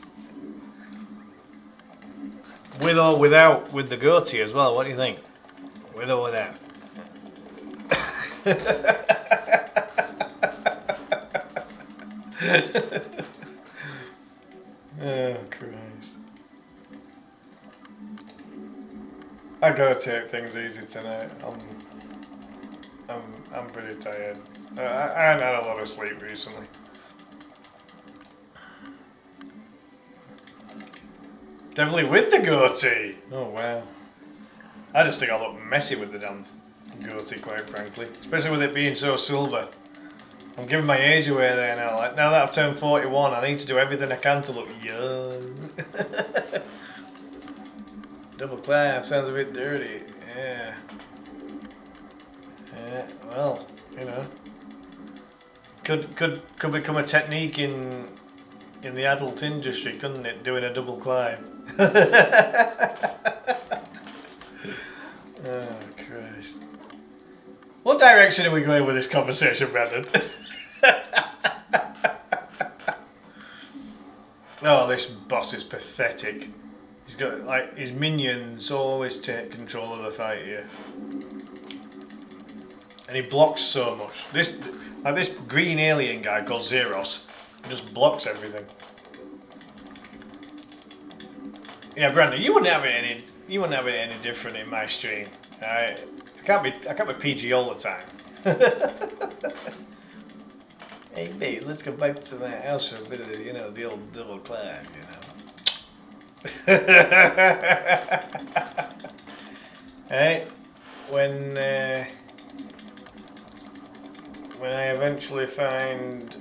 [SPEAKER 1] With or without, with the goatee as well, what do you think? With or without? Oh, Christ. I gotta take things easy tonight. I'm pretty tired. I haven't had a lot of sleep recently. Definitely with the goatee. Oh wow. I just think I look messy with the damn goatee, quite frankly. Especially with it being so silver. I'm giving my age away there now. Like, now that I've turned 41, I need to do everything I can to look young. Double climb sounds a bit dirty. Yeah. Yeah. Well, you know, could become a technique in the adult industry, couldn't it? Doing a double climb. Oh Christ! What direction are we going with this conversation, Brandon? Oh, this boss is pathetic. He's got, like, his minions always take control of the fight here. And he blocks so much. This green alien guy called Zeros just blocks everything. Yeah, Brandon, you wouldn't have it any different in my stream. I can't be PG all the time. Hey mate, let's go back to my house for a bit of the, the old double climb, Hey, when I eventually find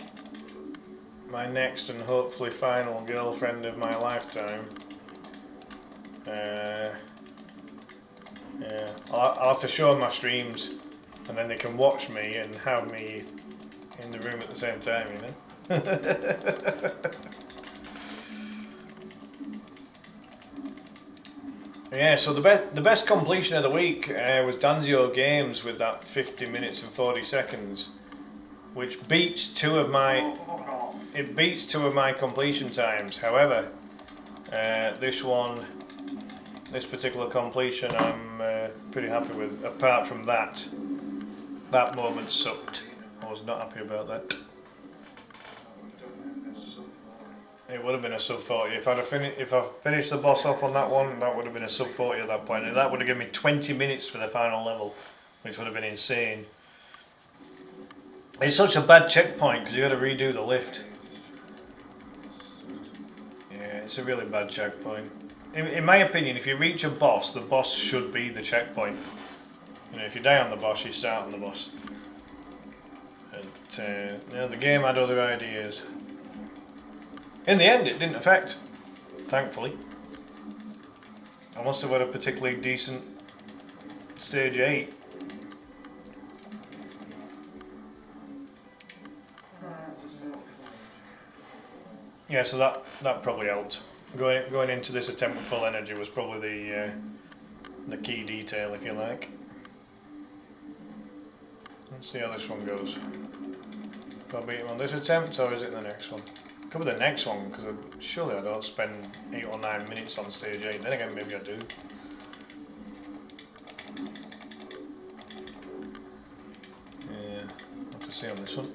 [SPEAKER 1] my next and hopefully final girlfriend of my lifetime, yeah, I'll have to show them my streams, and then they can watch me and have me in the room at the same time, Yeah, so the best completion of the week was Danzio Games with that 50 minutes and 40 seconds, which beats two of my completion times. However, this particular completion I'm pretty happy with. Apart from that moment sucked. I was not happy about that. It would have been a sub 40 if I finished the boss off on that one. That would have been a sub 40 at that point, and that would have given me 20 minutes for the final level, which would have been insane. It's such a bad checkpoint because you got to redo the lift. Yeah, it's a really bad checkpoint. In my opinion, if you reach a boss, the boss should be the checkpoint. If you die on the boss, you start on the boss. But the game had other ideas. In the end, it didn't affect, thankfully. I must have had a particularly decent stage 8. Yeah, so that probably helped. going into this attempt with full energy was probably the key detail, if you like. Let's see how this one goes. Do I beat him on this attempt, or is it the next one? Could be the next one, because surely I don't spend 8 or 9 minutes on stage 8. Then again, maybe I do. Yeah, I'll have to see on this one.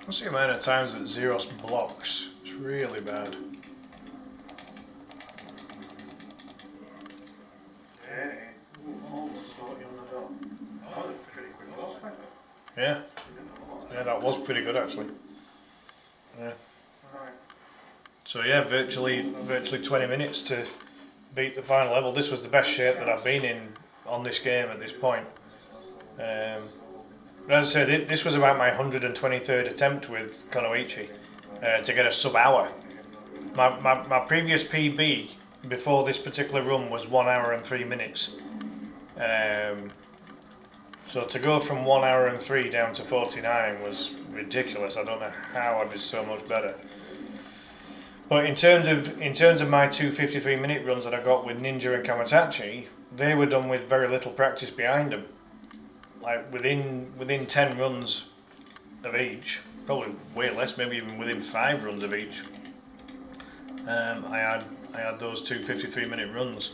[SPEAKER 1] What's the amount of times that Zeros blocks? It's really bad. Yeah. Yeah, that was pretty good actually. Yeah. So yeah, virtually 20 minutes to beat the final level. This was the best shape that I've been in on this game at this point. But as I said, this was about my 123rd attempt with Konoichi to get a sub-hour. My previous PB before this particular run was 1 hour and 3 minutes. So to go from 1 hour and 3 down to 49 was ridiculous. I don't know how I did so much better. But in terms of my 2 53-minute runs that I got with Ninja and Kamatachi, they were done with very little practice behind them. Like within 10 runs of each, probably way less, maybe even within 5 runs of each. I had those 2 53-minute runs,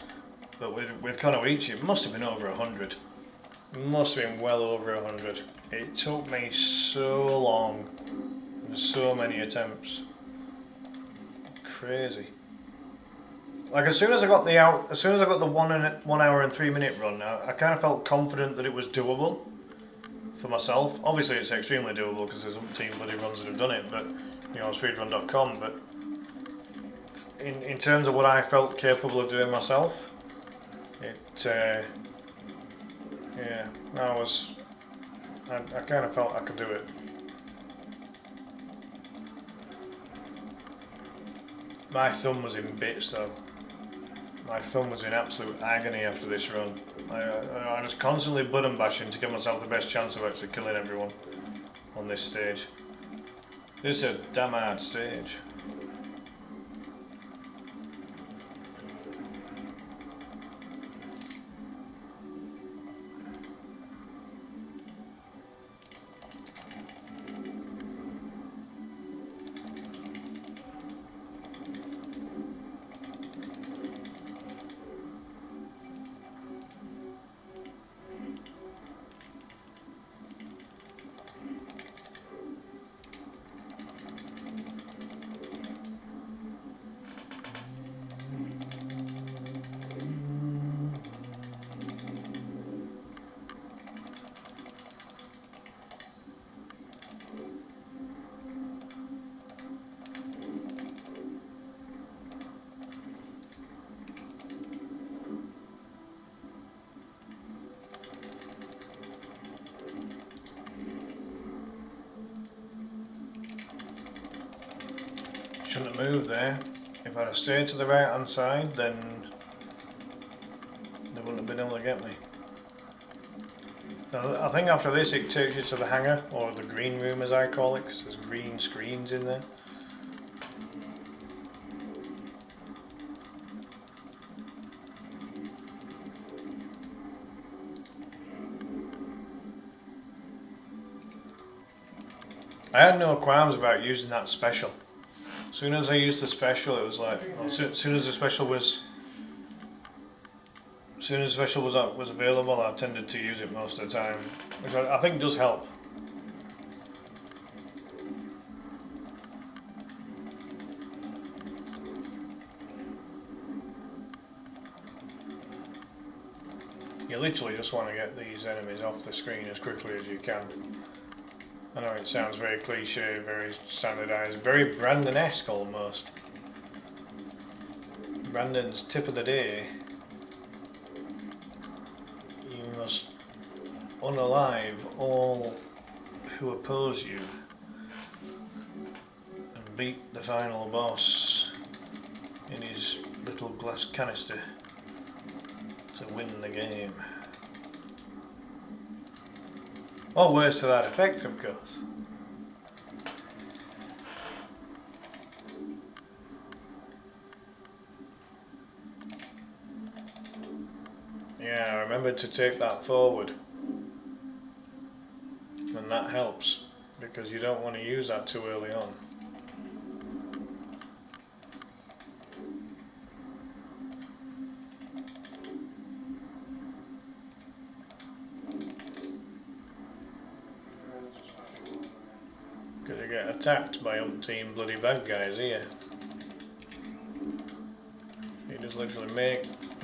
[SPEAKER 1] but with Konoichi it must have been over 100. It must have been well over 100. It took me so long, and so many attempts. Crazy. Like as soon as I got the 1 hour and 3 minute run, I kind of felt confident that it was doable for myself. Obviously, it's extremely doable because there's umpteen bloody runs that have done it, but you know, on speedrun.com. But in terms of what I felt capable of doing myself, yeah, I kind of felt I could do it. My thumb was in bits though. My thumb was in absolute agony after this run. I was constantly button bashing to give myself the best chance of actually killing everyone on this stage. This is a damn hard stage. Shouldn't have moved there. If I'd have stayed to the right hand side, then they wouldn't have been able to get me. Now, I think after this it takes you to the hangar, or the green room as I call it, because there's green screens in there. I had no qualms about using that special. As soon as I used the special, it was like, well, as soon as the special was available, I tended to use it most of the time, which I think does help. You literally just want to get these enemies off the screen as quickly as you can. I know it sounds very cliche, very standardised, very Brandon-esque almost. Brandon's tip of the day. You must unalive all who oppose you and beat the final boss in his little glass canister to win the game. Or words to that effect, of course. Yeah, remember to take that forward. And that helps, because you don't want to use that too early on. Because you get attacked by umpteen bloody bad guys here. You just literally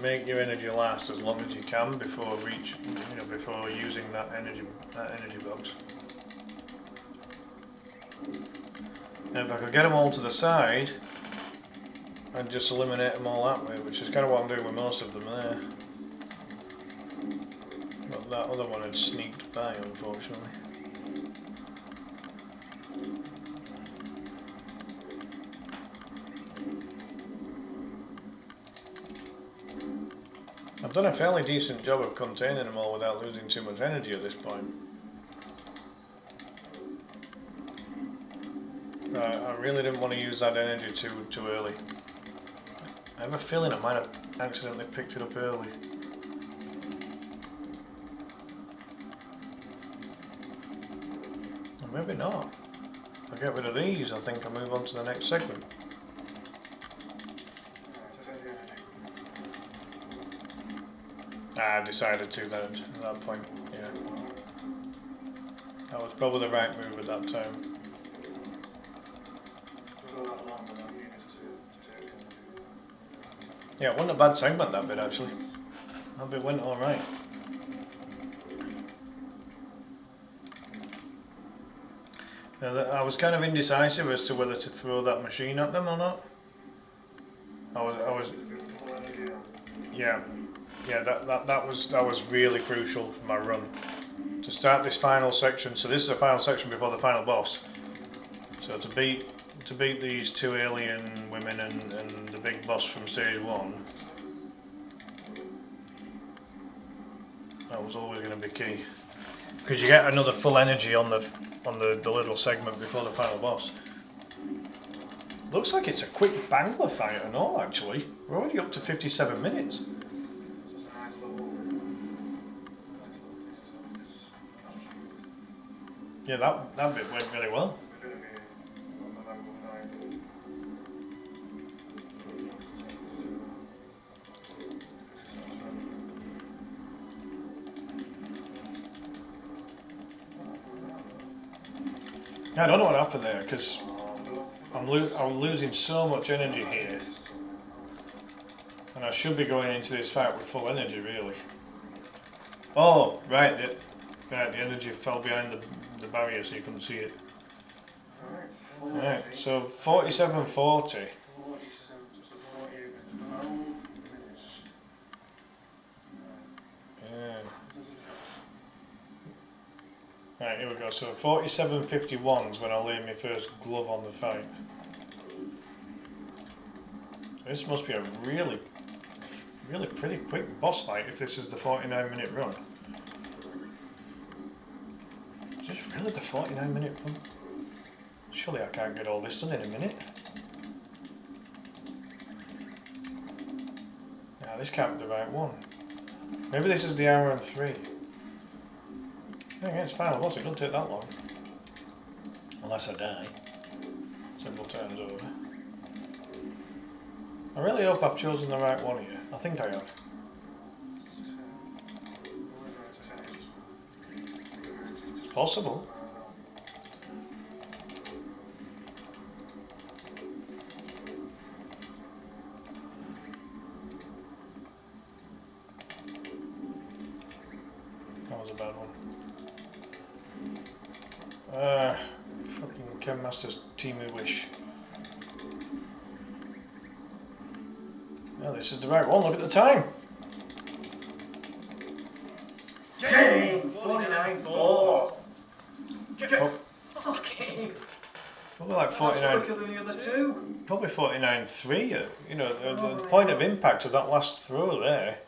[SPEAKER 1] make your energy last as long as you can before before using that energy box. And if I could get them all to the side, I'd just eliminate them all that way, which is kind of what I'm doing with most of them there. But that other one had sneaked by, unfortunately. I've done a fairly decent job of containing them all without losing too much energy at this point. I really didn't want to use that energy too early. I have a feeling I might have accidentally picked it up early. Or maybe not. If I get rid of these, I think I'll move on to the next segment. I decided to then at that point, yeah. That was probably the right move at that time. Yeah, it wasn't a bad segment, that bit, actually. That bit went alright. Now, I was kind of indecisive as to whether to throw that machine at them or not. Yeah, that was really crucial for my run. To start this final section, so this is the final section before the final boss. So to beat these two alien women and the big boss from stage 1, that was always going to be key. Because you get another full energy on the little segment before the final boss. Looks like it's a quick bangler fight and all, actually. We're already up to 57 minutes. Yeah, that bit went really well. I don't know what happened there, because I'm losing so much energy here, and I should be going into this fight with full energy, really. Oh, right, the energy fell behind the barrier, so you couldn't see it. Right, so 47:40. Right, here we go. So 47:51 is when I lay my first glove on the fight. This must be a really pretty quick boss fight if this is the 49-minute run. Is this really the 49-minute run? Surely I can't get all this done in a minute. Nah, this can't be the right one. Maybe this is the hour and 3. Yeah, it's final boss, it doesn't take that long. Unless I die. Several times over. I really hope I've chosen the right one here. I think I have. It's possible. was a bad one. Fucking Ken Masters Timu Wish. Oh, this is the right one. Look at the time.
[SPEAKER 2] Game 49-4. Fucking.
[SPEAKER 1] Probably like
[SPEAKER 2] That's
[SPEAKER 1] 49.
[SPEAKER 2] quicker than the other two.
[SPEAKER 1] Probably 49-3. You know, the point of impact of that last throw there.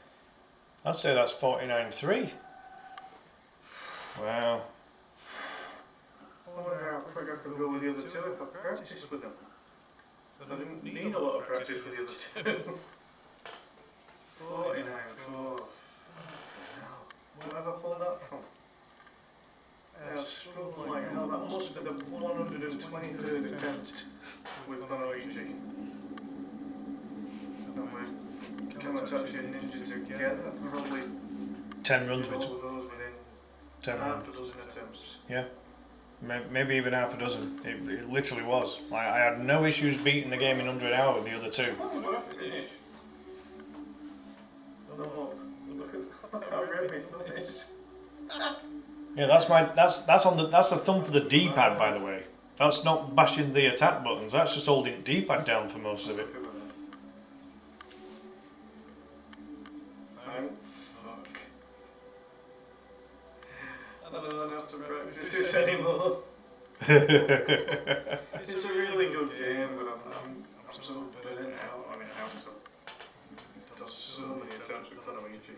[SPEAKER 1] I'd say that's 49-3. Wow.
[SPEAKER 2] I wonder how quick I could go with the other two if I practiced with them. But I didn't need a lot of practice with the other two. 49-4. Where have I pulled that from? I struggled like hell. That must be the 123rd attempt with Konoichi. And with Kamatachi and Ninja together, probably
[SPEAKER 1] 10 runs
[SPEAKER 2] all
[SPEAKER 1] between.
[SPEAKER 2] of those within
[SPEAKER 1] 10
[SPEAKER 2] half
[SPEAKER 1] runs.
[SPEAKER 2] a dozen attempts.
[SPEAKER 1] Yeah. Maybe even half a dozen. It literally was. Like, I had no issues beating the game in under an hour with the other two.
[SPEAKER 2] Finish. Look how red it is.
[SPEAKER 1] Yeah, that's the thumb for the D-pad, by the way. That's not bashing the attack buttons. That's just holding D-pad down for most of it.
[SPEAKER 2] Thank fuck. I don't have to practice this anymore. It's a really good game, but I'm so burnt out on it now. So I've done so many attempts with Konoichi.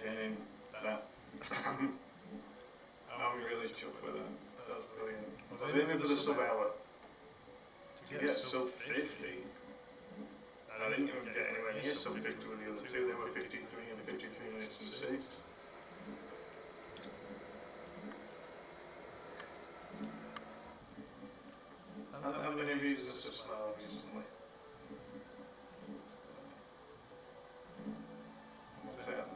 [SPEAKER 2] Getting that. I'm really chuffed with that. That was brilliant. I was aiming for the sub-hour to get sub 50. And I didn't even get anywhere near sub 50 with the other two. They were 53 and 53 minutes and 6. I don't have any reasons to smile recently. What's that?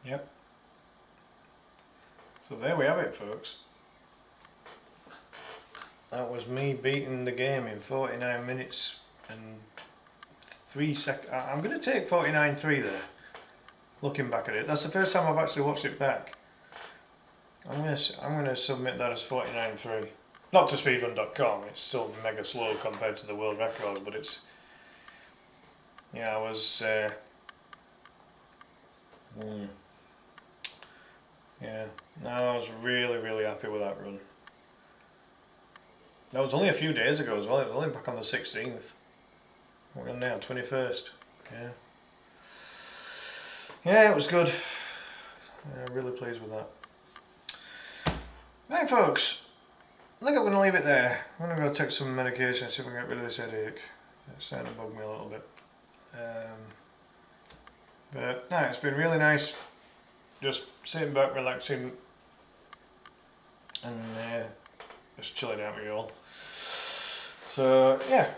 [SPEAKER 1] Yep. So there we have it, folks. That was me beating the game in 49 minutes and 3 seconds. I'm going to take 49-3 there. Looking back at it, that's the first time I've actually watched it back. I'm going to submit that as 49-3. Not to speedrun.com. It's still mega slow compared to the world record, but it's. Yeah, I was. Yeah, no, I was really happy with that run. That was only a few days ago as well. It was only back on the 16th. We're on now, 21st. Yeah. Yeah, it was good. Yeah, really pleased with that. Right, folks. I think I'm going to leave it there. I'm going to go take some medication, see if I can get rid of this headache. It's starting to bug me a little bit. But no, it's been really nice. Just sitting back, relaxing, and just chilling out with you all. So yeah,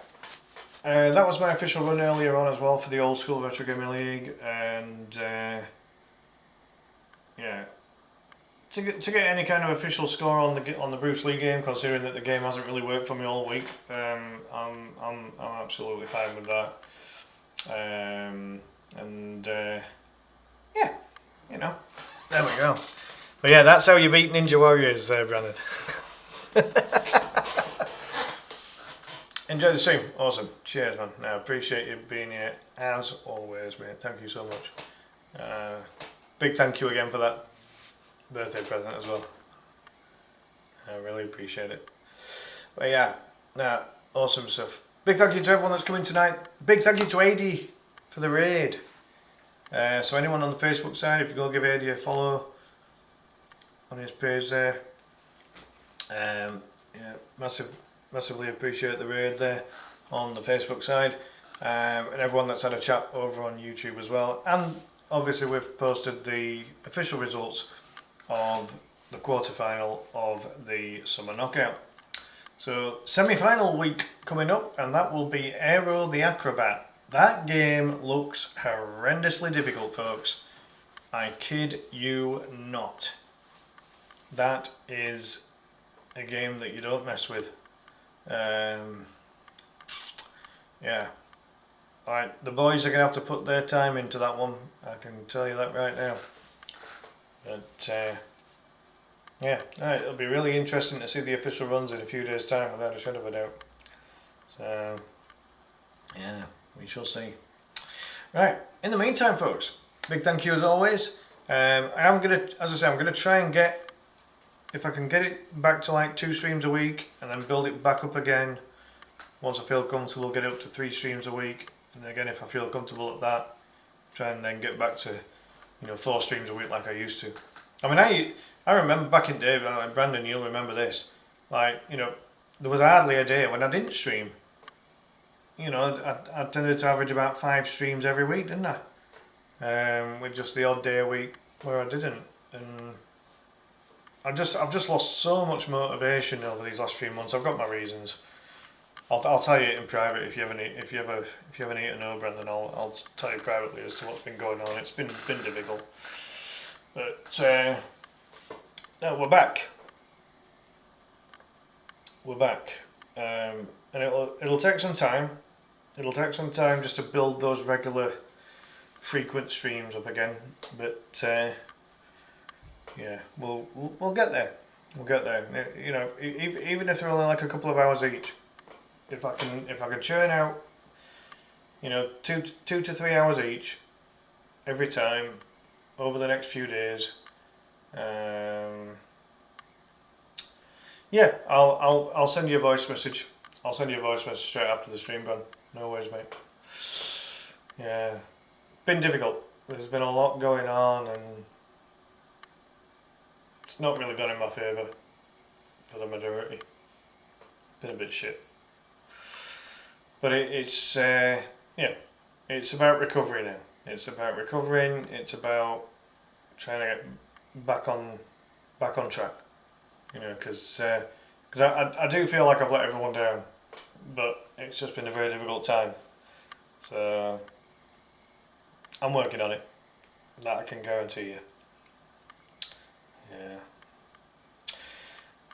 [SPEAKER 1] that was my official run earlier on as well for the Old School Retro Gaming League, and yeah, to get any kind of official score on the Bruce Lee game, considering that the game hasn't really worked for me all week, I'm absolutely fine with that, and yeah. You know, there we go. But yeah, that's how you beat Ninja Warriors there, Brandon. Enjoy the stream. Awesome. Cheers, man. I appreciate you being here as always, mate. Thank you so much. Big thank you again for that birthday present as well. I really appreciate it. But yeah, awesome stuff. Big thank you to everyone that's coming tonight. Big thank you to AD for the raid. So anyone on the Facebook side, if you go give Adi a follow on his page there, yeah, massively appreciate the raid there on the Facebook side, and everyone that's had a chat over on YouTube as well. And obviously we've posted the official results of the quarterfinal of the Summer Knockout. So semi-final week coming up, and that will be Aero the Acrobat. That game looks horrendously difficult, folks. I kid you not. That is a game that you don't mess with. yeah. Alright, the boys are going to have to put their time into that one, I can tell you that right now. But, yeah, alright, it'll be really interesting to see the official runs in a few days' time, without a shadow of a doubt. So, yeah, we shall see. Right, in the meantime, folks, big thank you as always. I'm going to, as I say, I'm going to try and get, if I can get it back to like 2 streams a week, and then build it back up again. Once I feel comfortable, get it up to 3 streams a week. And again, if I feel comfortable at that, try and then get back to, 4 streams a week like I used to. I mean, I remember back in the day, like Brandon, you'll remember this. Like, there was hardly a day when I didn't stream. I tended to average about 5 streams every week, didn't I? With just the odd day a week where I didn't. And I've just lost so much motivation over these last few months. I've got my reasons. I'll tell you in private if you ever need to know, Brendan. I'll tell you privately as to what's been going on. It's been difficult, but no, we're back. We're back, and it'll take some time. It'll take some time just to build those regular, frequent streams up again. But yeah, we'll get there. We'll get there. Even if they're only like a couple of hours each. If I can churn out, 2 to 3 hours each, every time, over the next few days, yeah, I'll send you a voice message. I'll send you a voice message straight after the stream run. No worries, mate. Yeah, been difficult. There's been a lot going on, and it's not really gone in my favour for the majority. Been a bit shit. But it's it's about recovery now. It's about recovering. It's about trying to get back on track. Because I do feel like I've let everyone down, but it's just been a very difficult time. So I'm working on it. That I can guarantee you. Yeah.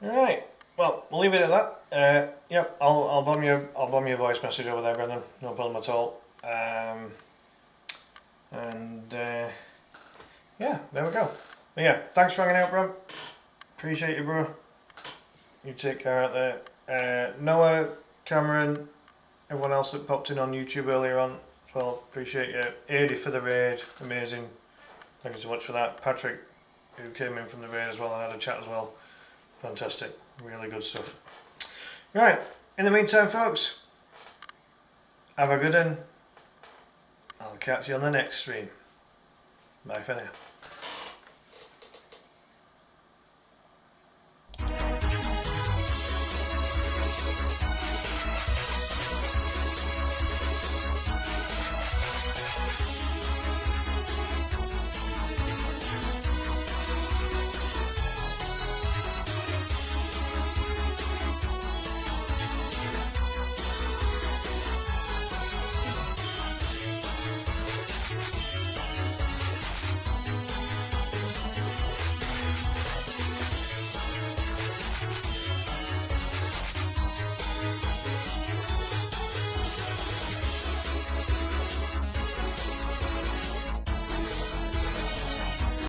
[SPEAKER 1] All right. Well, we'll leave it at that. Yep, I'll bomb you a voice message over there, Brendan. No problem at all. Yeah, there we go. But yeah, thanks for hanging out, bro. Appreciate you, bro. You take care out there. Noah, Cameron, everyone else that popped in on YouTube earlier on as well. Appreciate you. Adi for the raid, amazing. Thank you so much for that. Patrick, who came in from the raid as well and had a chat as well. Fantastic. Really good stuff. Right, in the meantime, folks, have a good one. I'll catch you on the next stream. Bye for now.